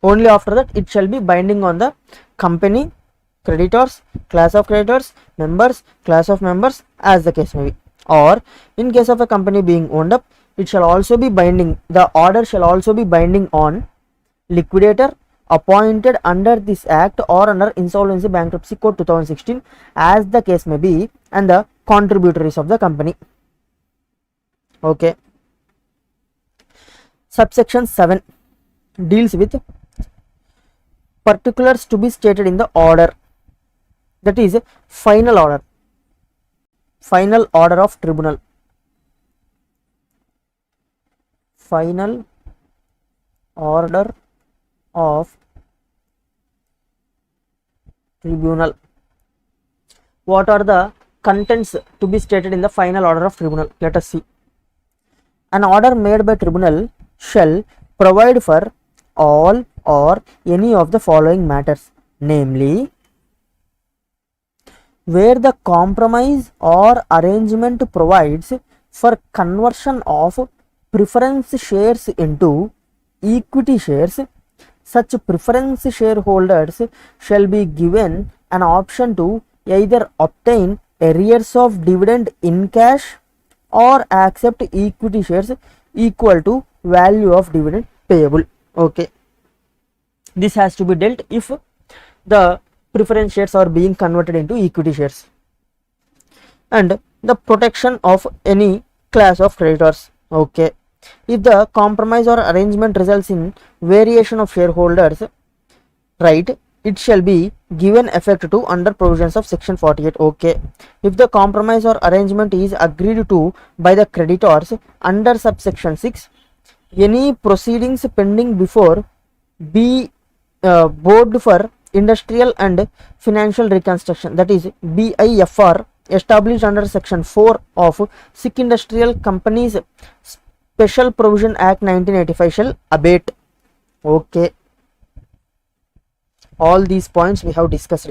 Only after that it shall be binding on the company, creditors, class of creditors, members, class of members, as the case may be. Or in case of a company being owned up, it shall also be binding, the order shall also be binding on liquidator appointed under this act or under Insolvency Bankruptcy Code 2016, as the case may be, and the contributories of the company. Okay. Subsection 7 deals with particulars to be stated in the order, that is final order, final order of tribunal, final order of tribunal. What are the contents to be stated in the final order of tribunal? Let us see. An order made by tribunal shall provide for all or any of the following matters, namely, where the compromise or arrangement provides for conversion of preference shares into equity shares, such preference shareholders shall be given an option to either obtain arrears of dividend in cash or accept equity shares equal to value of dividend payable. Okay, this has to be dealt if the preference shares are being converted into equity shares. And the protection of any class of creditors. Okay, if the compromise or arrangement results in variation of shareholders right, it shall be given effect to under provisions of section 48. Okay, if the compromise or arrangement is agreed to by the creditors under subsection 6, any proceedings pending before board for industrial and financial reconstruction, that is BIFR, established under section 4 of Sikh Industrial Companies Special Provision Act 1985 shall abate. Okay, all these points we have discussed.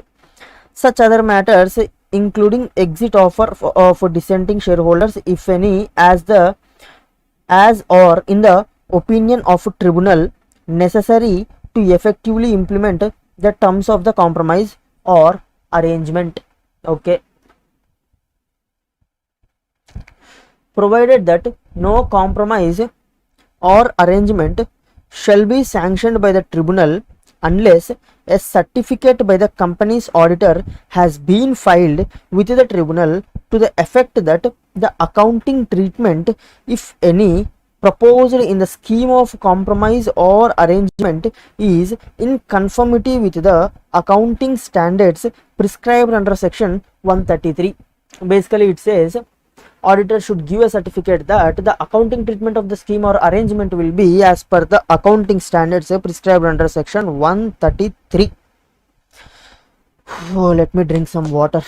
Such other matters including exit offer of dissenting shareholders, if any, as or in the opinion of tribunal necessary to effectively implement the terms of the compromise or arrangement. Okay, provided that no compromise or arrangement shall be sanctioned by the tribunal unless a certificate by the company's auditor has been filed with the tribunal to the effect that the accounting treatment, if any, proposed in the scheme of compromise or arrangement is in conformity with the accounting standards prescribed under section 133. Basically it says auditor should give a certificate that the accounting treatment of the scheme or arrangement will be as per the accounting standards prescribed under section 133. Oh, let me drink some water.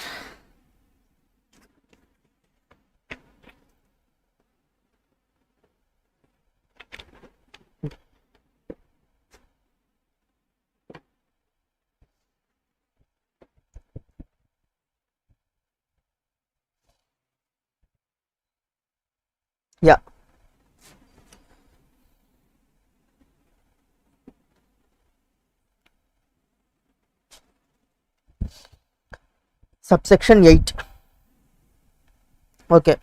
Yeah. Subsection 8. Okay.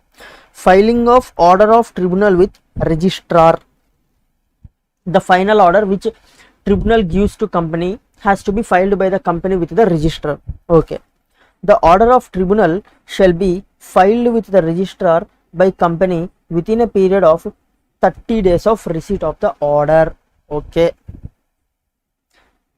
Filing of order of tribunal with registrar. The final order which tribunal gives to company has to be filed by the company with the registrar. Okay. The order of tribunal shall be filed with the registrar by company within a period of 30 days of receipt of the order. Okay.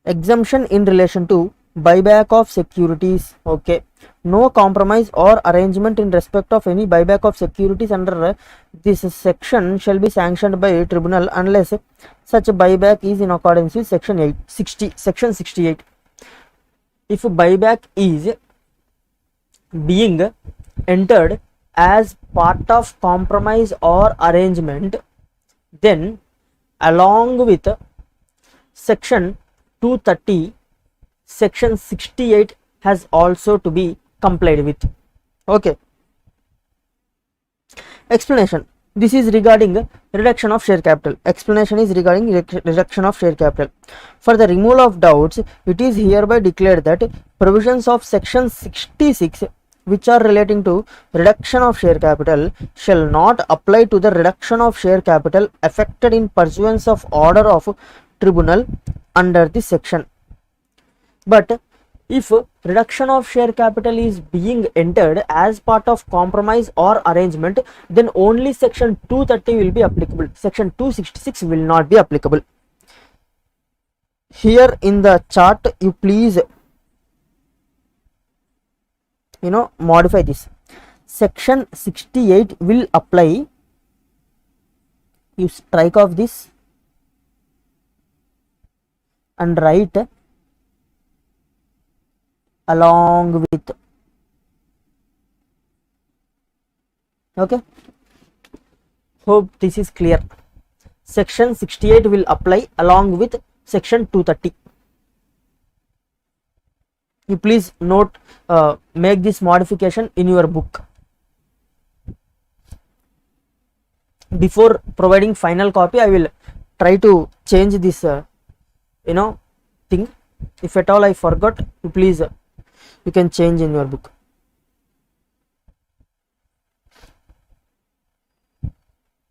Exemption in relation to buyback of securities. Okay. No compromise or arrangement in respect of any buyback of securities under this section shall be sanctioned by tribunal unless such buyback is in accordance with section 68. If buyback is being entered as part of compromise or arrangement, then along with section 230, section 68 has also to be complied with. Okay. Explanation. This is regarding reduction of share capital. Explanation is regarding reduction of share capital. For the removal of doubts, it is hereby declared that provisions of section 66 which are relating to reduction of share capital shall not apply to the reduction of share capital effected in pursuance of order of tribunal under this section. But if reduction of share capital is being entered as part of compromise or arrangement, then only section 230 will be applicable. Section 266 will not be applicable. Here in the chart, you please modify this. Section 68 will apply. You strike off this and write along with. Okay. Hope this is clear. Section 68 will apply along with section 230. You please note, make this modification in your book. Before providing final copy, I will try to change this thing. If at all I forgot, you please you can change in your book.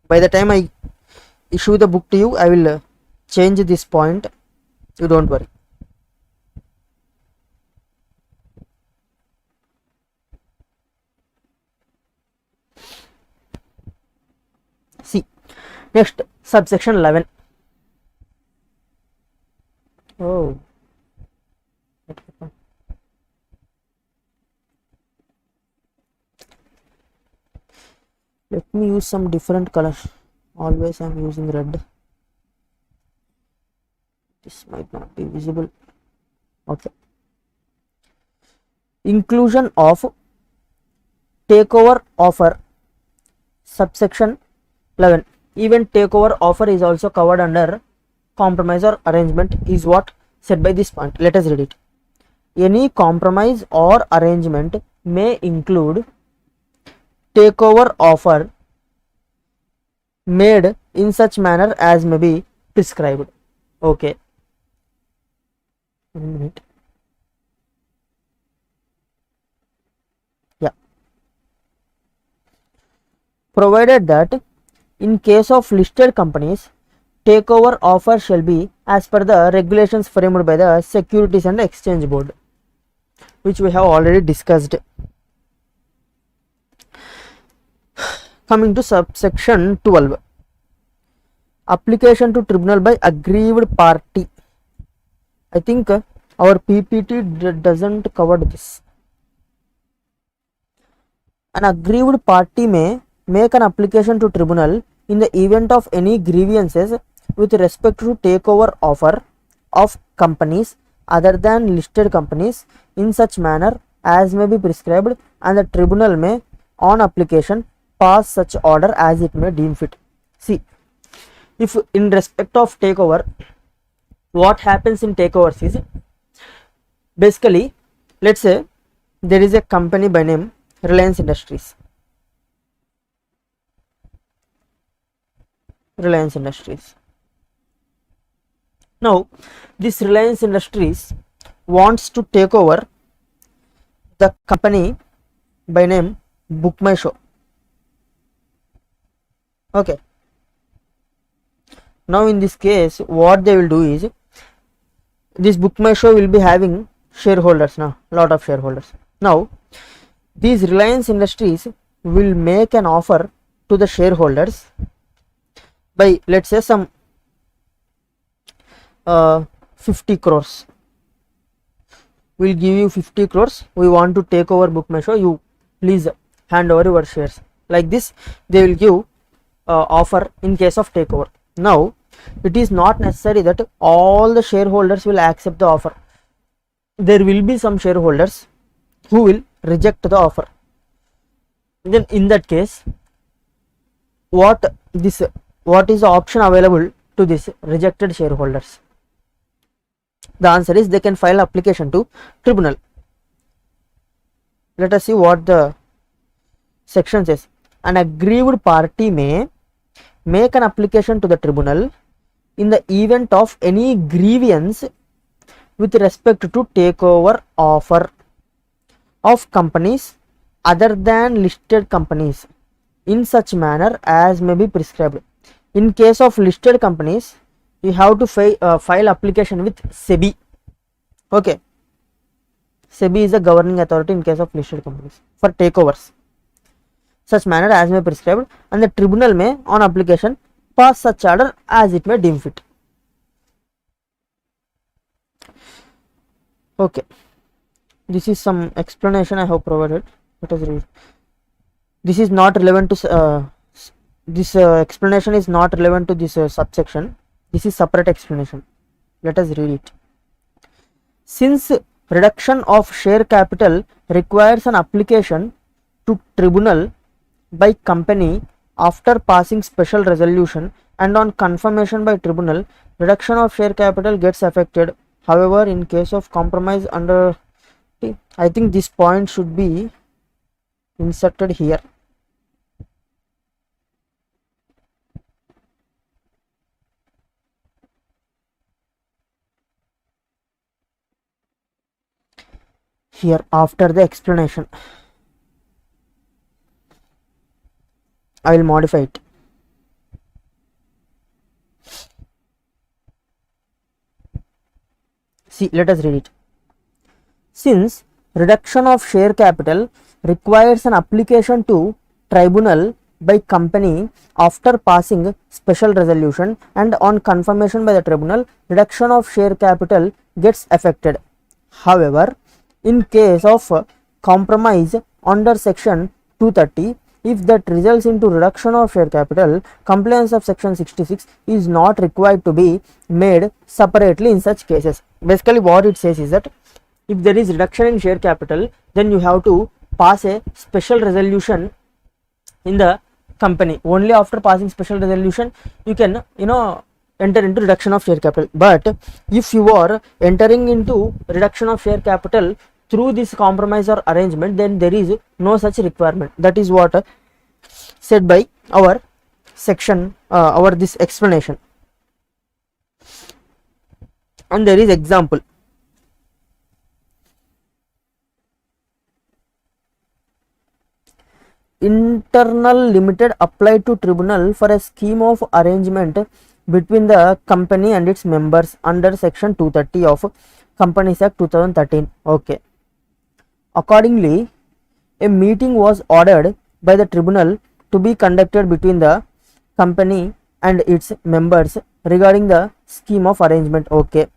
By the time I issue the book to you, I will change this point. You don't worry. See, next subsection 11. Oh, what happened? Let me use some different color. Always I am using red. This might not be visible. Okay. Inclusion of takeover offer. Subsection 11. Even takeover offer is also covered under compromise or arrangement is what said by this point. Let us read it. Any compromise or arrangement may include takeover offer made in such manner as may be prescribed. Okay. 1 minute. Yeah. Provided that in case of listed companies, takeover offer shall be as per the regulations framed by the Securities and Exchange Board, which we have already discussed. Coming to subsection 12. Application to tribunal by aggrieved party. I think our PPT doesn't cover this. An aggrieved party may make an application to tribunal in the event of any grievances with respect to takeover offer of companies other than listed companies in such manner as may be prescribed, and the tribunal may on application pass such order as it may deem fit. See, if in respect of takeover, what happens in takeovers is basically, let's say there is a company by name Reliance Industries. Reliance Industries. Now this Reliance Industries wants to take over the company by name Book My Show. Okay, now in this case what they will do is, this Book My Show will be having shareholders now, lot of shareholders. Now these Reliance Industries will make an offer to the shareholders by, let's say, some 50 crores. We'll give you 50 crores, we want to take over Book My Show, you please hand over your shares. Like this they will give offer in case of takeover. Now it is not necessary that all the shareholders will accept the offer. There will be some shareholders who will reject the offer. Then in that case, what is the option available to this rejected shareholders? The answer is they can file application to tribunal. Let us see what the section says. An aggrieved party may make an application to the tribunal in the event of any grievance with respect to takeover offer of companies other than listed companies in such manner as may be prescribed. In case of listed companies, you have to file application with SEBI. Okay, SEBI is the governing authority in case of listed companies for takeovers, such manner as may prescribed, and the tribunal may on application pass such order as it may deem fit. Okay, this is some explanation I have provided. Let us read. This is not relevant to this explanation is not relevant to this subsection. This is separate explanation. Let us read it. Since reduction of share capital requires an application to tribunal by company after passing special resolution and on confirmation by tribunal, reduction of share capital gets affected. However, in case of compromise under, I think this point should be inserted here. Here after the explanation I will modify it. See, let us read it. Since reduction of share capital requires an application to tribunal by company after passing special resolution and on confirmation by the tribunal, reduction of share capital gets affected. However, in case of compromise under section 230, if that results into reduction of share capital, compliance of section 66 is not required to be made separately in such cases. Basically what it says is that if there is reduction in share capital, then you have to pass a special resolution in the company. Only after passing special resolution you can enter into reduction of share capital. But if you are entering into reduction of share capital through this compromise or arrangement, then there is no such requirement. That is what said by our section, our this explanation. And there is example. Internal limited applied to tribunal for a scheme of arrangement between the company and its members under section 230 of Companies Act 2013. Okay. Accordingly, a meeting was ordered by the tribunal to be conducted between the company and its members regarding the scheme of arrangement. Okay.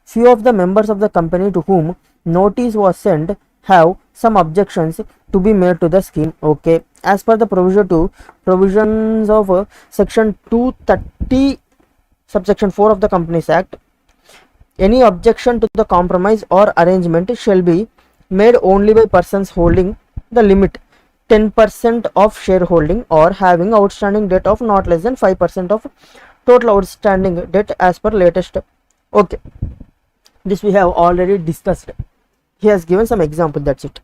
Few of the members of the company to whom notice was sent have some objections to be made to the scheme. Okay. As per the provisions of section 230 subsection 4 of the Companies Act, any objection to the compromise or arrangement shall be made only by persons holding the limit 10% of shareholding or having outstanding debt of not less than 5% of total outstanding debt as per latest. Okay, this we have already discussed. He has given some example, that's it.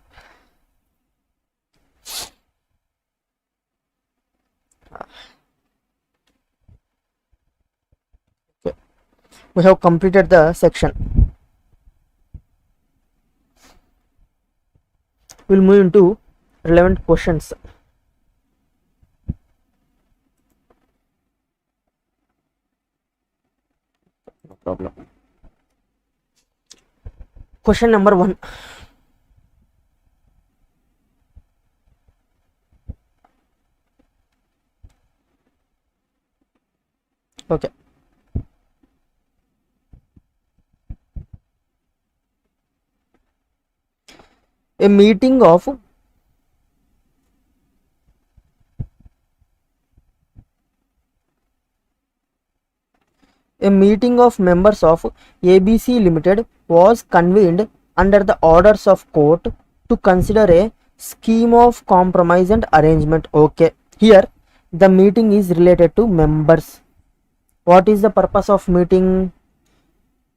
We have completed the section. We'll move into relevant questions. No problem. Question number 1. Okay. A meeting of members of ABC Limited was convened under the orders of court to consider a scheme of compromise and arrangement. Okay, here the meeting is related to members. What is the purpose of meeting?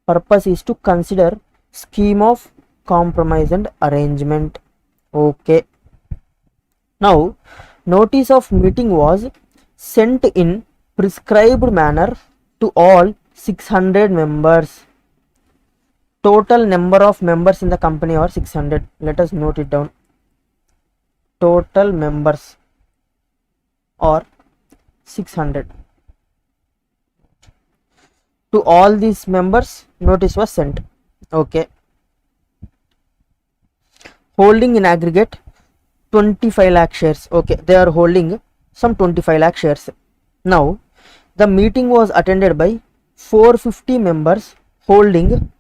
Purpose is to consider scheme of compromise and arrangement. Okay, now notice of meeting was sent in prescribed manner to all 600 members. Total number of members in the company are 600. Let us note it down. Total members are 600. To all these members, notice was sent. Okay. Holding in aggregate 25 lakh shares. Okay, they are holding some 25 lakh shares. Now, the meeting was attended by 450 members holding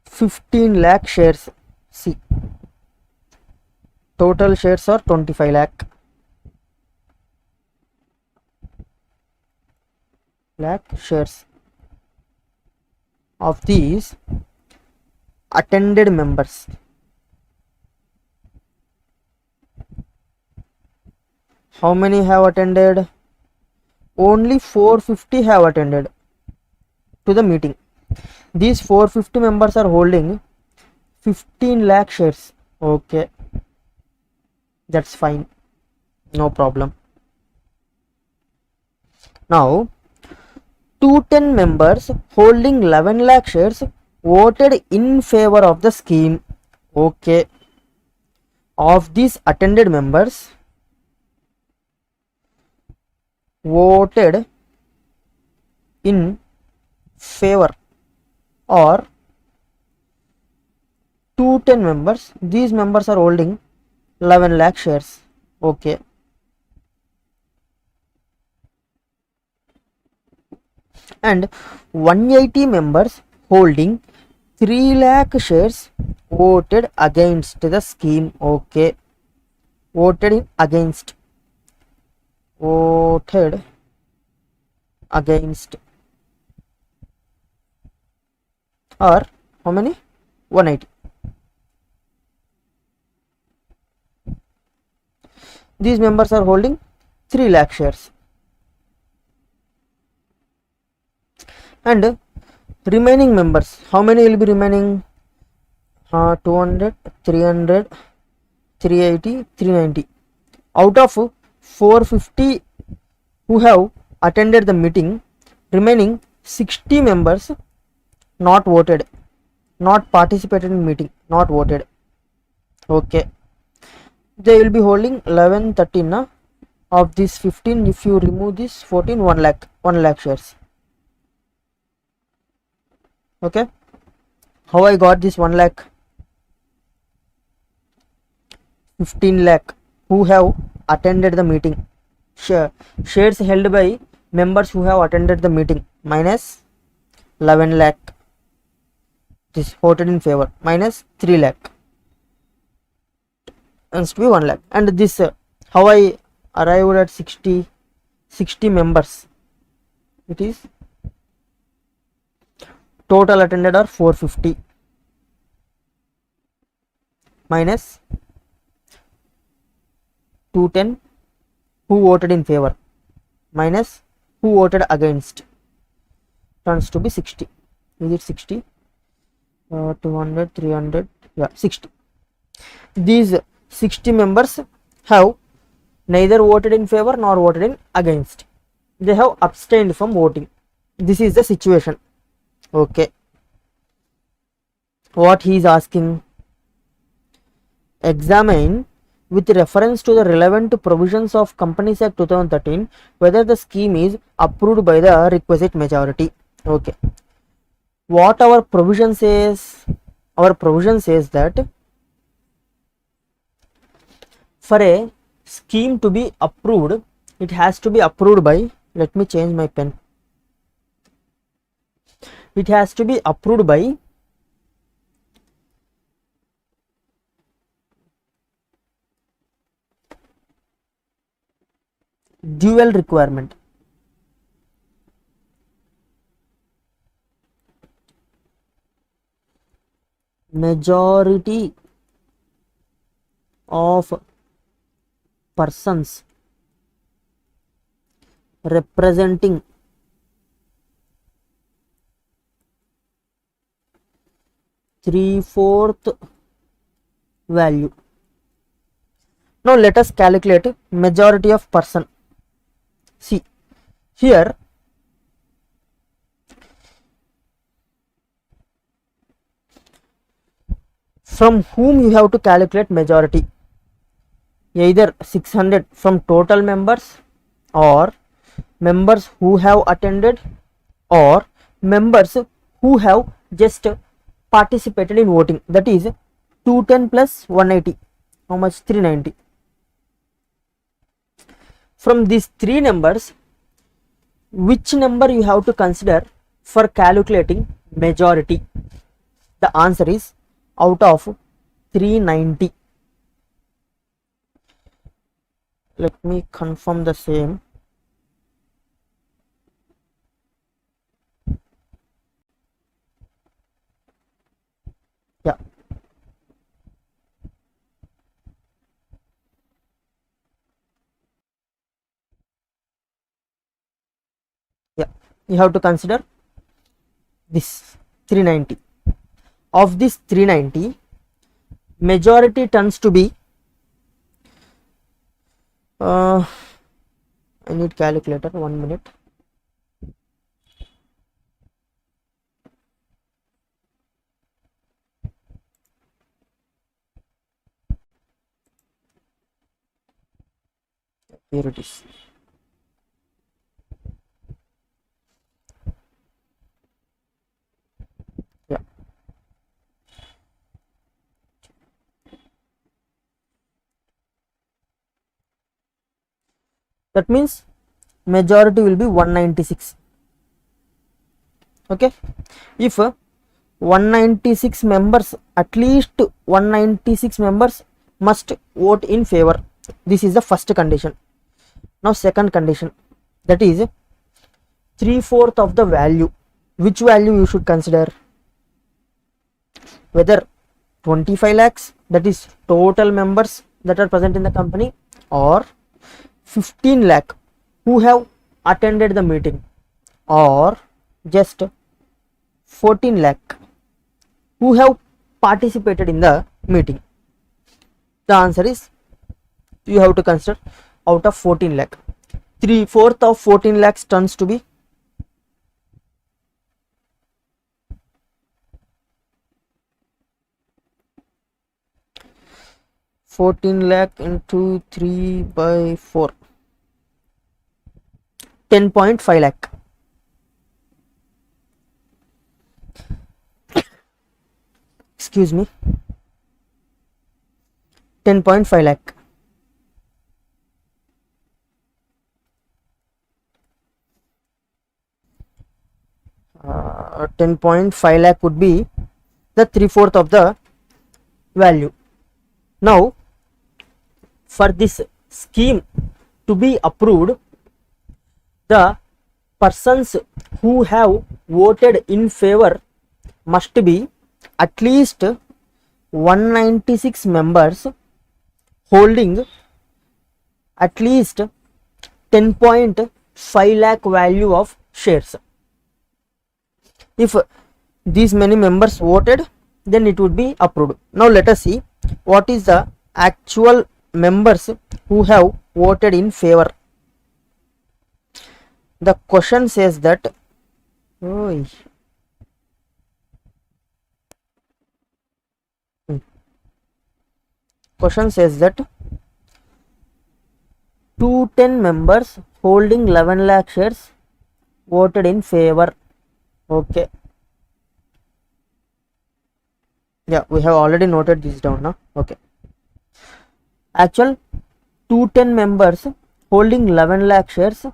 15 lakh shares. See, total shares are 25 lakh. Shares. Of these attended members, how many have attended? Only 450 have attended to the meeting. These 450 members are holding 15 lakh shares. Okay, that's fine, no problem. Now 210 members holding 11 lakh shares voted in favor of the scheme. Okay, of these attended members voted in favor, or 210 members, these members are holding 11 lakh shares. Okay, and 180 members holding 3 lakh shares voted against the scheme. Okay, voted against, or how many? 180. These members are holding 3 lakh shares, and remaining members, how many will be remaining? 200, 300, 380, 390. Out of 450 who have attended the meeting, remaining 60 members not voted, not participated in meeting, not voted. Okay, they will be holding 11, 13 of this 15. If you remove this 14, 1 lakh shares. Okay, how I got this 1 lakh? 15 lakh who have attended the meeting, shares held by members who have attended the meeting, minus 11 lakh, this voted in favor, minus 3 lakh, and to be 1 lakh. And this how I arrived at 60 members? It is total attended are 450 minus 210 who voted in favor minus who voted against, turns to be 60. Is it 60? 200, 300, yeah, 60. These 60 members have neither voted in favor nor voted in against. They have abstained from voting. This is the situation. Okay, what he is asking, examine with reference to the relevant provisions of Companies Act 2013 whether the scheme is approved by the requisite majority. Okay, what our provision says? Our provision says that for a scheme to be approved, it has to be approved by, let me change my pen, it has to be approved by dual requirement. Majority of persons representing three-fourth value. Now let us calculate majority of person. See here, from whom you have to calculate majority, either 600 from total members, or members who have attended, or members who have just participated in voting, that is 210 plus 180, how much? 390. From these three numbers, which number you have to consider for calculating majority? The answer is out of 390. Let me confirm the same. Yeah. Yeah, you have to consider this 390. Of this 390, majority turns to be I need calculator, 1 minute. Here it is. Yeah. That means majority will be 196. Okay, if 196 members, at least 196 members must vote in favor. This is the first condition. Now second condition, that is 3/4 of the value. Which value you should consider? Whether 25 lakhs, that is total members that are present in the company, or 15 lakh who have attended the meeting, or just 14 lakh who have participated in the meeting. The answer is, you have to consider out of 14 lakh. 3/4 of 14 lakhs turns to be 14 lakh into 3/4, 10.5 lakh. Excuse me, 10.5 lakh. Uh, 10.5 lakh would be the 3/4 of the value. Now for this scheme to be approved, the persons who have voted in favor must be at least 196 members holding at least 10.5 lakh value of shares. If these many members voted, then it would be approved. Now let us see what is the actual members who have voted in favor. The question says that Oi. Question says that 210 members holding 11 lakh shares voted in favor. Okay. Yeah, we have already noted this down now. Okay. Actual 210 members holding 11 lakh shares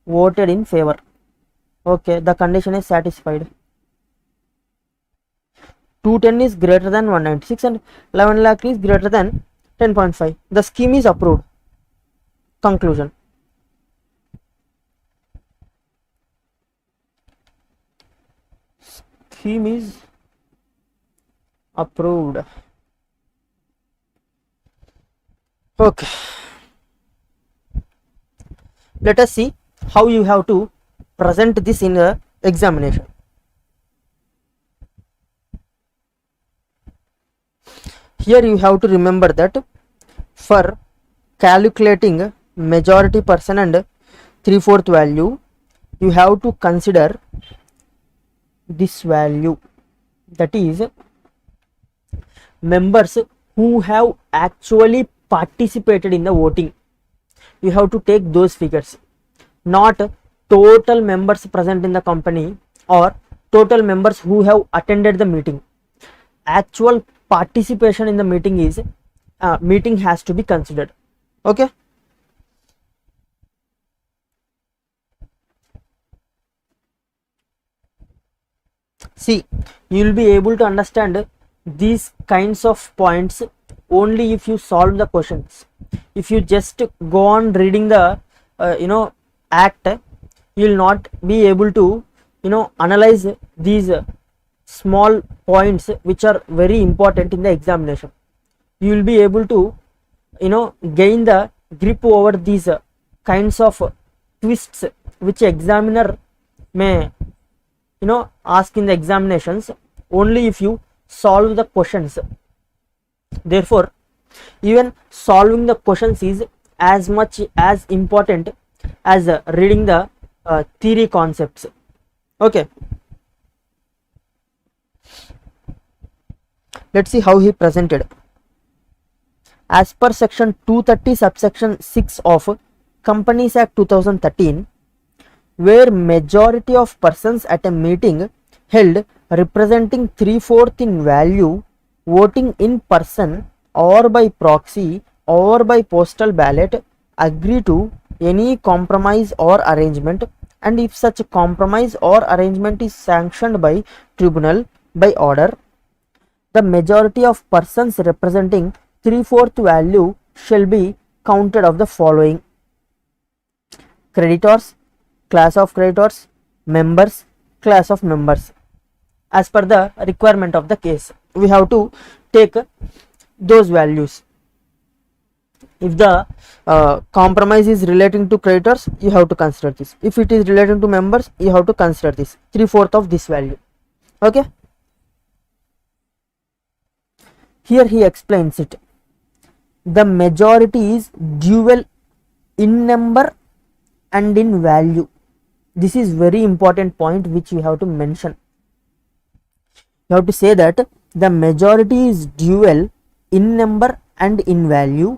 voted in favor. Okay, the condition is satisfied. 210 is greater than 196 and 11 lakh is greater than 10.5. The scheme is approved. Conclusion. Scheme is approved. Okay. Let us see how you have to present this in the examination. Here you have to remember that for calculating majority person and 3/4 value, you have to consider this value, that is members who have actually participated in the voting. You have to take those figures, not total members present in the company or total members who have attended the meeting. Actual participation in the meeting is meeting has to be considered. Okay. See, you will be able to understand these kinds of points only if you solve the questions. If you just go on reading the act, you will not be able to analyze these small points which are very important in the examination. You will be able to gain the grip over these kinds of twists which examiner may ask in the examinations only if you solve the questions. Therefore, even solving the questions is as much as important as reading the theory concepts. Okay. Let's see how he presented. As per section 230 subsection 6 of Companies Act 2013, where majority of persons at a meeting held representing 3/4 in value voting in person or by proxy or by postal ballot agree to any compromise or arrangement, and if such compromise or arrangement is sanctioned by tribunal by order, the majority of persons representing 3/4 value shall be counted of the following: creditors, class of creditors; members, class of members. As per the requirement of the case, we have to take those values. If the compromise is relating to creditors, you have to consider this. If it is relating to members, you have to consider this 3/4 of this value. Okay. Here he explains it. The majority is dual in number and in value. This is very important point which you have to mention. You have to say that the majority is dual in number and in value.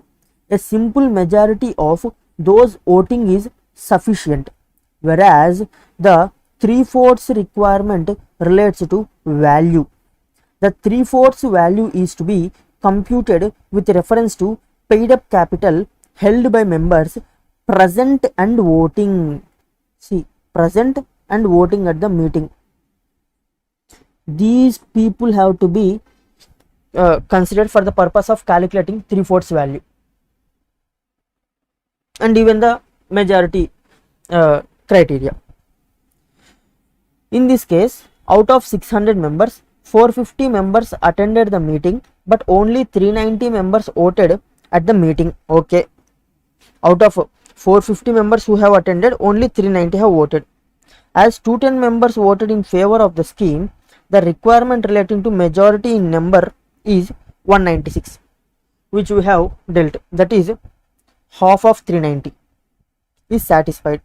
A simple majority of those voting is sufficient, whereas the 3/4 requirement relates to value. The 3/4 value is to be computed with reference to paid up capital held by members present and voting. See, present and voting at the meeting. These people have to be considered for the purpose of calculating 3/4 value, and even the majority criteria. In this case, out of 600 members, 450 members attended the meeting, but only 390 members voted at the meeting. Okay. Out of 450 members who have attended, only 390 have voted. As 210 members voted in favor of the scheme, the requirement relating to majority in number is 196, which we have dealt, that is half of 390 is satisfied.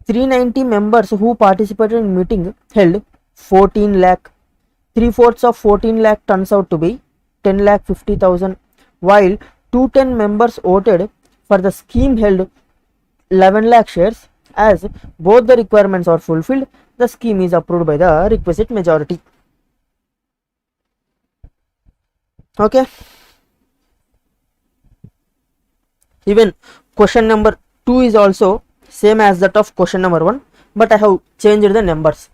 390 members who participated in meeting held 14 lakh. 3/4 of 14 lakh turns out to be 10 lakh 50,000, while 210 members voted for the scheme held 11 lakh shares. As both the requirements are fulfilled, the scheme is approved by the requisite majority. Okay. Even question number 2 is also same as that of question number 1, but I have changed the numbers.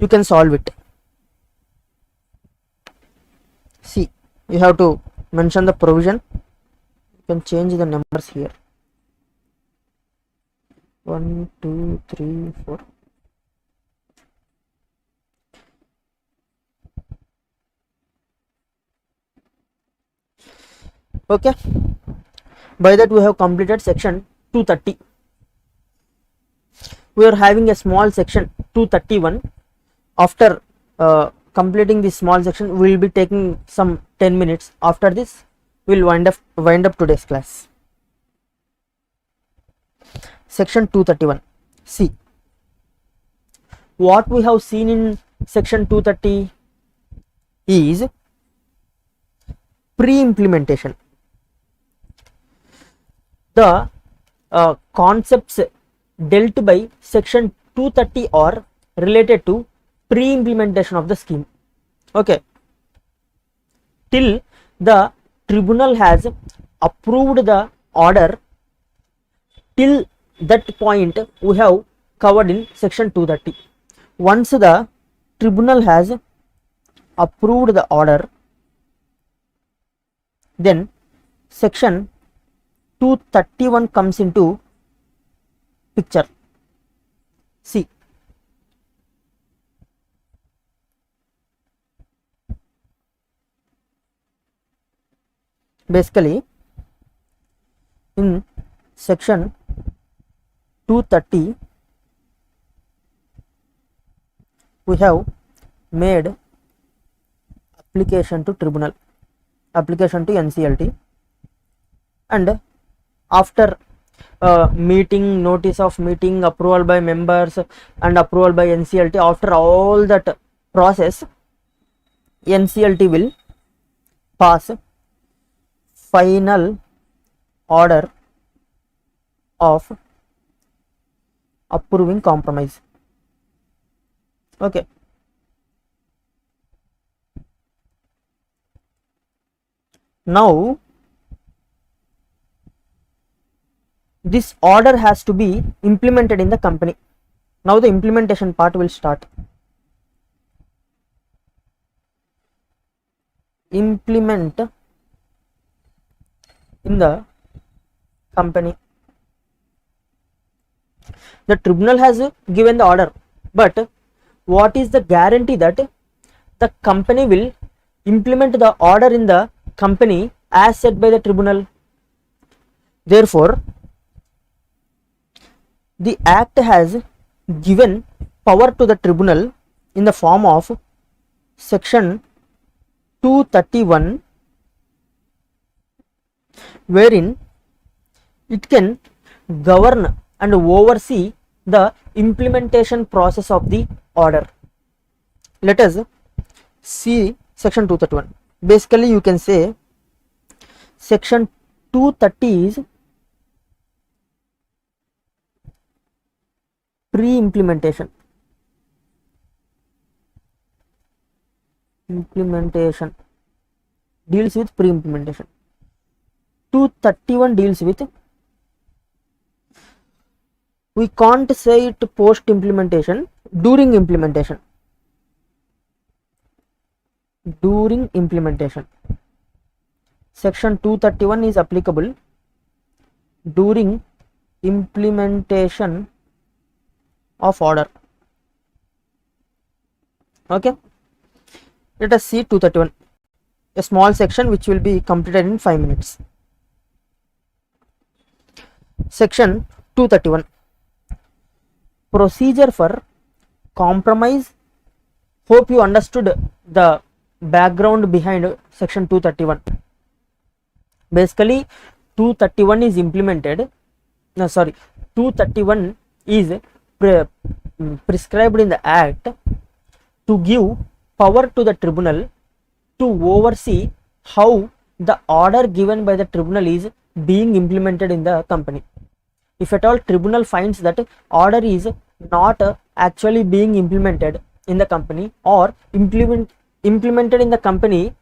You can solve it. See, you have to mention the provision. You can change the numbers here. 1, 2, 3, 4. Okay. By that we have completed section 230. We are having a small section 231. After completing this small section, we will be taking some 10 minutes. After this, we will wind up today's class. Section 231. See, what we have seen in section 230 is pre-implementation. The concepts dealt by section 230 are related to pre-implementation of the scheme. Okay, till the tribunal has approved the order, till that point we have covered in section 230. Once the tribunal has approved the order, then section 231 comes into picture. See, basically in section 230 we have made application to tribunal, application to NCLT, and after meeting, notice of meeting, approval by members and approval by NCLT, after all that process, NCLT will pass final order of approving compromise. Okay. Now this order has to be implemented in the company. Now the implementation part will start. Implement in the company. The tribunal has given the order, but what is the guarantee that the company will implement the order in the company as said by the tribunal? Therefore, the act has given power to the tribunal in the form of section 231, wherein it can govern and oversee the implementation process of the order. Let us see section 231. Basically, you can say section 230 is pre-implementation. Implementation deals with pre-implementation. 231 deals with, we can't say it post implementation, during implementation. During implementation, section 231 is applicable during implementation of order. Okay, let us see 231, a small section which will be completed in 5 minutes. Section 231, procedure for compromise. Hope you understood the background behind section 231. Basically 231 is implemented, 231 is prescribed in the act to give power to the tribunal to oversee how the order given by the tribunal is being implemented in the company. If at all tribunal finds that order is not actually being implemented in the company, or implemented in the company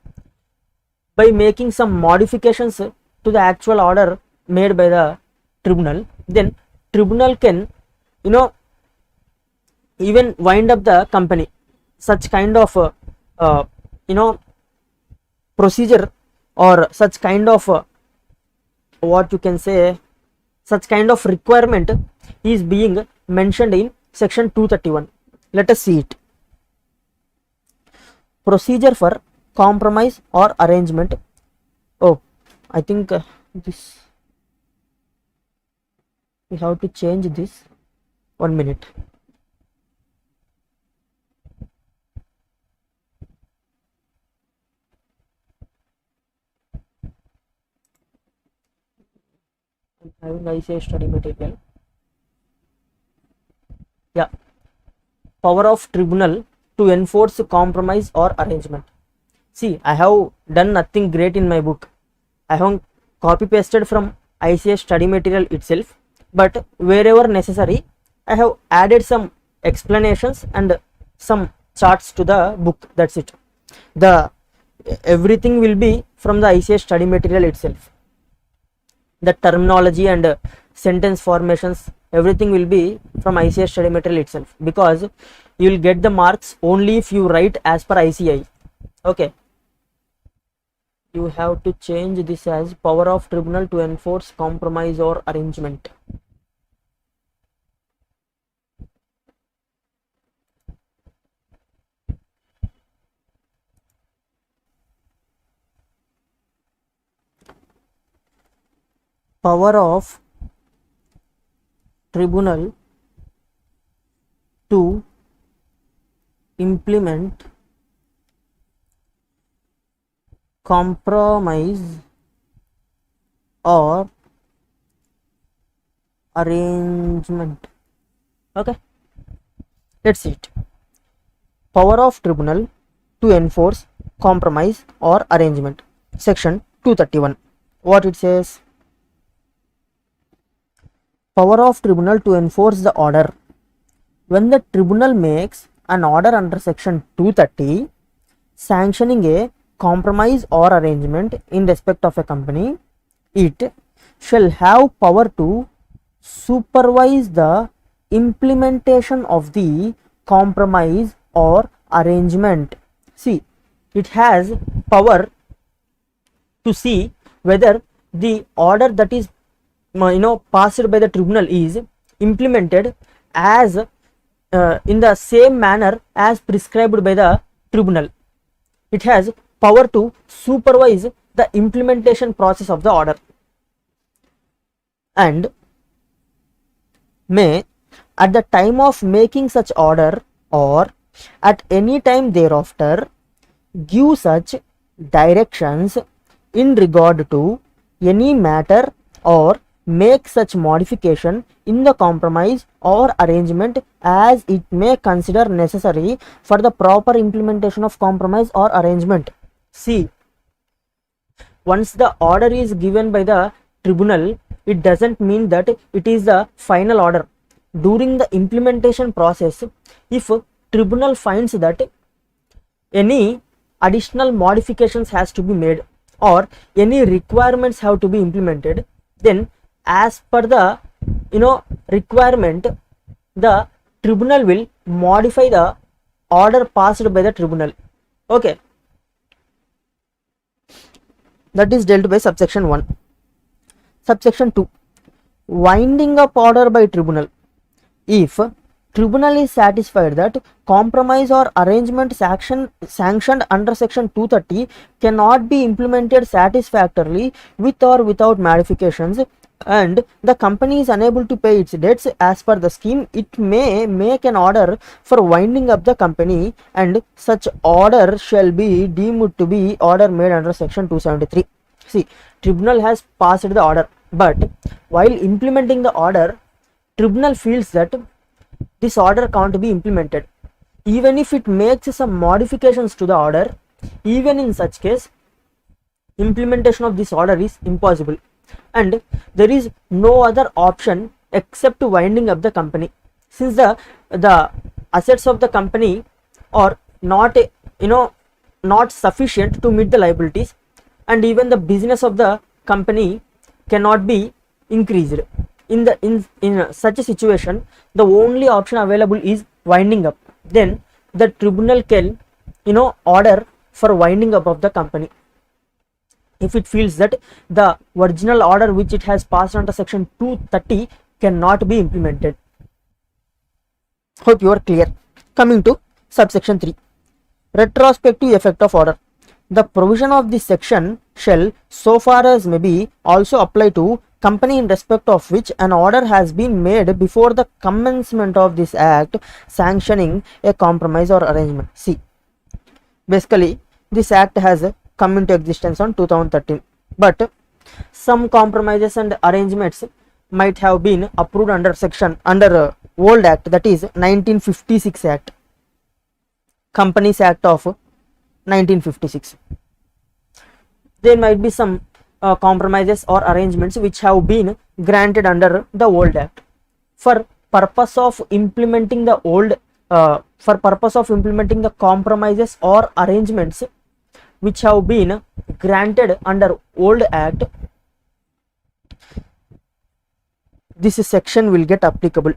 by making some modifications to the actual order made by the tribunal, then tribunal can even wind up the company. Such kind of procedure, or such kind of what you can say, such kind of requirement is being mentioned in section 231. Let us see it. Procedure for compromise or arrangement. Oh, I think this we have to change this. 1 minute. I'm having ICA study material. Yeah. Power of tribunal to enforce compromise or arrangement. See, I have done nothing great in my book. I have copy pasted from ICA study material itself, but wherever necessary, I have added some explanations and some charts to the book. That's it. Everything will be from the ICA study material itself. The terminology and sentence formations, everything will be from ICA study material itself, because you will get the marks only if you write as per ICI. Okay, you have to change this as power of tribunal to enforce compromise or arrangement. Power of tribunal to implement compromise or arrangement. Okay, let's see it. Power of tribunal to enforce compromise or arrangement. Section 231. What it says? Power of tribunal to enforce the order. When the tribunal makes an order under section 230 sanctioning a compromise or arrangement in respect of a company, it shall have power to supervise the implementation of the compromise or arrangement. See, it has power to see whether the order that is passed by the tribunal is implemented as in the same manner as prescribed by the tribunal. It has power to supervise the implementation process of the order, and may at the time of making such order or at any time thereafter give such directions in regard to any matter or make such modification in the compromise or arrangement as it may consider necessary for the proper implementation of compromise or arrangement. See, once the order is given by the tribunal, it doesn't mean that it is the final order. During the implementation process, if tribunal finds that any additional modifications has to be made or any requirements have to be implemented, then as per the requirement, the tribunal will modify the order passed by the tribunal. Okay, that is dealt by subsection 1. Subsection 2, winding up order by tribunal. If tribunal is satisfied that compromise or arrangement sanctioned under section 230 cannot be implemented satisfactorily with or without modifications, and the company is unable to pay its debts as per the scheme, it may make an order for winding up the company, and such order shall be deemed to be order made under section 273. See, tribunal has passed the order, but while implementing the order, tribunal feels that this order can't be implemented. Even if it makes some modifications to the order, even in such case, implementation of this order is impossible, and there is no other option except winding up the company, since the assets of the company are not not sufficient to meet the liabilities, and even the business of the company cannot be increased. In such a situation, the only option available is winding up. Then the tribunal can order for winding up of the company if it feels that the original order which it has passed under section 230 cannot be implemented. Hope you are clear. Coming to subsection 3, retrospective effect of order. The provision of this section shall, so far as may be, also apply to company in respect of which an order has been made before the commencement of this act sanctioning a compromise or arrangement. See, basically this act has come into existence on 2013, but some compromises and arrangements might have been approved under old act, that is 1956 act, Companies Act of 1956. There might be some compromises or arrangements which have been granted under the old act. For purpose of implementing the compromises or arrangements which have been granted under old act, this section will get applicable.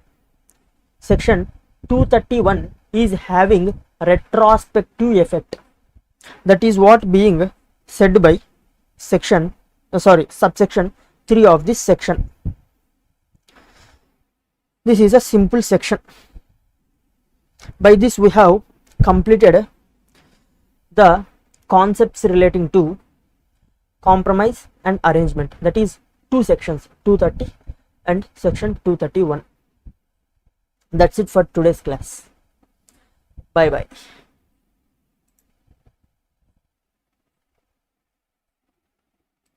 Section 231 is having retrospective effect. That is what being said by subsection 3 of this section. This is a simple section. By this we have completed the concepts relating to compromise and arrangement, that is two sections, 230 and section 231. That's it for today's class. Bye bye.